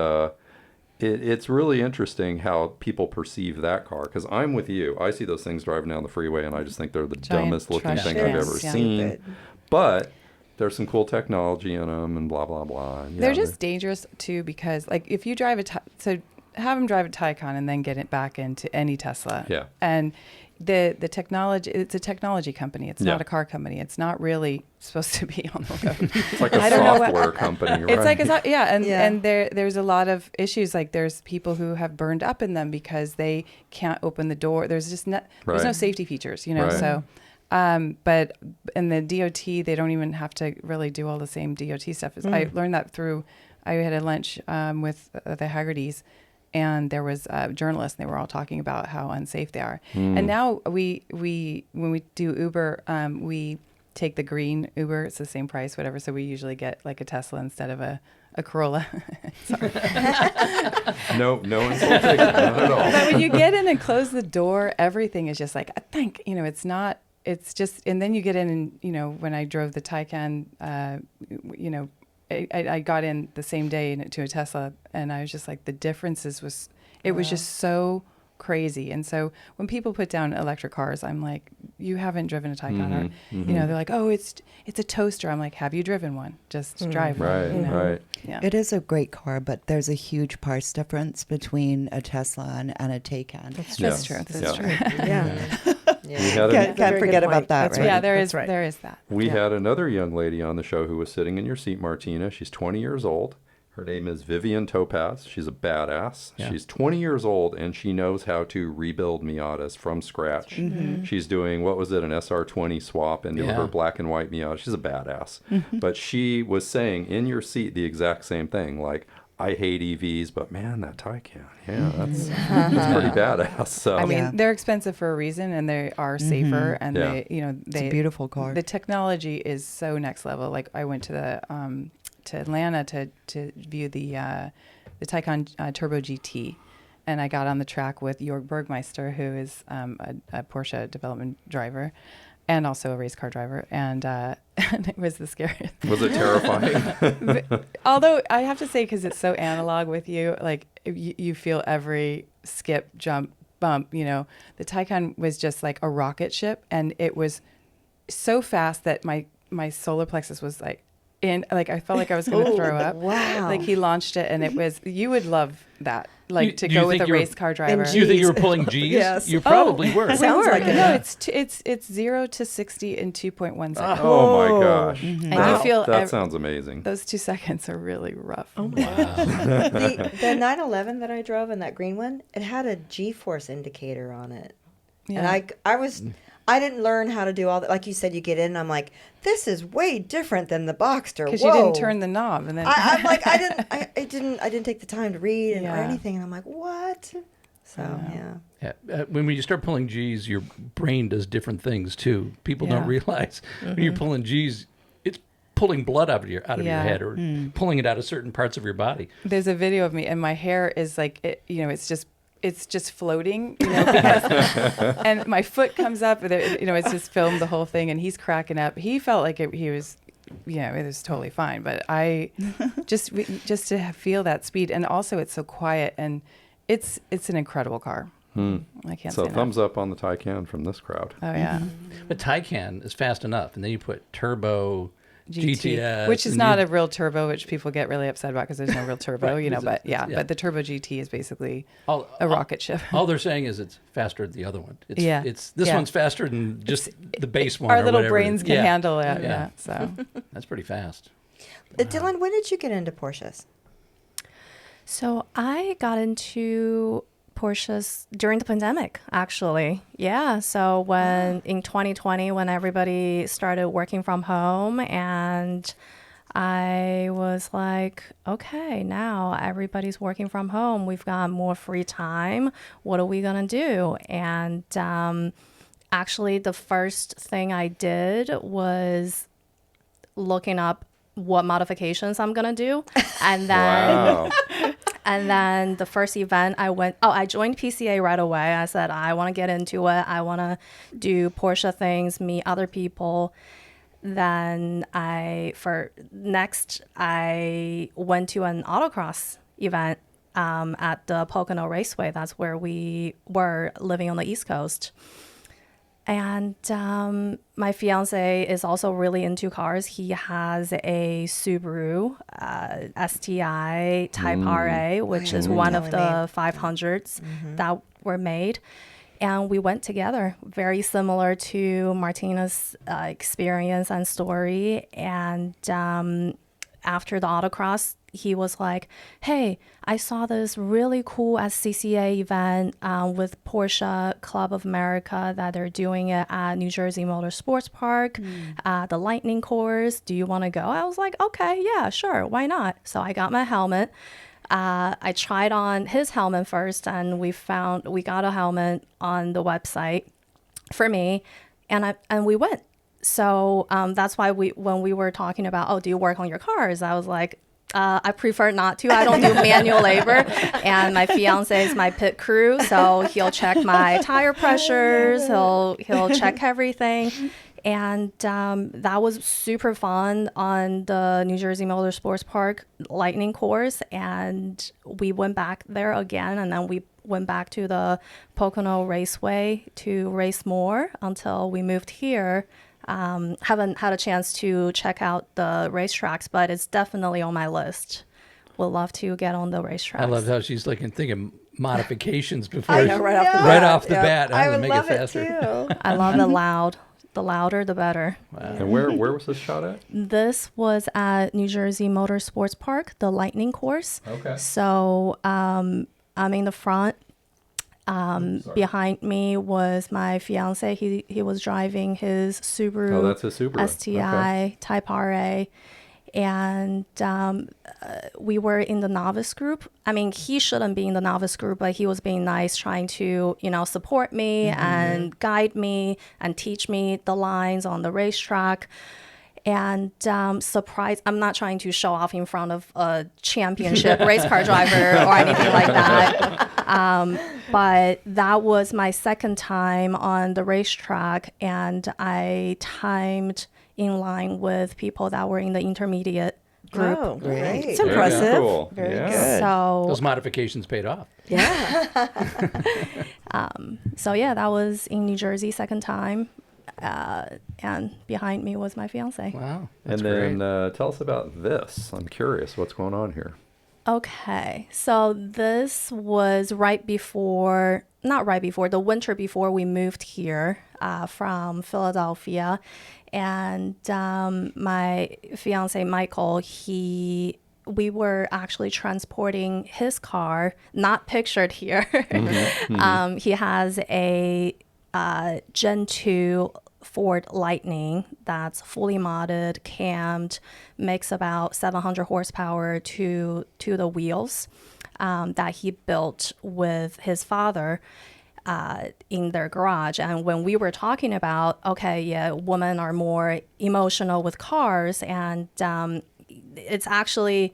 it's really interesting how people perceive that car because I'm with you. I see those things driving down the freeway, and I just think they're the
Giant
dumbest looking
trash
thing I've ever
cans. Yeah.
seen. But there's some cool technology in them and blah, blah, blah. And
They're just dangerous too because, like, if you drive so have them drive a Taycan and then get it back into any Tesla.
Yeah.
And the technology, it's a technology company. It's not a car company. It's not really supposed to be on the road.
It's like a
I don't know what-
software company, right?
It's like and
Yeah.
there's a lot of issues. Like there's people who have burned up in them because they can't open the door. There's just there's no
Right.
safety features,
Right.
So. But in the DOT, they don't even have to really do all the same DOT stuff. I learned that I had a lunch with the Haggertys, and there was journalists, and they were all talking about how unsafe they are. And now we when we do Uber, we take the green Uber. It's the same price, whatever. So we usually get like a Tesla instead of a Corolla. Sorry.
No one's will take it, not at all.
But when you get in and close the door, everything is just like, I think, it's not. It's just, and then you get in and, when I drove the Taycan, I got in the same day to a Tesla, and I was just like, the differences was just so crazy. And so when people put down electric cars, I'm like, you haven't driven a Taycan, or, they're like, oh, it's a toaster. I'm like, have you driven one? Just drive one.
Right.
Yeah.
It is a great car, but there's a huge price difference between a Tesla and a Taycan.
That's true. That's true.
Yeah.
We had
Can't
very
forget
good
about
point.
that,
That's
right?
Yeah, there
That's
is
right.
that.
We had another young lady on the show who was sitting in your seat, Martina. She's 20 years old. Her name is Vivian Topaz. She's a badass.
Yeah.
She's 20 years old, and she knows how to rebuild Miatas from scratch. She's doing, what was it, an SR20 swap into her black and white Miata. She's a badass. But she was saying in your seat the exact same thing, like, I hate EVs, but man, that Taycan, that's pretty badass. So
I mean, they're expensive for a reason, and they are safer, and they,
It's a beautiful car.
The technology is so next level. Like I went to the to Atlanta to view the Taycan Turbo GT, and I got on the track with Jörg Bergmeister, who is a Porsche development driver, and also a race car driver, and it was the scariest.
was it terrifying?
Although I have to say, because it's so analog with you, like you feel every skip, jump, bump. The Taycan was just like a rocket ship, and it was so fast that my solar plexus was like I felt like I was going to throw up.
Wow.
Like he launched it, and it was, you would love that. Like to
Do you
go with
think
a
you were-
race car driver.
Do you think you were pulling G's?
Yes.
You probably were.
Sounds like it.
No, it's 0 to 60 in 2.1 seconds.
Oh my gosh.
And
Wow.
you feel
That sounds amazing.
those 2 seconds are really rough.
Oh my
The 911 that I drove in that green one, it had a G-force indicator on it.
Yeah.
And I didn't learn how to do all that. Like you said, you get in and I'm like, this is way different than the Boxster.
Because you didn't turn the knob, and then
I'm like, I didn't take the time to read or
Yeah.
anything. And I'm like, what? So, yeah.
Yeah. When you start pulling G's, your brain does different things too. People don't
Yeah.
realize when you're pulling G's, it's pulling blood out of your head, or pulling it out of certain parts of your body.
there's a video of me, and my hair is like, it's just floating, because, and my foot comes up, and it's just filmed the whole thing, and he's cracking up. He felt like he was, it was totally fine, but I just to feel that speed, and also it's so quiet, and it's an incredible car. I can't
So
say
thumbs up on the Taycan from this crowd.
enough. Oh yeah.
But Taycan is fast enough, and then you put turbo, GTS,
which is
and
not
you-
a real turbo, which people get really upset about because there's no real turbo,
Right,
but
yeah.
but the turbo GT is basically
all-
a rocket ship.
All they're saying is it's faster than the other one.
Yeah.
It's this
Yeah.
one's faster than just the base one.
Our
or
little
whatever it is.
brains can
Yeah.
handle it.
Yeah.
Yeah. So
That's pretty fast.
Dylan, when did you get into Porsches?
So I got into Porsches during the pandemic, actually. Yeah. So when in 2020, when everybody started working from home, and I was like, okay, now everybody's working from home. We've got more free time. What are we going to do? And actually, the first thing I did was looking up what modifications I'm going to do. And then
Wow.
and then the first event I joined PCA right away. I said, I want to get into it. I want to do Porsche things, meet other people. Then I went to an autocross event at the Pocono Raceway. That's where we were living on the East Coast. And my fiance is also really into cars. He has a Subaru STI Type RA, which is one of the 500s that were made. And we went together, very similar to Martina's experience and story. And after the autocross, he was like, hey, I saw this really cool SCCA event with Porsche Club of America that they're doing it at New Jersey Motor Sports Park, the Lightning Course. Do you want to go? I was like, okay, yeah, sure. Why not? So I got my helmet. I tried on his helmet first, and we got a helmet on the website for me, and we went. So that's why when we were talking about, oh, do you work on your cars? I was like, I prefer not to. I don't do manual labor, and my fiance is my pit crew, so he'll check my tire pressures. He'll check everything, and that was super fun on the New Jersey Motor Sports Park Lightning Course. And we went back there again, and then we went back to the Pocono Raceway to race more until we moved here. Haven't had a chance to check out the racetracks, but it's definitely on my list. Would love to get on the racetracks.
I love how she's like thinking modifications before
I know,
right off the
Yeah.
bat.
I
I'm
would
gonna make
love
it
it
faster.
too.
I love it loud. The louder, the better.
And where was this shot at?
This was at New Jersey Motorsports Park, the Lightning course.
Okay.
So I'm in the front. Behind me was my fiance. He was driving his Subaru.
Oh, that's a Subaru.
STI Type RA. And we were in the novice group. I mean, he shouldn't be in the novice group, but he was being nice, trying to, support me and guide me and teach me the lines on the racetrack. And surprise, I'm not trying to show off in front of a championship race car driver or anything like that. But that was my second time on the racetrack, and I timed in line with people that were in the intermediate group.
Oh,
Great.
It's
Very
impressive.
cool.
Very
Yeah.
good.
So,
Those modifications paid off.
Yeah.
that was in New Jersey, second time. And behind me was my fiance.
Wow.
And
That's
then
great.
tell us about this. I'm curious what's going on here.
Okay, so this was the winter before we moved here from Philadelphia. And my fiance, Michael, we were actually transporting his car, not pictured here. He has a Gen 2 Ford Lightning that's fully modded, cammed, makes about 700 horsepower to the wheels that he built with his father in their garage. And when we were talking about, women are more emotional with cars, and it's actually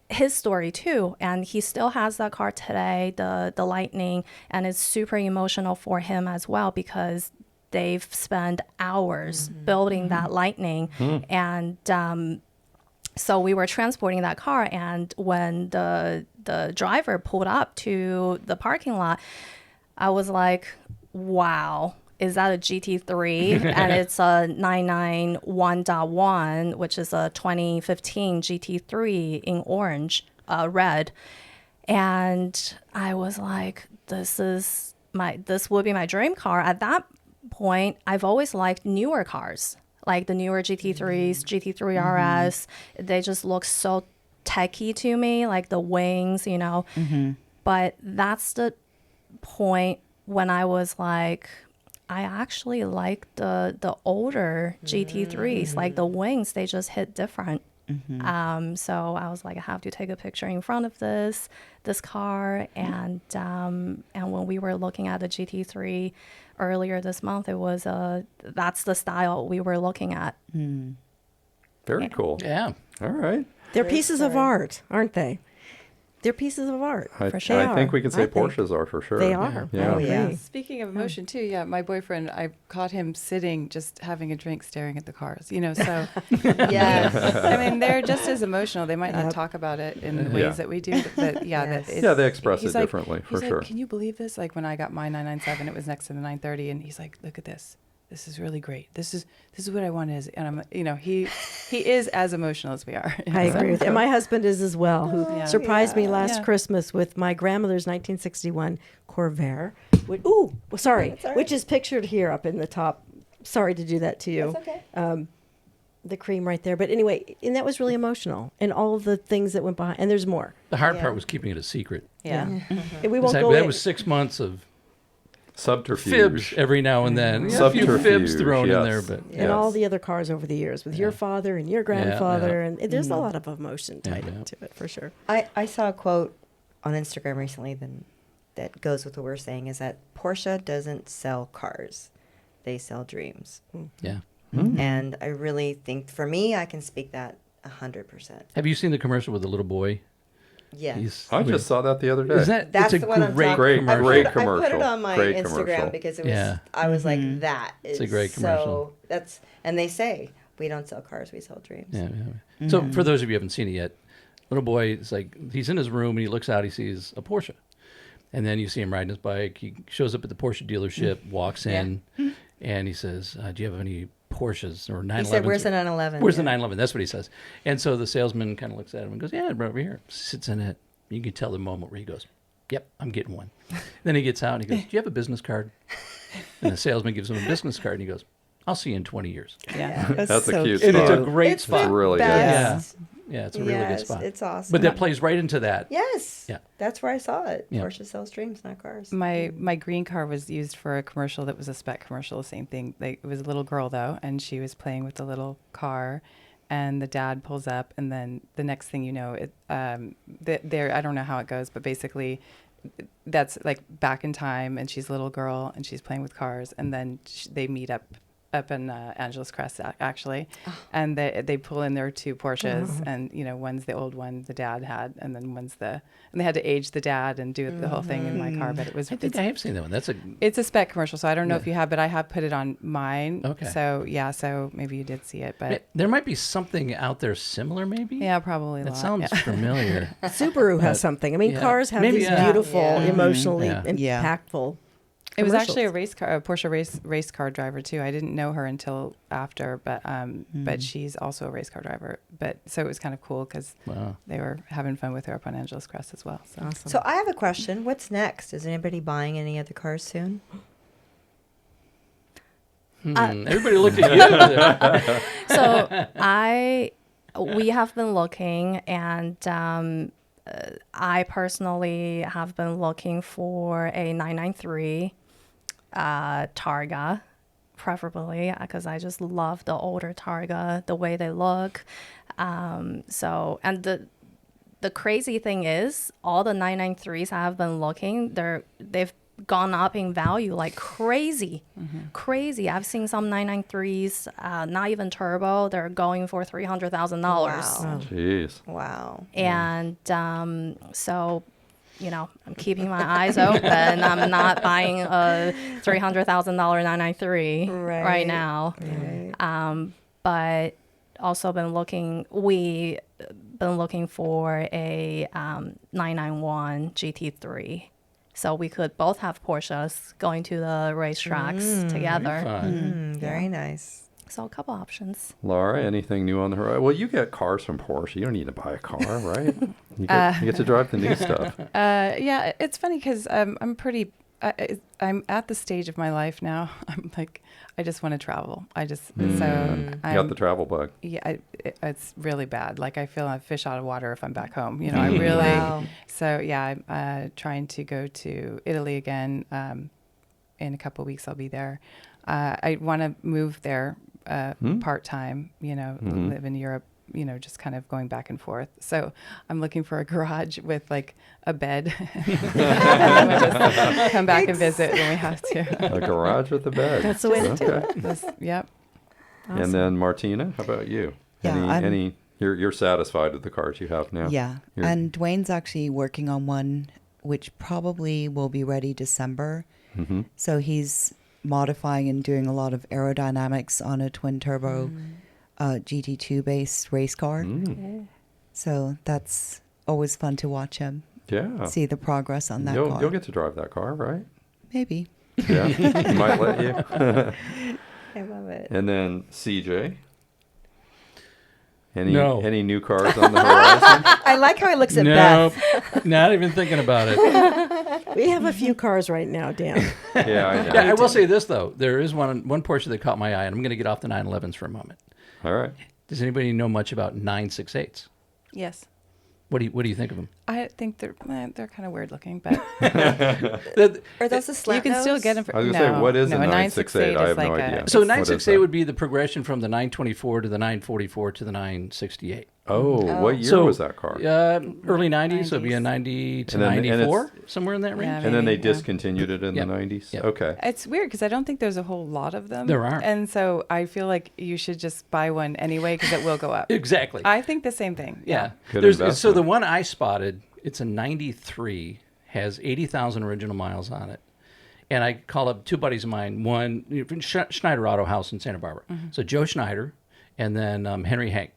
his story too, and he still has that car today, the Lightning, and it's super emotional for him as well because they've spent hours building that Lightning. And so we were transporting that car, and when the driver pulled up to the parking lot, I was like, wow, is that a GT3? And it's a 991.1, which is a 2015 GT3 in orange, red. And I was like, this would be my dream car. At that point, I've always liked newer cars, like the newer GT3s, GT3 RS. They just look so techy to me, like the wings, But that's the point when I was like, I actually like the older GT3s, like the wings, they just hit different. So I was like, I have to take a picture in front of this car, and when we were looking at the GT3 earlier this month, it was that's the style we were looking at.
Very cool.
Yeah.
All right.
They're pieces of art, aren't they? They're pieces of art.
I
for sure.
think we could say
I think
Porsches are for sure.
They are.
Yeah.
Oh, yeah.
Speaking of emotion too, my boyfriend, I caught him sitting, just having a drink, staring at the cars, so
Yes.
I mean, they're just as emotional. They might not talk about it in the ways that we do, but
Yes.
They express it
he's like-
differently, for
he's like,
sure.
can you believe this? Like when I got my 997, it was next to the 930, and he's like, look at this. This is really great. This is what I want is, and I'm, he is as emotional as we are.
I agree with you. And my husband is as well, who
Yeah.
surprised me last
Yeah.
Christmas with my grandmother's 1961 Corvair, which is pictured here up in the top. Sorry to do that to you.
That's okay.
The cream right there. But anyway, and that was really emotional, and all of the things that went behind. And there's more.
The hard
Yeah.
part was keeping it a secret.
Yeah.
And we won't go
That
in.
was 6 months of
Subterfuge.
fibs every now and then. A few
Subterfuge,
fibs thrown in
yes.
there, but
And all the other cars over the years with your father and your grandfather. And there's a lot of emotion tied into it, for sure.
I saw a quote on Instagram recently that goes with what we're saying, is that Porsche doesn't sell cars. They sell dreams.
yeah.
And I really think, for me, I can speak that 100%.
Have you seen the commercial with the little boy?
Yeah.
I just saw that the other day.
Isn't that,
That's
it's
the
a
one I'm
great,
talking
Great,
I
great
put it
commercial.
on my
Great
Instagram
commercial.
because it was.
Yeah.
I was like, that is
a great commercial.
So and they say we don't sell cars, we sell dreams.
Yeah, yeah. So for those of you who haven't seen it yet, little boy is like, he's in his room and he looks out, he sees a Porsche. And then you see him riding his bike. He shows up at the Porsche dealership, walks in, and he says, do you have any Porsches or 911s?
He said, "Where's the 911?"
Where's the 911? That's what he says. And so the salesman kind of looks at him and goes, yeah, right over here. Sits in it. You can tell the moment where he goes, yep, I'm getting one. Then he gets out and he goes, do you have a business card? And the salesman gives him a business card and he goes, I'll see you in 20 years.
Yeah.
That's a
so
cute
And it's a
spot.
great
It's
spot.
It's really good.
best.
Yeah, it's a really good
Yes,
spot.
it's awesome.
But that plays right into that.
Yes.
Yeah.
That's where I saw it.
Yeah.
Porsche sells dreams, not cars.
My green car was used for a commercial that was a spec commercial, same thing. It was a little girl though, and she was playing with the little car, and the dad pulls up, and then the next thing you know, there I don't know how it goes, but basically, that's like back in time, and she's a little girl, and she's playing with cars, and then they meet up in Angeles Crest actually, and they pull in their two Porsches, and one's the old one the dad had, and then and they had to age the dad and do the whole thing in my car, but
I think I have seen that one.
it's a spec commercial, so I don't know if you have, but I have put it on mine.
Okay.
So maybe you did see it, but
There might be something out there similar, maybe.
yeah, probably a
That
lot.
sounds
Yeah.
familiar.
Subaru has something. I mean,
yeah.
cars have
Maybe,
these
yeah.
beautiful,
Yeah.
emotionally
Yeah.
Yeah.
impactful.
It was actually a
commercials.
Porsche race car driver too. I didn't know her until after, but she's also a race car driver. But so it was kind of cool because
Wow.
they were having fun with her up on Angeles Crest as well. So
Awesome.
So I have a question. What's next? Is anybody buying any other cars soon?
Everybody looked at you.
So we have been looking, and I personally have been looking for a 993 Targa, preferably because I just love the older Targa, the way they look. And the crazy thing is, all the 993s I have been looking, they've gone up in value like crazy. I've seen some 993s, not even turbo, they're going for $300,000.
Wow.
Jeez.
Wow.
And so, I'm keeping my eyes open. I'm not buying a $300,000 993 right
Right.
now.
Right.
But also we've been looking for a 991 GT3. So we could both have Porsches going to the racetracks together.
Fun.
Very nice.
So a couple options.
Laura, anything new on the horizon? Well, you get cars from Porsche. You don't need to buy a car, right? You get to drive the new stuff.
yeah, it's funny because I'm pretty. I'm at the stage of my life now. I'm like, I just want to travel. I just so
You got the travel bug.
yeah, it's really bad. Like I feel a fish out of water if I'm back home. I really.
Wow.
So yeah, I'm trying to go to Italy again. In a couple of weeks, I'll be there. I want to move there part time. Live in Europe. Just kind of going back and forth. So I'm looking for a garage with like a bed. And we'll just come back and visit when we have to.
A garage with a bed.
That's the way to do it.
Yep.
And then Martina, how about you?
Yeah,
You're satisfied with the cars you have now?
Yeah. And Dwayne's actually working on one which probably will be ready December.
Mm-hmm.
So he's modifying and doing a lot of aerodynamics on a twin turbo GT2 based race car. So that's always fun to watch him
Yeah.
see the progress on that car.
You'll get to drive that car, right?
Maybe.
Yeah. He might let you.
I love it.
And then CJ.
No.
Any new cars on the horizon?
I like how he looks at
Nope.
Beth.
Not even thinking about it.
We have a few cars right now, Dan.
Yeah, I know.
Yeah, I will say this though. There is one Porsche that caught my eye, and I'm going to get off the 911s for a moment.
All right.
Does anybody know much about 968s?
Yes.
What do you think of them?
I think they're kind of weird looking, but
Are those the
you
slant
can still
nose?
get them. For,
I was going to say, what is a 968? I have no
like
idea.
So
What is
968
that?
would be the progression from the 924 to the 944 to the 968.
Oh, what year
So,
was that car?
Early 90s, so it'd be a 90 to
And then- and
94,
it's-
somewhere in that range.
Yeah,
And then they
maybe, yeah.
discontinued it in
Yep.
the 90s?
Yep.
Okay.
It's weird because I don't think there's a whole lot of them.
There aren't.
And so I feel like you should just buy one anyway because it will go up.
Exactly.
I think the same thing.
Yeah.
Good
So
investment.
the one I spotted, it's a 93, has 80,000 original miles on it. And I call up two buddies of mine, one from Schneider Auto House in Santa Barbara. So Joe Schneider and then Henry Hank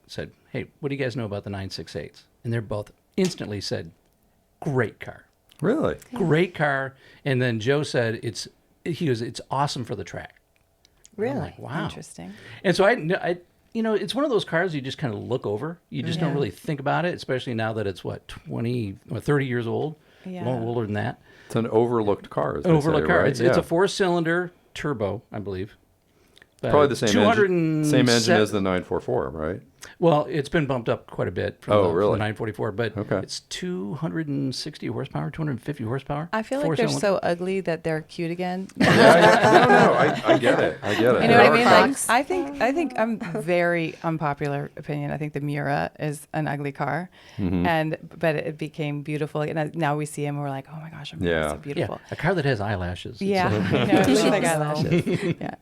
said, hey, what do you guys know about the 968s? And they're both instantly said, great car.
Really?
Great car. And then Joe said, it's awesome for the track.
Really?
I'm like, wow.
Interesting.
And so I it's one of those cars you just kind of look over. You just don't really think about it, especially now that it's 30 years old.
Yeah.
More older than that.
It's an overlooked car. As they
Overlook
say,
car.
Right?
It's a 4-cylinder turbo, I believe.
Probably the same
207
engine. Same engine as the 944, right?
Well, it's been bumped up quite a bit from, from
really?
the 944, but
Okay.
it's 260 horsepower, 250 horsepower.
I feel like they're so ugly that they're cute again.
No, I get it. I get it.
You know what I mean? Like,
Fox.
I think I'm very unpopular opinion. I think the Mille is an ugly car, but it became beautiful, and now we see him and we're like, oh my gosh, I'm
Yeah.
so beautiful.
a car that has eyelashes.
Yeah, I know, it looks like eyelashes. Yeah.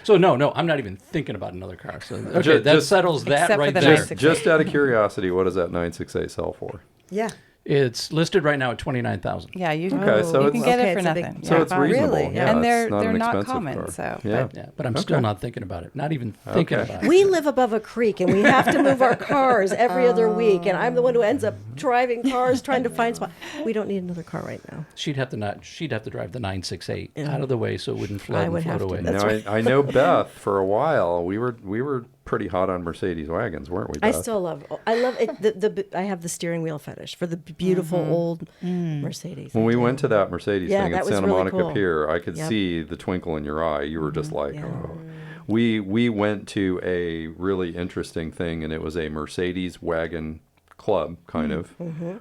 So no, I'm not even thinking about another car. So okay,
Ju-
that
just-
settles that
Except for
right
the
there.
968.
Just out of curiosity, what does that 968 sell for?
Yeah.
It's listed right now at 29,000.
Yeah, you can,
Okay, so
you
it's-
can get
Okay,
it for
it's a big-
nothing.
So
yeah.
it's reasonable.
Really?
Yeah,
And
it's
they're
an
not
expensive
common,
car.
so,
yeah.
but-
Yeah, but I'm still not thinking about it. Not even thinking
Okay.
about it.
We live above a creek and we have to move our cars every other week. And I'm the one who ends up driving cars trying to find spot. We don't need another car right now.
She'd have to drive the 968 out of the way so it wouldn't flood
I
and
would
float
have to.
away.
That's
Now, I know Beth for a while. We were pretty hot on Mercedes wagons, weren't we,
I
Beth?
still love it. I have the steering wheel fetish for the beautiful old Mercedes.
When we went to that Mercedes
Yeah,
thing
that
at
was
Santa
really
Monica
cool.
Pier, I could
Yep.
see the twinkle in your eye. You were just like,
Yeah.
oh. We went to a really interesting thing, and it was a Mercedes wagon club, kind of,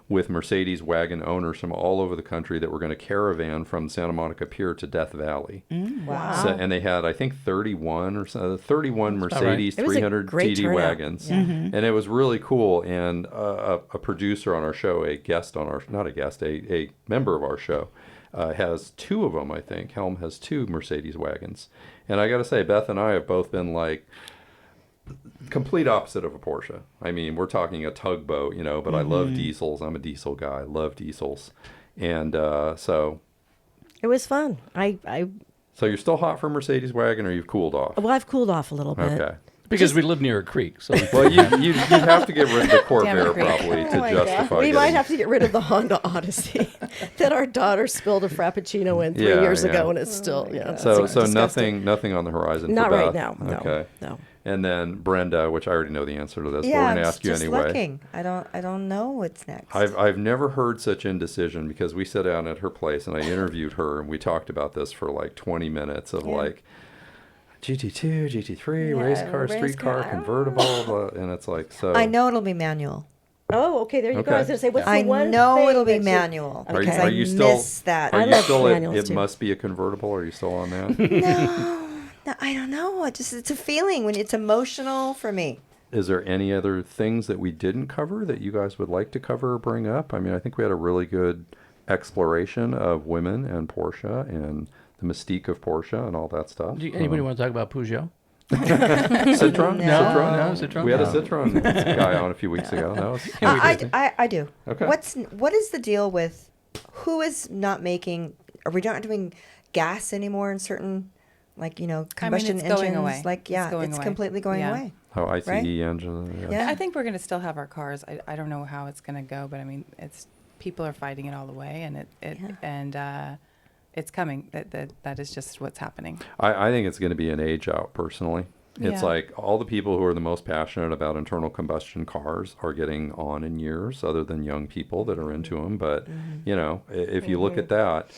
with Mercedes wagon owners from all over the country that were going to caravan from Santa Monica Pier to Death Valley.
Wow.
So, and they had, I think, 31 or so, 31
about
Mercedes
right. It was a
300
great
TD
turnout.
wagons, and it was really cool. And a producer on our show, a member of our show, has two of them. I think Helm has two Mercedes wagons, and I got to say, Beth and I have both been like complete opposite of a Porsche. I mean, we're talking a tugboat, but I love diesels. I'm a diesel guy. I love diesels, and so.
It was fun.
So you're still hot for Mercedes wagon, or you've cooled off?
Well, I've cooled off a little bit.
Okay.
Because we live near a creek. So
Well, you'd have to get rid of the Corvair
Damn it,
probably to
my
justify.
We might
getting-
have to get rid of the Honda Odyssey that our daughter spilled a Frappuccino in 3
Yeah,
years
yeah.
ago, and it's still
So
it's
so
disgusting.
nothing on the horizon.
Not
for
right
Beth.
now. No.
Okay.
No.
And then Brenda, which I already know the answer to this, but
Yeah,
we're
I'm
gonna ask you
just
anyway.
looking. I don't know what's next.
I've never heard such indecision, because we sat down at her place and I interviewed her and we talked about this for like 20 minutes of like GT2, GT3,
Yeah,
race car,
race
street car,
car.
convertible, blah, and it's like so.
I know it'll be manual.
Oh, okay. There you go. I was
Okay.
going to say, what's
I
the one
know
thing
it'll be
that you-
manual
Are you,
because
are
I
you still?
miss that.
Are
I
you
love
still?
manuals
It
too.
must be a convertible. Are you still on that?
No, I don't know. It's a feeling when it's emotional for me.
Is there any other things that we didn't cover that you guys would like to cover or bring up? I mean, I think we had a really good exploration of women and Porsche and the mystique of Porsche and all that stuff.
anybody want to talk about Peugeot?
Citroen?
No.
Citroen?
No, Citroen?
We had a
No.
Citroen guy on a few weeks ago. That was
I do.
Okay.
What is the deal with who is not making? Are we not doing gas anymore in certain, combustion
it's
engines?
going away.
Like,
It's going away.
completely going
Yeah.
away.
Oh, ICE
Right?
engine.
Yeah.
I think we're going to still have our cars. I don't know how it's going to go, but I mean, people are fighting it all the way, and it's coming. That is just what's happening.
I think it's going to be an age out, personally. It's
Yeah.
like all the people who are the most passionate about internal combustion cars are getting on in years, other than young people that are into them. But, if you look at that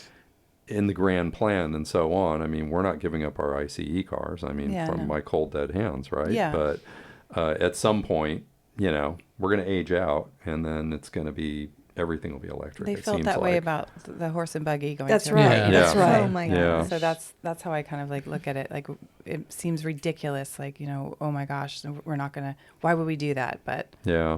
in the grand plan and so on, I mean, we're not giving up our ICE cars. I mean,
Yeah,
from
no.
my cold dead hands, right?
Yeah.
But at some point, we're going to age out, and then it's going to be, everything will be electric.
They
it
felt
seems
that way
like.
about the horse and buggy going.
That's
to
right.
Yeah.
That's
Yeah.
right.
Oh my
Yeah.
gosh.
So that's how I kind of look at it. Like, it seems ridiculous. Like, oh my gosh, we're not gonna. Why would we do that? But
Yeah.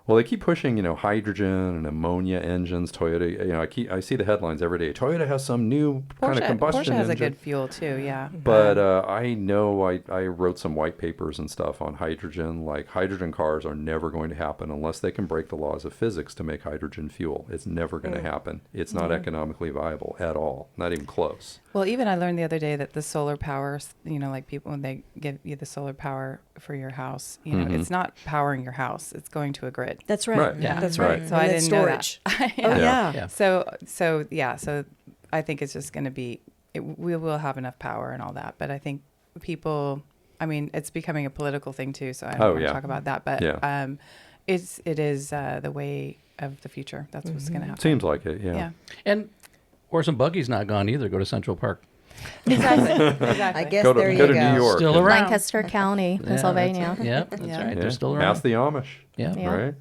Well, they keep pushing, hydrogen and ammonia engines. Toyota, I see the headlines every day. Toyota has some new kind of combustion
Porsche has
engine.
a good fuel too. Yeah.
But I know I wrote some white papers and stuff on hydrogen. Like, hydrogen cars are never going to happen unless they can break the laws of physics to make hydrogen fuel. It's never going to happen. It's not economically viable at all. Not even close.
Well, even I learned the other day that the solar power, like people, when they give you the solar power for your house, it's not powering your house. It's going to a grid.
That's right.
Right.
Yeah.
That's
Right.
right.
So
And
I
then
didn't
storage.
know that.
Oh, yeah.
Yeah.
So I think it's just going to be, we will have enough power and all that. But I think people, I mean, it's becoming a political thing too. So I don't want to talk about that. But it is the way of the future. That's what's going to happen.
Seems like it, yeah.
Yeah.
And horse and buggy's not gone either. Go to Central Park.
Exactly.
I guess
Go to,
there
go
you
to
go.
New York.
Still
and-
around.
Lancaster County, Pennsylvania.
Yeah, that's
Yeah.
right.
Yeah.
They're still around.
Ask the Amish.
Yeah.
Yeah.
Right?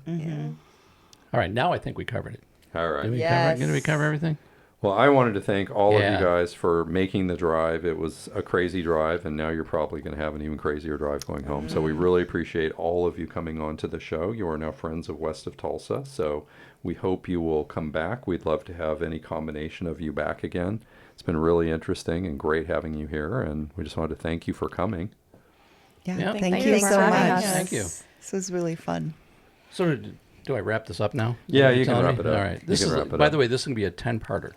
All right, now I think we covered it.
All right.
Did we,
Yes.
did we cover everything?
Well, I wanted to thank all of
Yeah.
you guys for making the drive. It was a crazy drive, and now you're probably going to have an even crazier drive going home. So we really appreciate all of you coming on to the show. You are now friends of West of Tulsa, so we hope you will come back. We'd love to have any combination of you back again. It's been really interesting and great having you here, and we just wanted to thank you for coming.
Yeah,
Yeah.
thank
Thank
you
you
so
for having
much.
us.
Thank you.
This was really fun.
So do I wrap this up now?
Yeah,
What
you can
telling
wrap
me?
it up.
All right.
You
This
can
is,
wrap it
by
up.
the way, this is going to be a 10-parter.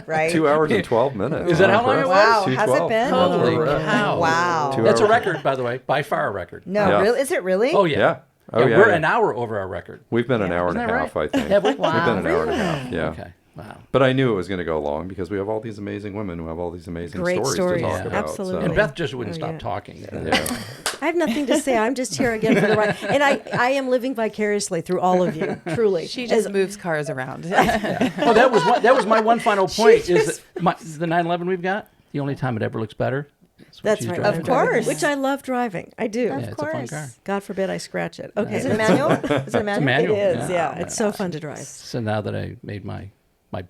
Right?
2 hours and 12 minutes.
Is that how long it was?
Wow, has it
2:12.
been?
Holy
Correct.
cow.
Wow.
2
That's a
hours.
record, by the way, by far a record.
No,
Yeah.
really? Is it really?
Oh, yeah.
Yeah. Oh, yeah.
We're
yeah.
an hour over our record.
We've been an hour and a
Isn't that
half,
right?
I think.
Have we?
We've been an hour and a
Really?
half, yeah.
Okay. Wow.
But I knew it was going to go long because we have all these amazing women who have all these amazing
Great
stories
stories.
to talk
Yeah.
about.
Absolutely.
And
So.
Beth just wouldn't
Oh,
stop
yeah.
talking.
Yeah.
I have nothing to say. I'm just here again for the ride. And I am living vicariously through all of you, truly.
She just moves cars around.
Oh, that was my one final point. Is that the 911 we've got the only time it ever looks better? is when
That's
she's
right.
driving.
Of course.
Which I love driving. I do.
Yeah, it's a fun car.
God forbid I scratch it. Okay.
Is it a manual? Is it a
It's a
manual?
manual.
It is, yeah.
Oh,
It's so fun to drive.
So now that I made my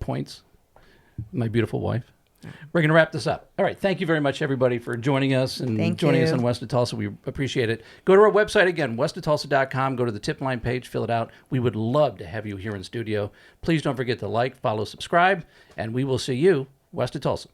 points, my beautiful wife, we're going to wrap this up. All right. Thank you very much, everybody, for joining us and
Thank
joining us
you.
on West of Tulsa. We appreciate it. Go to our website again, westofTulsa.com. Go to the tip line page, fill it out. We would love to have you here in studio. Please don't forget to like, follow, subscribe, and we will see you west of Tulsa.